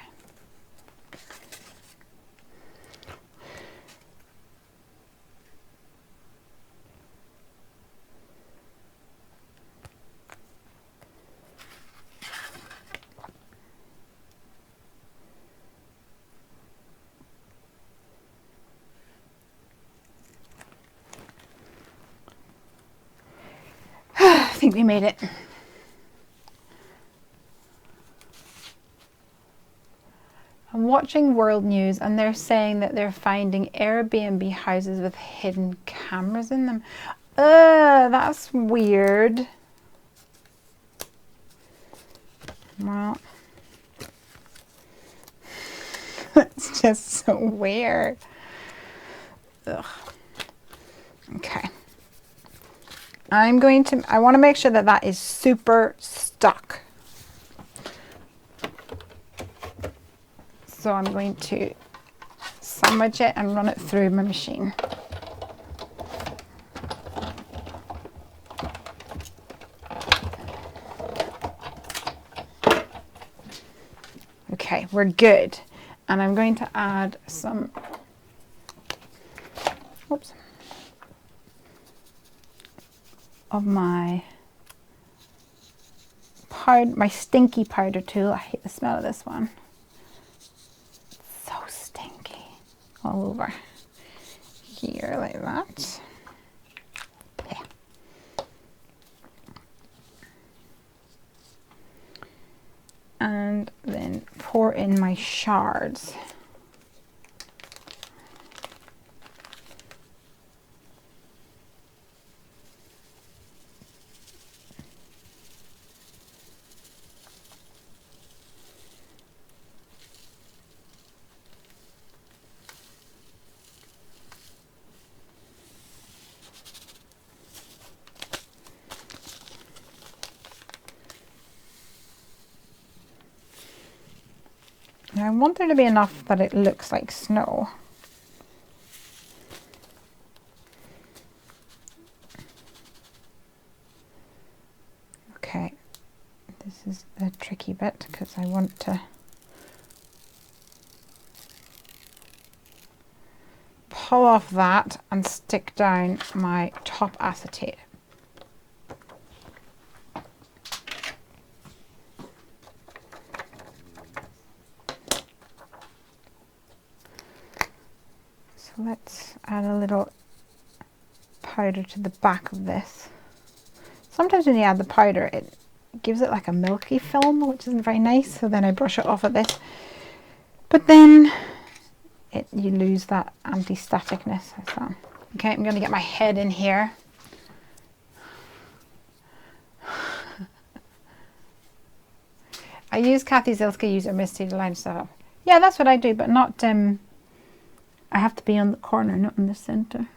I think we made it. I'm watching World News and they're saying that they're finding Airbnb houses with hidden cameras in them. That's weird. Well, it's just so weird. Ugh. Okay. I want to make sure that that is super stuck. So I'm going to sandwich it and run it through my machine. Okay, we're good. And I'm going to add some, oops, of my powder, my stinky powder tool. I hate the smell of this one. It's so stinky all over here like that. Yeah. And then pour in my shards. Now I want there to be enough that it looks like snow. Okay, this is the tricky bit because I want to pull off that and stick down my top acetate. So let's add a little powder to the back of this. Sometimes when you add the powder, it gives it like a milky film, which isn't very nice. So then I brush it off of this. But then you lose that anti-staticness. So, okay, I'm going to get my head in here. I use Kathy Zilska user Misty to line stuff up. Yeah, that's what I do, but not, I have to be on the corner, not in the center.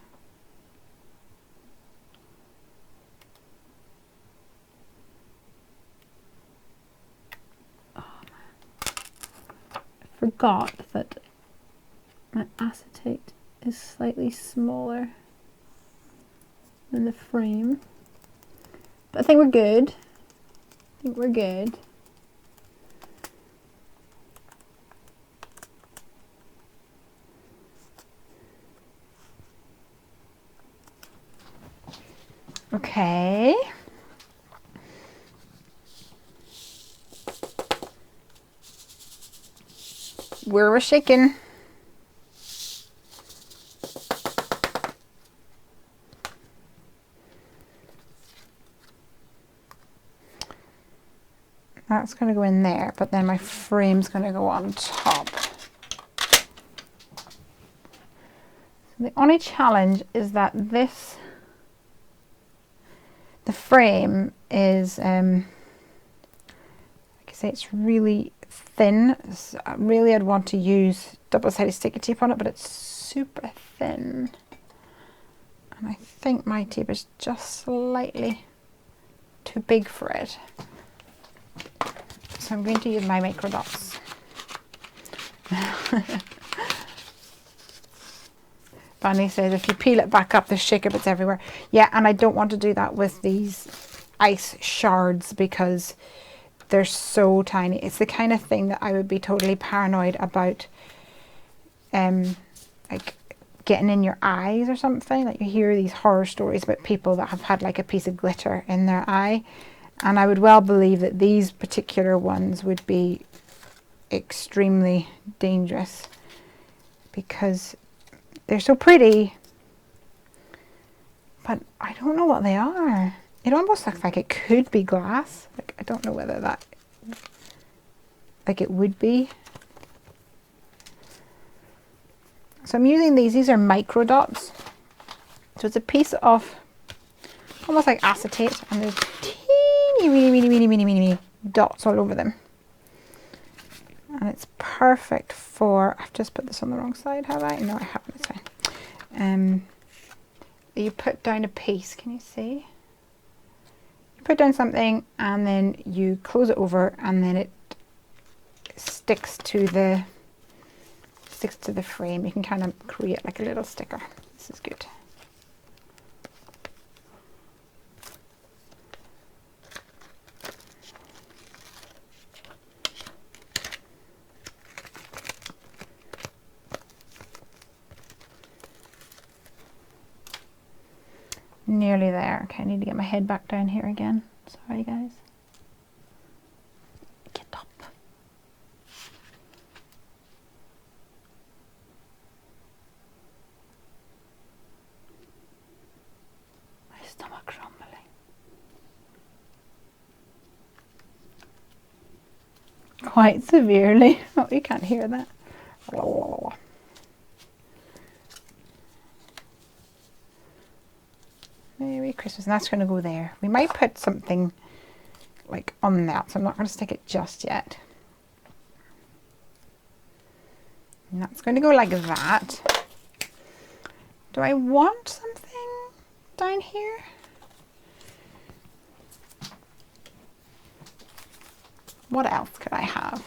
Oh, I forgot that my acetate is slightly smaller than the frame. But I think we're good. I think we're good. Okay. We're shaking. That's going to go in there, but then my frame's going to go on top. The only challenge is that the frame is, like I say, it's really thin. So really, I'd want to use double-sided sticky tape on it, but it's super thin. And I think my tape is just slightly too big for it. So I'm going to use my micro dots. Fanny says if you peel it back up, the shaker bits everywhere. Yeah, and I don't want to do that with these ice shards because they're so tiny. It's the kind of thing that I would be totally paranoid about, like getting in your eyes or something. Like you hear these horror stories about people that have had like a piece of glitter in their eye. And I would well believe that these particular ones would be extremely dangerous because they're so pretty, but I don't know what they are. It almost looks like it could be glass. Like I don't know whether that, like it would be. So I'm using these are micro dots. So it's a piece of almost like acetate, and there's teeny dots all over them. And it's perfect for, I've just put this on the wrong side, have I? No, I haven't, it's fine. You put down a piece, can you see? You put down something and then you close it over and then it sticks to the frame. You can kind of create like a little sticker. This is good. Nearly there. Okay, I need to get my head back down here again. Sorry, guys. Get up. My stomach's rumbling. Quite severely. Oh, you can't hear that. Merry Christmas. And that's going to go there. We might put something like on that, so I'm not going to stick it just yet. And that's going to go like that. Do I want something down here? What else could I have?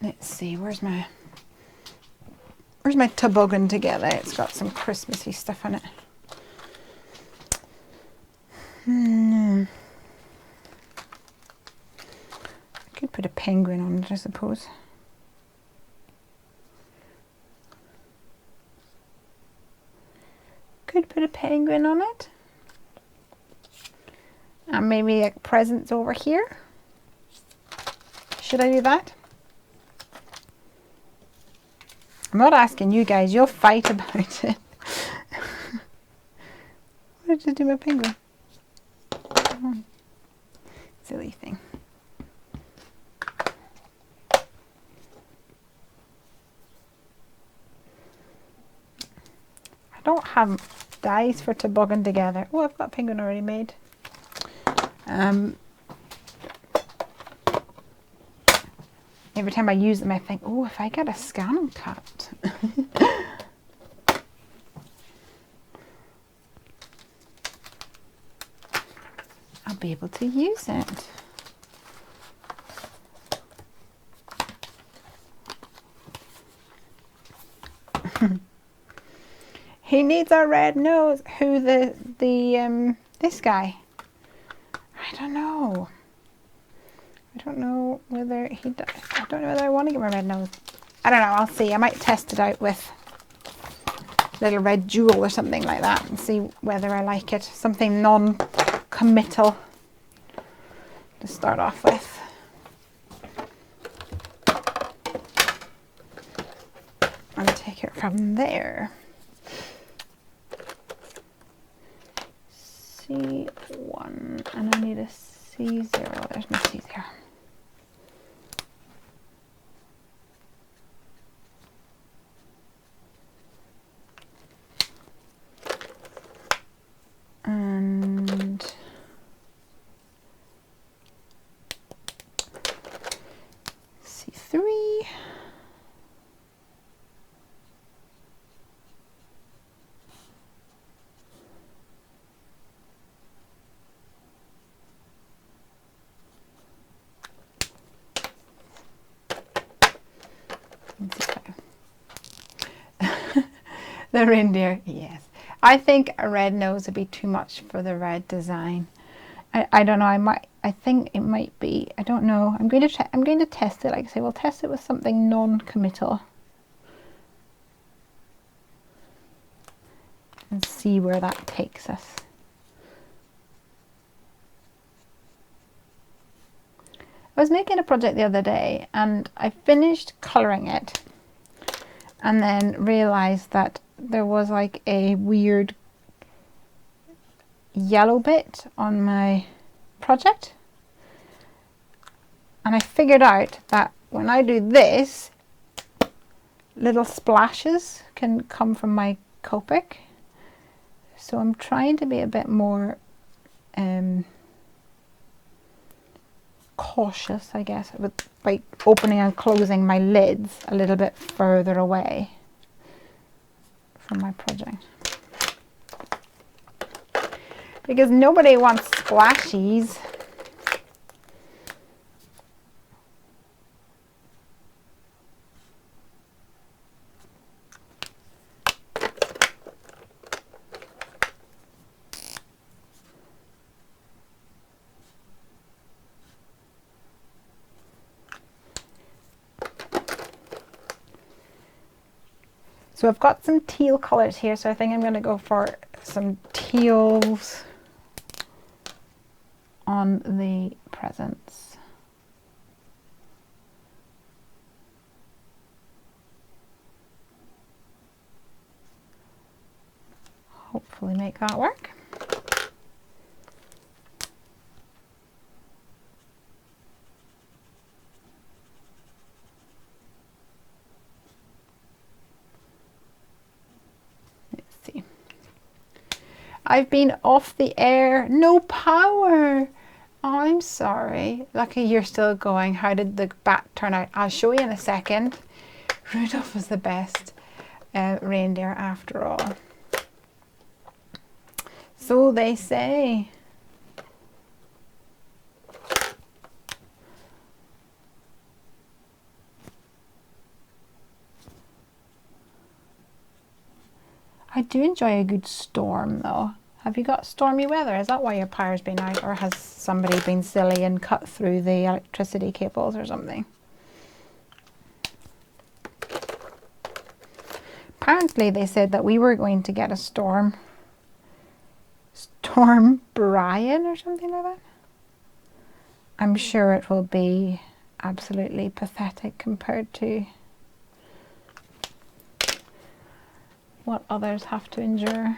Let's see, where's my toboggan together? It's got some Christmassy stuff on it. I could put a penguin on it, I suppose. Could put a penguin on it. And maybe like presents over here. Should I do that? I'm not asking you guys, you'll fight about it. What did I do my penguin? Oh, silly thing. I don't have dies for toboggan together. Oh, I've got a penguin already made. Every time I use them, I think, oh, if I get a scan cut. I'll be able to use it. He needs a red nose. Who this guy? I don't know. I don't know whether he does. I don't know whether I want to get my red nose. I don't know. I'll see. I might test it out with little red jewel or something like that and see whether I like it. Something non-committal to start off with. I'll take it from there. C1 and I need a C0. There's my C0. And C3. The reindeer, yes. I think a red nose would be too much for the red design. I don't know. I think it might be. I don't know. I'm going to test it. Like I say, we'll test it with something non-committal and see where that takes us. I was making a project the other day and I finished colouring it and then realised that there was like a weird yellow bit on my project, and I figured out that when I do this, little splashes can come from my Copic. So I'm trying to be a bit more cautious, I guess, by opening and closing my lids a little bit further away from my project. Because nobody wants splashies. So I've got some teal colours here, so I think I'm going to go for some teals on the presents. Hopefully make that work. I've been off the air. No power. Oh, I'm sorry. Lucky you're still going. How did the bat turn out? I'll show you in a second. Rudolph was the best reindeer after all. So they say. I do enjoy a good storm though. Have you got stormy weather? Is that why your power's been out, or has somebody been silly and cut through the electricity cables or something? Apparently they said that we were going to get a storm Storm Brian or something like that. I'm sure it will be absolutely pathetic compared to what others have to endure.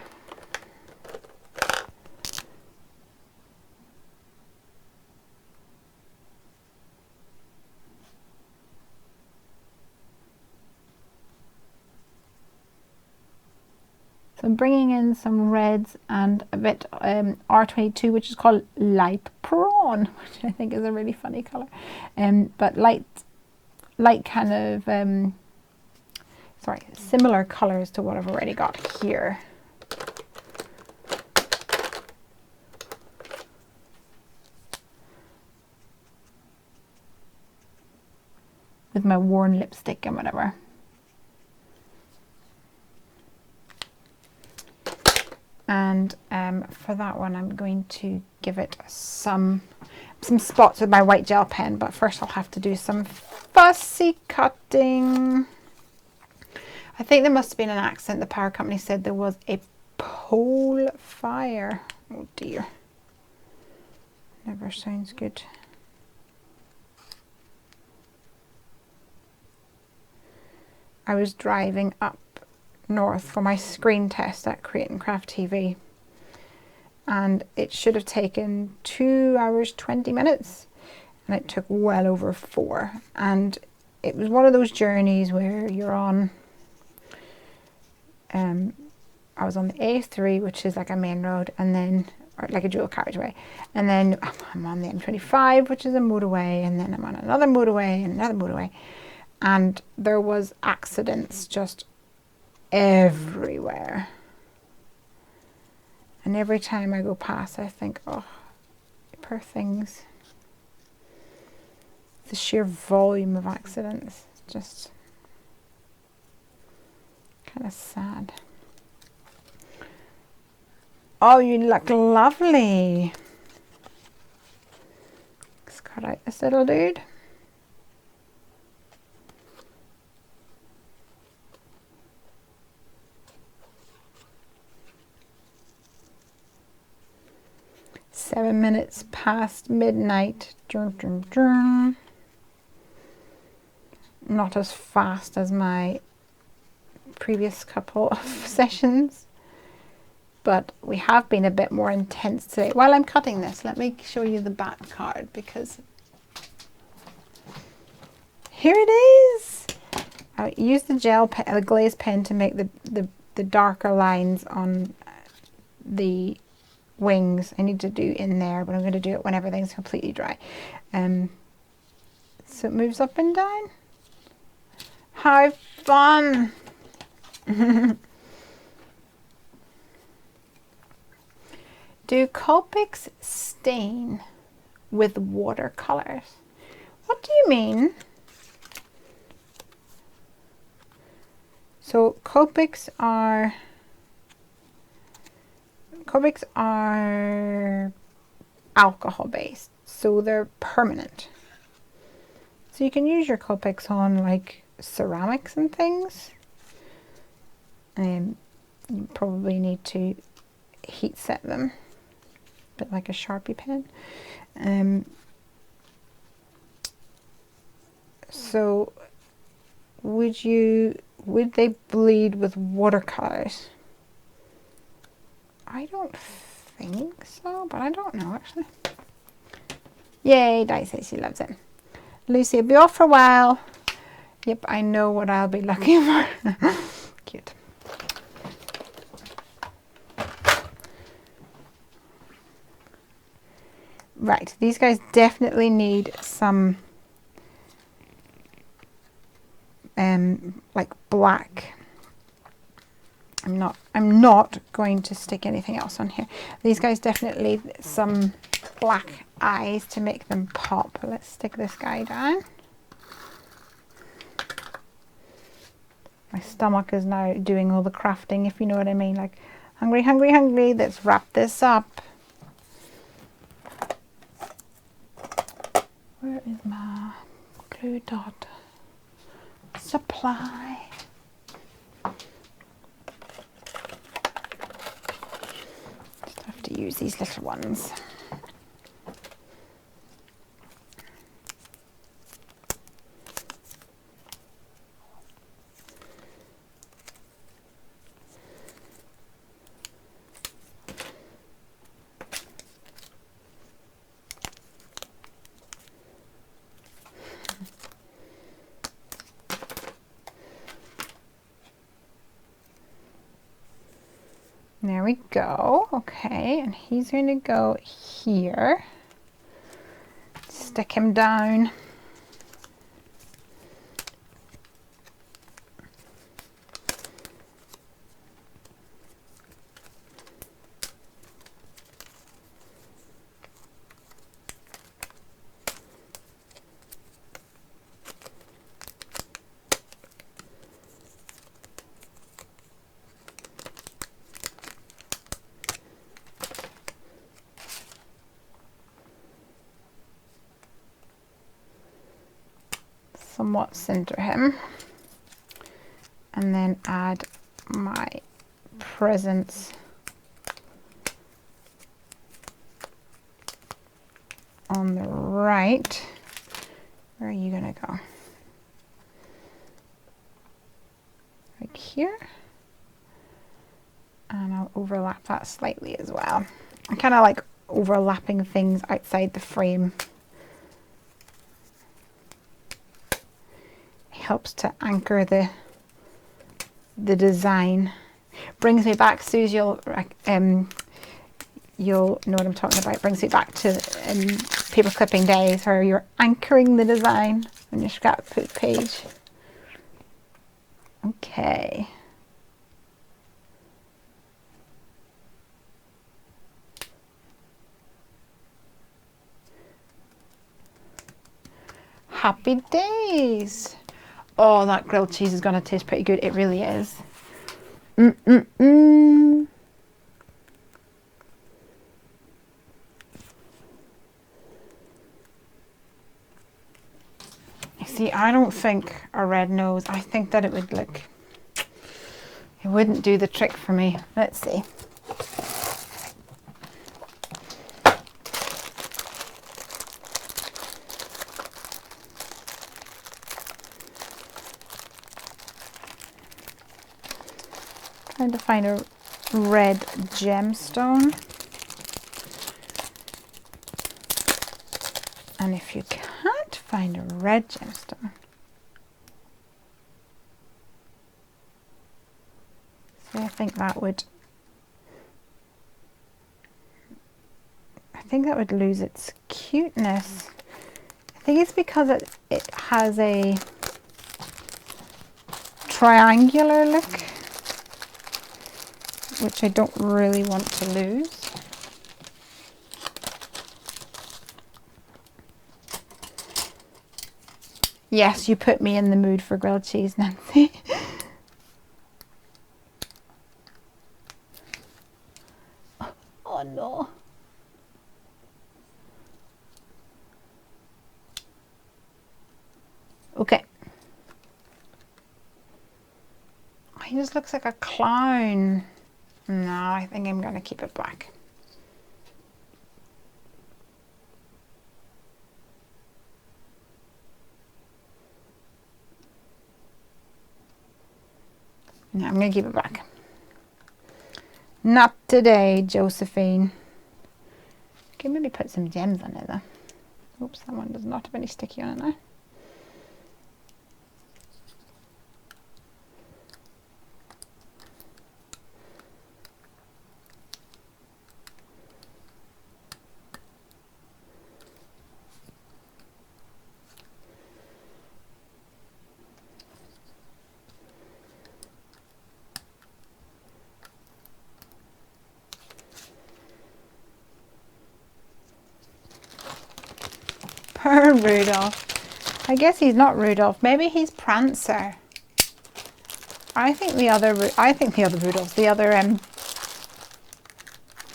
So I'm bringing in some reds and a bit R22, which is called light prawn, which I think is a really funny colour. But light kind of, similar colours to what I've already got here. With my worn lipstick and whatever. And for that one, I'm going to give it some spots with my white gel pen, but first I'll have to do some fussy cutting. I think there must have been an accident. The power company said there was a pole fire. Oh dear. Never sounds good. I was driving up north for my screen test at Create and Craft TV, and it should have taken 2 hours 20 minutes, and it took well over 4. And it was one of those journeys where you're on I was on the A3, which is like a main road, and then or like a dual carriageway, and then I'm on the M25, which is a motorway, and then I'm on another motorway and another motorway, and there was accidents just everywhere. And every time I go past, I think, oh, poor things. The sheer volume of accidents is just kind of sad. Oh, you look lovely. Let's cut out this little dude. Seven minutes past midnight. Dun, dun, dun. Not as fast as my previous couple of sessions, but we have been a bit more intense today. While I'm cutting this, let me show you the back card, because here it is. I used the gel pen, the glaze pen, to make the darker lines on the wings. I need to do in there, but I'm going to do it when everything's completely dry. So it moves up and down. How fun! Do Copics stain with watercolors? What do you mean? So Copics are alcohol based, so they're permanent. So you can use your Copics on like ceramics and things. You probably need to heat set them, a bit like a Sharpie pen. So would they bleed with watercolors? I don't think so, but I don't know actually. Yay, Di says she loves it. Lucy will be off for a while. Yep, I know what I'll be looking for. Cute. Right, these guys definitely need some like black. I'm not going to stick anything else on here. These guys definitely need some black eyes to make them pop. Let's stick this guy down. My stomach is now doing all the crafting, if you know what I mean. Like, hungry, hungry, hungry. Let's wrap this up. Where is my glue dot supply? Just have to to use these little ones. There we go. Okay, and he's going to go here. Stick him down. Somewhat center him, and then add my presents on the right. Where are you gonna go? Right here, and I'll overlap that slightly as well. I kind of like overlapping things outside the frame. Helps to anchor the design. Brings me back, Suze, you'll know what I'm talking about. Brings me back to paper clipping days where you're anchoring the design on your scrapbook page. Okay. Happy days. Oh, that grilled cheese is going to taste pretty good. It really is. You see, I don't think a red nose, I think that it would look, it wouldn't do the trick for me. Let's see. Trying to find a red gemstone. And if you can't find a red gemstone, so I think that would lose its cuteness. I think it's because it has a triangular look, which I don't really want to lose. Yes, you put me in the mood for grilled cheese, Nancy. Oh no. Okay. He just looks like a clown. No, I think I'm going to keep it black. No, I'm going to keep it black. Not today, Josephine. Okay, maybe put some gems on it though. Oops, that one does not have any sticky on it now. Poor Rudolph. I guess he's not Rudolph. Maybe he's Prancer. I think the other Rudolphs,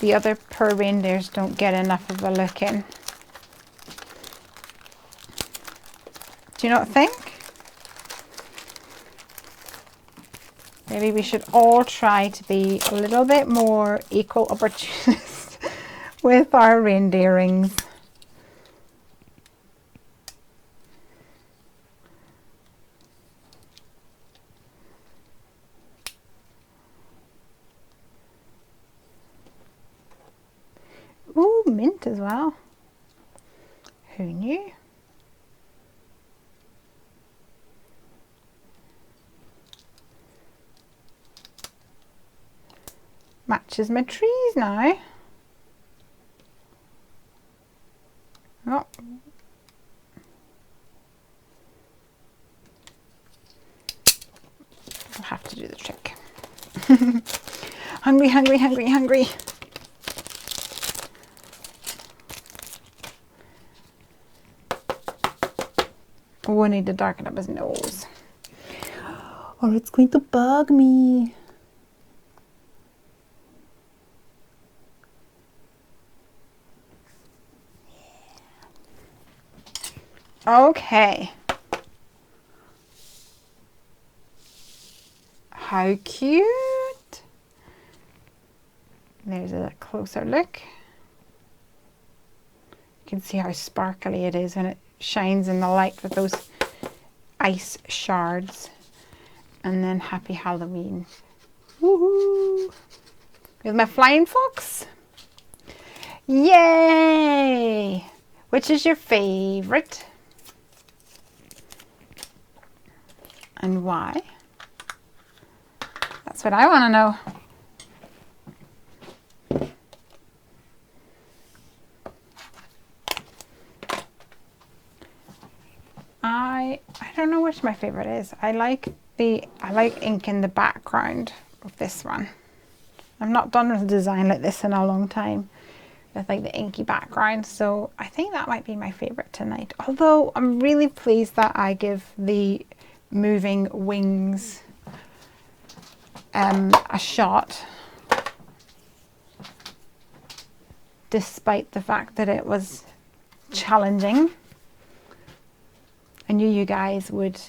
the other poor reindeers don't get enough of a look in. Do you not think? Maybe we should all try to be a little bit more equal opportunists with our reindeer rings. Ooh, mint as well. Who knew? Matches my trees now. Oh. I'll have to do the trick. Hungry, hungry, hungry, hungry. Oh, I need to darken up his nose, or it's going to bug me. Okay. How cute. There's a closer look. You can see how sparkly it is when it shines in the light with those ice shards. And then happy Halloween. Woohoo! With my flying fox. Yay! Which is your favorite? And why? That's what I want to know. I don't know which my favorite is. I like ink in the background of this one. I've not done a design like this in a long time with like the inky background, so I think that might be my favorite tonight. Although I'm really pleased that I give the moving wings a shot, despite the fact that it was challenging. I knew you guys would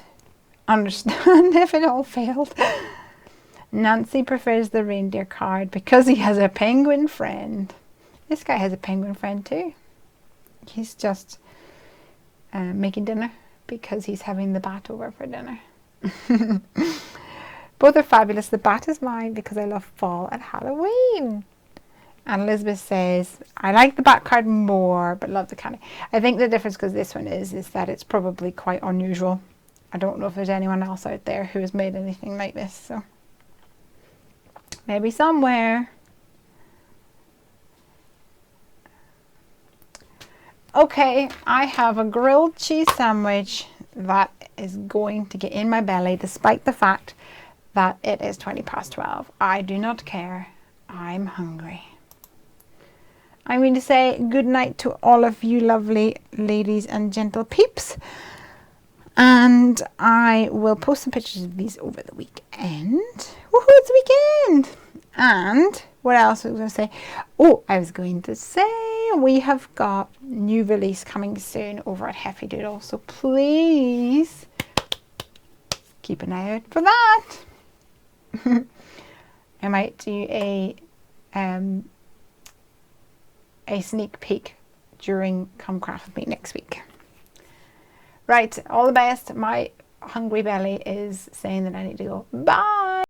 understand if it all failed. Nancy prefers the reindeer card because he has a penguin friend. This guy has a penguin friend too. He's just making dinner because he's having the bat over for dinner. Both are fabulous. The bat is mine because I love fall and Halloween. And Elizabeth says, I like the bat card more, but love the candy. I think the difference, because this one is that it's probably quite unusual. I don't know if there's anyone else out there who has made anything like this, so maybe somewhere. Okay, I have a grilled cheese sandwich that is going to get in my belly, despite the fact that it is 12:20. I do not care. I'm hungry. I'm going to say good night to all of you lovely ladies and gentle peeps. And I will post some pictures of these over the weekend. Woohoo, it's weekend! And what else was I going to say? Oh, I was going to say we have got new release coming soon over at Heffy Doodle. So please keep an eye out for that. I might do a sneak peek during Come Craft With Me next week. Right, all the best. My hungry belly is saying that I need to go. Bye!